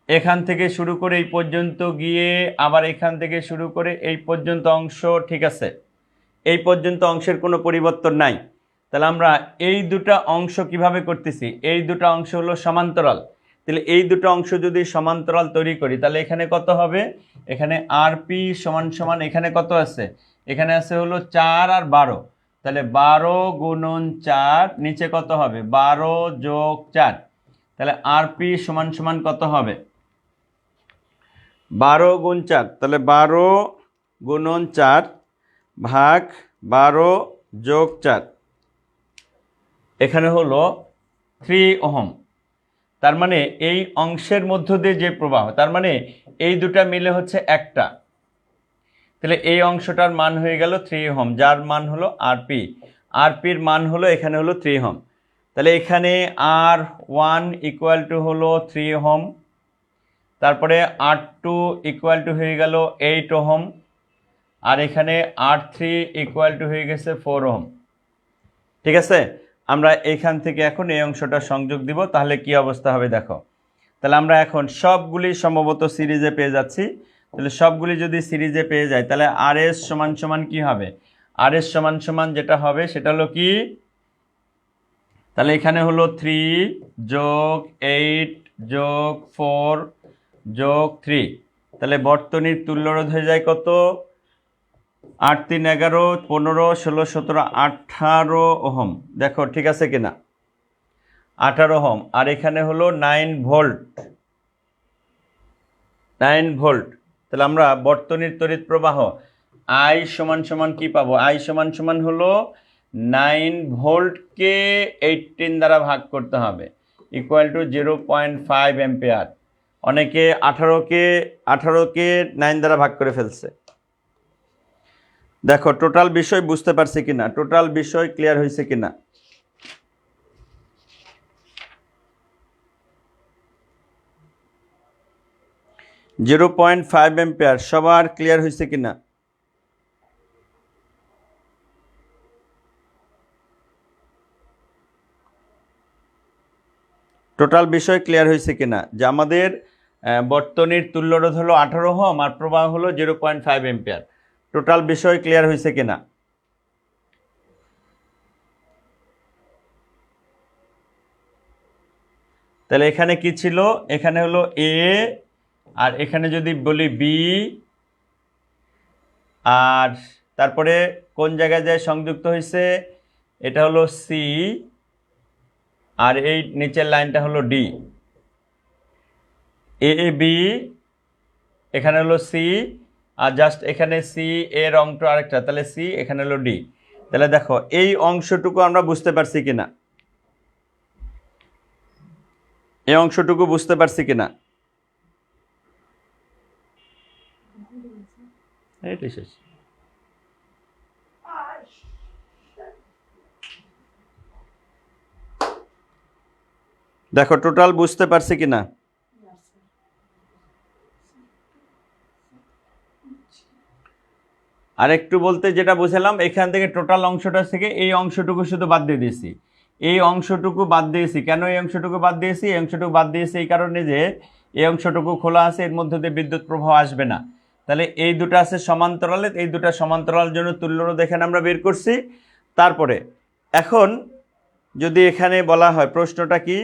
এখান থেকে শুরু করে এই পর্যন্ত গিয়ে আবার এখান থেকে শুরু করে এই পর্যন্ত অংশ, ঠিক আছে, এই পর্যন্ত অংশের কোনো পরিবর্তন নাই। তাহলে আমরা এই দুটো অংশ কিভাবে করতেছি, এই দুটো অংশ হলো সমান্তরাল। তাহলে এই দুটো অংশ যদি সমান্তরাল তৈরি করি তাহলে এখানে কত হবে, এখানে আরপি সমান সমান এখানে কত আছে, এখানে আছে হলো 4 আর 12। তাহলে 12 গুণন 4, নিচে কত হবে 12 যোগ 4। তাহলে আরপি সমান সমান কত হবে 12 গুণ 4, তাহলে 12 গুণন 4 ভাগ 12 যোগ 4, এখানে হলো 3 ওহম। তার মানে এই অংশের মধ্য দিয়ে যে প্রবাহ, তার মানে এই দুটা মিলে হচ্ছে একটা, তাহলে এই অংশটার মান হয়ে গেল 3 ওহম, যার মান হলো আরপি। আরপির মান হলো এখানে হলো 3 ওহম। তাহলে এখানে R1 ইকুয়াল টু হলো 3 ওহম, তারপরে R2 ইকুয়াল টু হয়ে গেল 8 ওহম, আর এখানে R3 ইকুয়াল টু হয়ে গেছে 4 ওহম। ঠিক আছে, আমরা এইখান থেকে এখন এই অংশটা সংযোগ দিব, তাহলে কি অবস্থা হবে দেখো। তাহলে আমরা এখন সবগুলি সম্ভবত সিরিজে পেয়ে যাচ্ছি। তাহলে সবগুলি যদি সিরিজে পেয়ে যায় তাহলে RS সমান সমান কি হবে, RS সমান সমান যেটা হবে সেটা হলো কি, তাহলে এখানে হলো 3 যোগ 8 যোগ 4 যোগ 3, তাহলে বর্তনীর তুল্যরোধ হয়ে যায় কত, 8 3 11 15 16 17 18 ওহম। দেখো ঠিক আছে কিনা, 18 ওহম। আর এখানে হলো 9 ভোল্ট, 9 ভোল্ট। তাহলে আমরা বর্তনীর তড়িৎ প্রবাহ I সমান সমান কি পাবো, I সমান সমান হলো 9 ভোল্টকে 18 দ্বারা ভাগ করতে হবে, ইকুয়াল টু 0.5 অ্যাম্পিয়ার। অনেকে 18কে 9 দ্বারা ভাগ করে ফেলছে। দেখো টোটাল বিষয় বুঝতে পারছি কিনা, টোটাল বিষয় ক্লিয়ার হয়েছে কিনা। (0.5 অ্যাম্পিয়ার সবার ক্লিয়ার হয়েছে কিনা? টোটাল বিষয় ক্লিয়ার হয়েছে কিনা যে আমাদের বর্তনীর তুল্যরোধ হলো 18 ওহম আর প্রবাহ হলো 0.5 অ্যাম্পিয়ার। টোটাল বিষয় ক্লিয়ার হয়েছে কিনা? তাহলে এখানে কি ছিল, এখানে হলো এ, আর এখানে যদি বলি বি, আর তারপরে কোন জায়গায় যায় সংযুক্ত হয়েছে, এটা হলো সি, আর এই নিচের লাইনটা হলো ডি। এ বি, এখানে হলো সি, আর জাস্ট এখানে সি এর অংশ আরেকটা, তাহলে সি, এখানে হলো ডি। তাহলে দেখো এই অংশটুকু আমরা বুঝতে পারছি কিনা, এই অংশটুকু বুঝতে পারছি কিনা, এইটাই শেষ। দেখো টোটাল বুঝতে পারছি কিনা। আর একটু বলতে যেটা বুঝালাম, এখান থেকে টোটাল অংশটা থেকে এই অংশটুকু শুধু বাদ দিয়ে দিয়েছি, এই অংশটুকু বাদ দিয়েছি। কেন এই অংশটুকু বাদ দিয়েছি, এই অংশটুকু বাদ দিয়েছি এই কারণে যে এই অংশটুকু খোলা আছে, এর মধ্যে দিয়ে বিদ্যুৎ প্রবাহ আসবে না। তাহলে এই দুটো আছে সমান্তরালে, এই দুটো সমান্তরাল জন্য তুল্যরোধ এখানে আমরা বের করছি। তারপরে এখন যদি এখানে বলা হয়, প্রশ্নটা কি,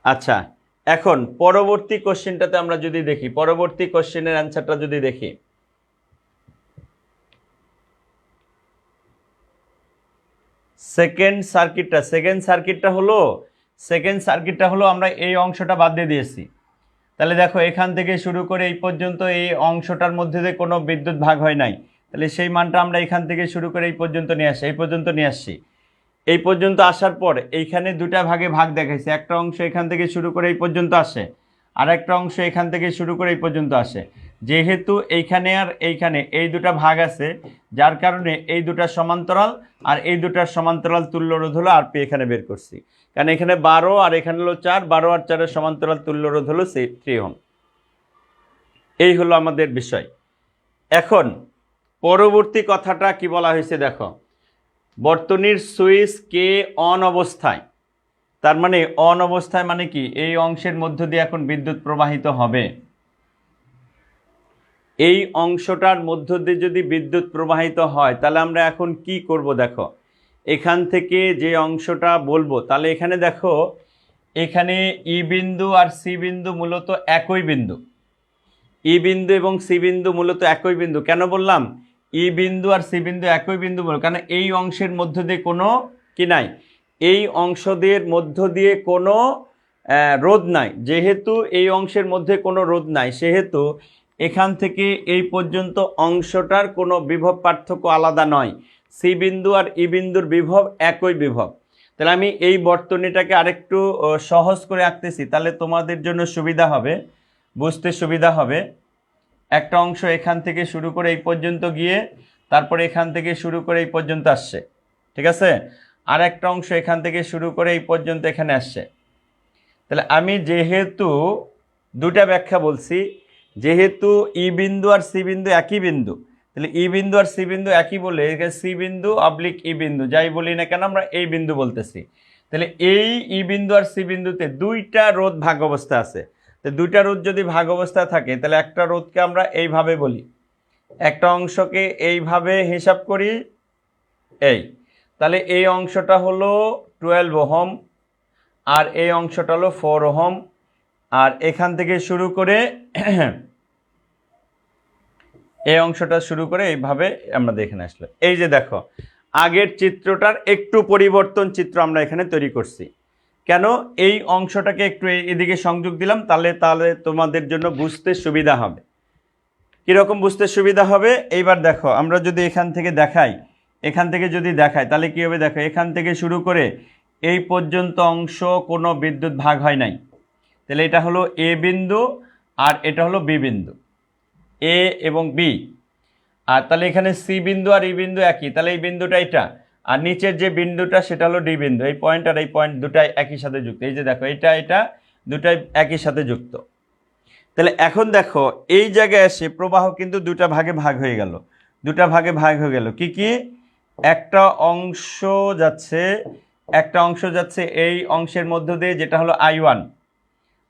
আচ্ছা এখন পরবর্তী কোশ্চেনটাতে আমরা যদি দেখি, পরবর্তী কোশ্চেনের অ্যান্সারটা যদি দেখি, সেকেন্ড সার্কিটটা হলো আমরা এই অংশটা বাদ দিয়ে দিয়েছি। তাহলে দেখো এখান থেকে শুরু করে এই পর্যন্ত এই অংশটার মধ্যে দিয়ে কোনো বিদ্যুৎ ভাগ হয় নাই, তাহলে সেই মানটা আমরা এখান থেকে শুরু করে এই পর্যন্ত নিয়ে আসি, এই পর্যন্ত নিয়ে আসছি। এই পর্যন্ত আসার পর এইখানে দুটা ভাগে ভাগ দেখাইছে, একটা অংশ এখান থেকে শুরু করে এই পর্যন্ত আসে, আর একটা অংশ এখান থেকে শুরু করে এই পর্যন্ত আসে। যেহেতু এইখানে আর এইখানে এই দুটা ভাগ আছে, যার কারণে এই দুটা সমান্তরাল, আর এই দুটার সমান্তরাল তুল্যরোধ হলো আরপি এখানে বের করছি। কারণ এখানে 12 আর এখানে হলো 4, 12 আর 4 এর সমান্তরাল তুল্যরোধ হলো 3 ওহম। এই হলো আমাদের বিষয়। এখন পরবর্তী কথাটা কি বলা হয়েছে দেখো, বর্তনীর সুইচ কে অন অবস্থায়, তার মানে অন অবস্থায় মানে কি এই অংশের মধ্য দিয়ে এখন বিদ্যুৎ প্রবাহিত হবে। এই অংশটার মধ্য দিয়ে যদি বিদ্যুৎ প্রবাহিত হয় তাহলে আমরা এখন কি করব দেখো, এখান থেকে যে অংশটা বলবো তাহলে এখানে দেখো, এখানে ই বিন্দু আর সি বিন্দু মূলত একই বিন্দু। ই বিন্দু এবং সি বিন্দু মূলত একই বিন্দু। কেন বললাম ই বিন্দু আর সি বিন্দু একই বিন্দু বলবো? কারণ এই অংশের মধ্য দিয়ে কোনো কি নাই, এই অংশদের মধ্য দিয়ে কোনো রোধ নাই। যেহেতু এই অংশের মধ্যে কোনো রোধ নাই, সেহেতু এখান থেকে এই পর্যন্ত অংশটার কোনো বিভব পার্থক্য আলাদা নয়। সি বিন্দু আর ই বিন্দুর বিভব একই বিভব। তাহলে আমি এই বর্তনীটাকে আরেকটু সহজ করে আঁকতেছি, তাহলে তোমাদের জন্য সুবিধা হবে, বুঝতে সুবিধা হবে। একটা অংশ এখান থেকে শুরু করে এই পর্যন্ত গিয়ে তারপরে এখান থেকে শুরু করে এই পর্যন্ত আসছে, ঠিক আছে? আর একটা অংশ এখান থেকে শুরু করে এই পর্যন্ত এখানে আসছে। তাহলে আমি যেহেতু দুটা ব্যাখ্যা বলছি, যেহেতু ই বিন্দু আর সি বিন্দু একই বিন্দু, তাহলে ই বিন্দু আর সি বিন্দু একই বলে সি বিন্দু অবলিক ই বিন্দু যাই বলি না কেন আমরা এই বিন্দু বলতেছি। তাহলে এই ই বিন্দু আর সি বিন্দুতে দুইটা রোধ ভাগ অবস্থা আছে। তো দুইটা রোধ যদি ভাগ অবস্থায় থাকে তাহলে একটা রোধকে আমরা এইভাবে বলি, একটা অংশকে এইভাবে হিসাব করি এই, তাহলে এই অংশটা হলো 12 ওহম আর এই অংশটা হলো 4 ওহম। আর এখান থেকে শুরু করে এই অংশটা শুরু করে এইভাবে আমরা দেখে আসলো। এই যে দেখো আগের চিত্রটার একটু পরিবর্তন চিত্র আমরা এখানে তৈরি করছি। কেন এই অংশটাকে একটু এদিকে সংযোগ দিলাম, তাহলে তোমাদের জন্য বুঝতে সুবিধা হবে। কীরকম বুঝতে সুবিধা হবে এইবার দেখো, আমরা যদি এখান থেকে দেখাই, এখান থেকে যদি দেখাই তাহলে কী হবে দেখো, এখান থেকে শুরু করে এই পর্যন্ত অংশ কোনো বিদ্যুৎ ভাগ হয় নাই। তাহলে এটা হলো এ বিন্দু আর এটা হলো বি বিন্দু, এ এবং বি। আর তাহলে এখানে সি বিন্দু আর ই বিন্দু একই, তাহলে এই বিন্দুটা এটা, আর নিচের যে বিন্দুটা সেটা হলো ডি বিন্দু। এই পয়েন্ট আর এই পয়েন্ট দুটাই একই সাথে যুক্ত। এই যে দেখো এটা দুটাই একই সাথে যুক্ত। তাহলে এখন দেখো এই জায়গায় এসে প্রবাহ কিন্তু দুটা ভাগে ভাগ হয়ে গেল, দুটা ভাগে ভাগ হয়ে গেল। কি কি? একটা অংশ যাচ্ছে এই অংশের মধ্য দিয়ে যেটা হলো I1,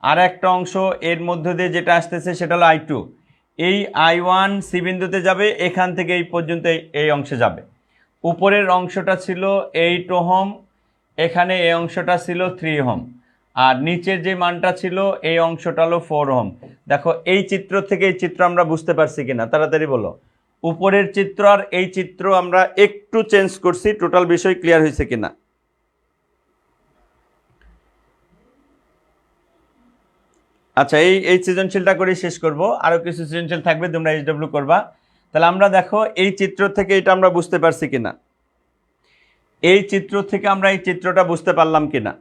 আর একটা অংশ এর মধ্য দিয়ে যেটা আসতেছে সেটা হলো I2। এই I1 সি বিন্দুতে যাবে, এখান থেকে এই পর্যন্ত এই অংশে যাবে। উপরের অংশটা ছিল 8 ওহম, এখানে এই অংশটা ছিল 3 ওহম, আর নিচের যে মানটা ছিল এই অংশটা হলো 4 ওহম। দেখো এই চিত্র থেকে এই চিত্র আমরা বুঝতে পারছি কিনা তাড়াতাড়ি বলো। উপরের চিত্র আর এই চিত্র আমরা একটু চেঞ্জ করছি, টোটাল বিষয় ক্লিয়ার হয়েছে কিনা? আচ্ছা এই সৃজনশীলটা করে শেষ করব, আরও কিছু সৃজনশীল থাকবে, তোমরা HW করবা। তাহলে আমরা দেখো এই চিত্র থেকে এটা আমরা বুঝতে পারছি কিনা, এই চিত্র থেকে আমরা এই চিত্রটা বুঝতে পারলাম কিনা।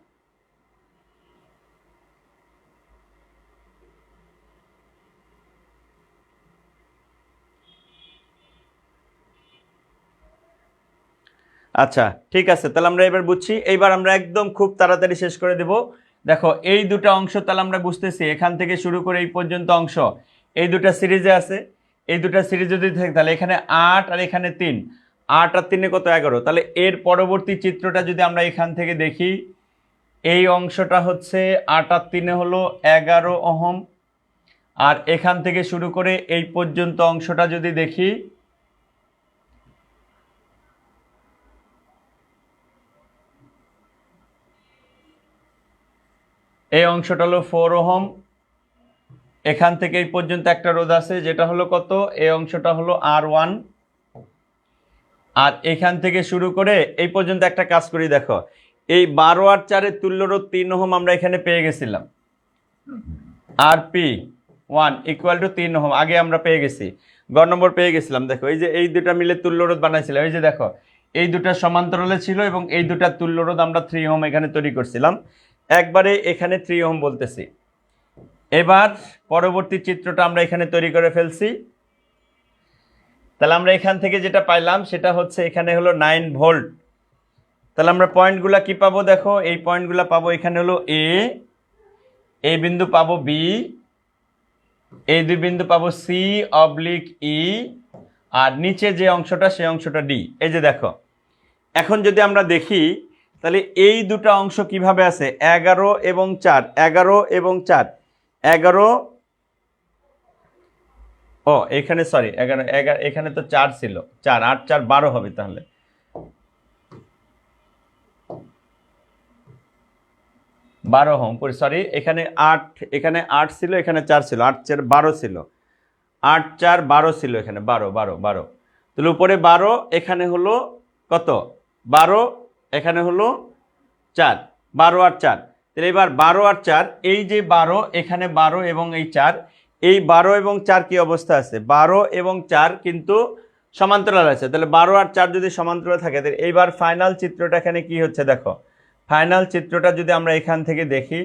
আচ্ছা ঠিক আছে, তাহলে আমরা এবার বুঝছি। এইবার আমরা একদম খুব তাড়াতাড়ি শেষ করে দেব। দেখো এই দুটো অংশ তাহলে আমরা বুঝতেছি, এখান থেকে শুরু করে এই পর্যন্ত অংশ এই দুটা সিরিজে আছে। এই দুটা সিরিজ যদি থাকে তাহলে এখানে 8 আর এখানে 3, 8 আর 3 কত 11। তাহলে এর পরবর্তী চিত্রটা যদি আমরা এখান থেকে দেখি, এই অংশটা হচ্ছে 8 আর 3 হলো 11 ওহম, আর এখান থেকে শুরু করে এই পর্যন্ত অংশটা যদি দেখি, এই অংশটা হলো 4 ওহম, এখান থেকে এই পর্যন্ত একটা রোধ আছে যেটা হলো কত, এই অংশটা হলো R1, আর এখান থেকে শুরু করে এই পর্যন্ত একটা কাজ করি। দেখো এই 12 আর 4 এর তুল্য রোধ 3 ওহম আমরা এখানে পেয়ে গেছিলাম, RP1 = 3 ওহম আগে আমরা পেয়ে গেছি, গ নম্বর পেয়ে গেছিলাম। দেখো এই যে এই দুটা মিলে তুল্য রোধ বানাইছিলাম, এই যে দেখো এই দুটা সমান্তরালে ছিল এবং এই দুটা তুল্য রোধ আমরা 3 ওহম এখানে তৈরি করছিলাম, একবারে এখানে 3 ওহম বলতেছি। এবার পরবর্তী চিত্রটা আমরা এখানে তৈরি করে ফেলছি। তাহলে আমরা এখান থেকে যেটা পাইলাম সেটা হচ্ছে এখানে হলো 9 ভোল্ট। তাহলে আমরা পয়েন্টগুলো কি পাবো দেখো, এই পয়েন্টগুলো পাবো, এখানে হলো এ, এই বিন্দু পাবো বি, এই দুই বিন্দু পাবো সি অবলিক ই, আর নিচে যে অংশটা সেই অংশটা ডি। এই যে দেখো এখন যদি আমরা দেখি তাহলে এই দুটো অংশ কিভাবে আছে, 11 এবং 4, 11 এবং 4, 11, ও এখানে সরি 11, এখানে তো 4 ছিল, 4 8 4 12 হবে, তাহলে 12 হোম, সরি এখানে 8, এখানে 8 ছিল, এখানে 4 ছিল, 8 4 12 ছিল, 8 4 12 ছিল, এখানে 12 12 12, তাহলে উপরে 12, এখানে হলো কত 12, এখানে হলো 4, 12 আর 4, তাহলে এবার 12 আর 4, এই যে 12, এখানে 12 এবং এই 4, এই 12 এবং 4 কি অবস্থা আছে, 12 এবং 4 কিন্তু সমান্তরাল আছে, তাহলে 12 আর 4 যদি সমান্তরাল থাকে, তাহলে এইবার ফাইনাল চিত্রটা এখানে কি হচ্ছে দেখো, ফাইনাল চিত্রটা যদি আমরা এখান থেকে দেখি,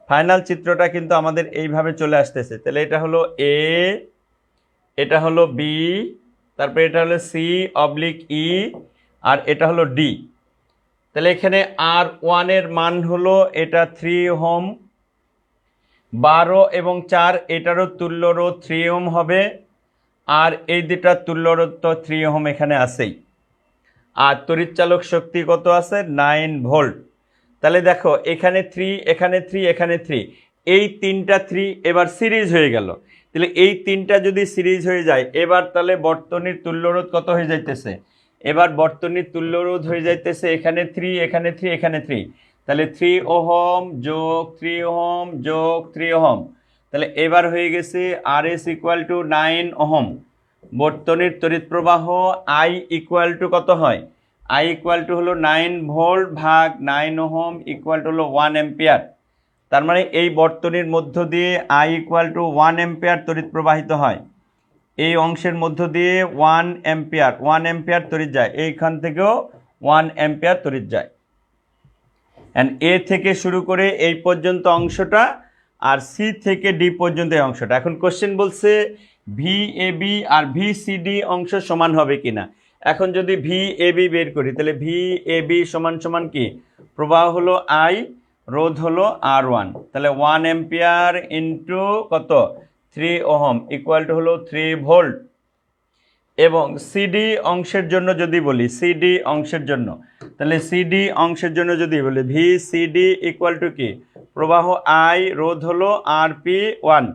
ফাইনাল চিত্রটা কিন্তু আমাদের এইভাবে চলে আসতেছে, তাহলে এটা হলো এ, এটা হলো বি, তারপরে এটা হলো সি অবলিক ই, আর এটা হলো ডি। তাহলে এখানে R1 এর মান হলো এটা 3 ওহম, 12 এবং 4 এটারও তুল্য রোধ 3 ওহম হবে, আর এই দুটার তুল্য রোধ তো 3 ওহম এখানে আছেই, আর তড়িৎচালক শক্তি কত আছে 9 ভোল্ট। তাহলে দেখো এখানে 3, এখানে 3, এখানে 3, এই তিনটা 3 এবার সিরিজ হয়ে গেল, তাহলে এই তিনটা যদি সিরিজ হয়ে যায়, এবার তাহলে বর্তনীর তুল্যরোধ কত হয়ে যাইতেছে, এবার বর্তনীর তুল্যরোধ হয়ে যাইতেছে এখানে 3, এখানে 3, এখানে 3, তাহলে 3 ওহম যোগ 3 ওহম যোগ 3 ওহম, তাহলে এবার হয়ে গেছে RS ইকুয়াল টু 9 ওহম। বর্তনীর তড়িৎ প্রবাহ I ইকুয়াল টু কত হয়, I ইকুয়াল টু হলো 9 ভোল্ট ভাগ 9 ওহম ইকুয়াল টু হলো 1 অ্যাম্পিয়ার। তার মানে এই বর্তনীর মধ্য দিয়ে I ইকুয়াল টু 1 অ্যাম্পিয়ার তড়িৎ প্রবাহিত হয়, এই অংশের মধ্য দিয়ে 1 অ্যাম্পিয়ার তড়িৎ যায়, এইখান থেকেও 1 অ্যাম্পিয়ার তড়িৎ যায়, অ্যান্ড এ থেকে শুরু করে এই পর্যন্ত অংশটা, আর সি থেকে ডি পর্যন্ত এই অংশটা। এখন কোশ্চেন বলছে VAB আর VCD অংশ সমান হবে কিনা। এখন যদি VAB বের করি, তাহলে VAB সমান সমান কি, প্রবাহ হলো I, রোধ হলো R1, তাহলে 1 অ্যাম্পিয়ার ইন্টু কত 3 ওহম ইকুয়াল টু হলো 3 ভোল্ট। এবং সিডি অংশের জন্য যদি বলি, সিডি অংশের জন্য, তাহলে সিডি অংশের জন্য যদি বলি VCD ইকুয়াল টু কি, প্রবাহ I, রোধ হলো RP1,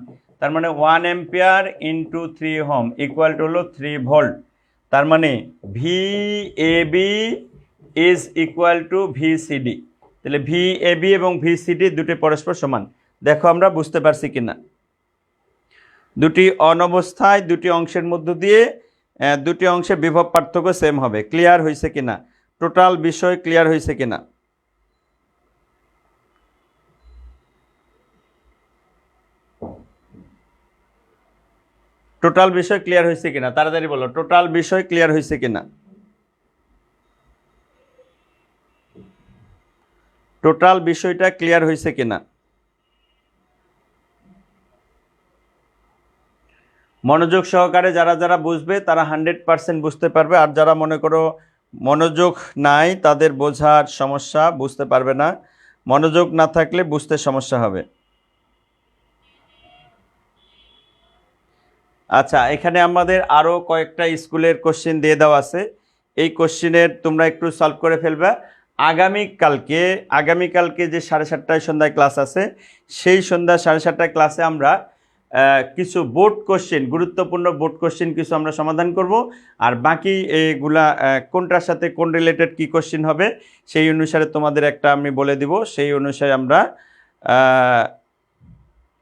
তার মানে 1 ampere into 3 ohm equal to হলো 3 ভোল্ট। তার মানে VAB is equal to VCD, তাহলে VAB এবং VCD দুটি পরস্পর সমান। দেখো আমরা বুঝতে পারছি কিনা, দুটি অনবস্থায় দুটি অংশের মধ্য দিয়ে দুটি অংশে বিভব পার্থক্য সেম হবে। ক্লিয়ার হয়েছে কিনা, টোটাল বিষয় ক্লিয়ার হয়েছে কিনা, টোটাল বিষয় ক্লিয়ার হয়েছে কিনা, তাড়াতাড়ি বলো টোটাল বিষয় ক্লিয়ার হয়েছে কিনা, টোটাল বিষয়টা ক্লিয়ার হয়েছে কিনা। মনোযোগ সহকারে যারা যারা বুঝবে তারা 100% বুঝতে পারবে, আর যারা মনে করো মনোযোগ নাই তাদের বোঝার সমস্যা, বুঝতে পারবে না, মনোযোগ না থাকলে বুঝতে সমস্যা হবে। আচ্ছা, এখানে আমাদের আরও কয়েকটা স্কুলের কোশ্চেন দিয়ে দেওয়া আছে, এই কোশ্চেনের তোমরা একটু সলভ করে ফেলবে। আগামীকালকে যে 7:30টায় সন্ধ্যায় ক্লাস আছে, সেই সন্ধ্যা 7:30টায় ক্লাসে আমরা কিছু বোর্ড কোশ্চেন, গুরুত্বপূর্ণ বোর্ড কোশ্চেন কিছু আমরা সমাধান করব, আর বাকি এগুলা কোনটার সাথে কোন রিলেটেড কি কোশ্চেন হবে সেই অনুসারে তোমাদের একটা আমি বলে দিব, সেই অনুসারে আমরা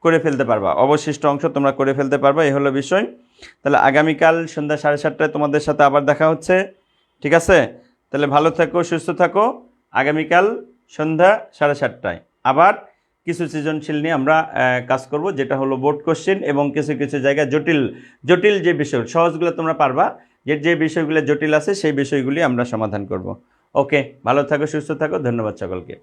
করে ফেলতে পারবা, অবশিষ্ট অংশ তোমরা করে ফেলতে পারবা, এই হলো বিষয়। তাহলে আগামীকাল সন্ধ্যা 7:30টায় তোমাদের সাথে আবার দেখা হচ্ছে, ঠিক আছে? তাহলে ভালো থাকো, সুস্থ থাকো। আগামীকাল সন্ধ্যা 7:30টায় আবার কিছু সৃজনশীল নিয়ে আমরা কাজ করব, যেটা হলো বোর্ড কোশ্চেন, এবং কিছু কিছু জায়গায় জটিল যে বিষয়, সহজগুলো তোমরা পারবা, যে বিষয়গুলো জটিল আছে সেই বিষয়গুলি আমরা সমাধান করব। ওকে, ভালো থাকো, সুস্থ থাকো, ধন্যবাদ সকলকে।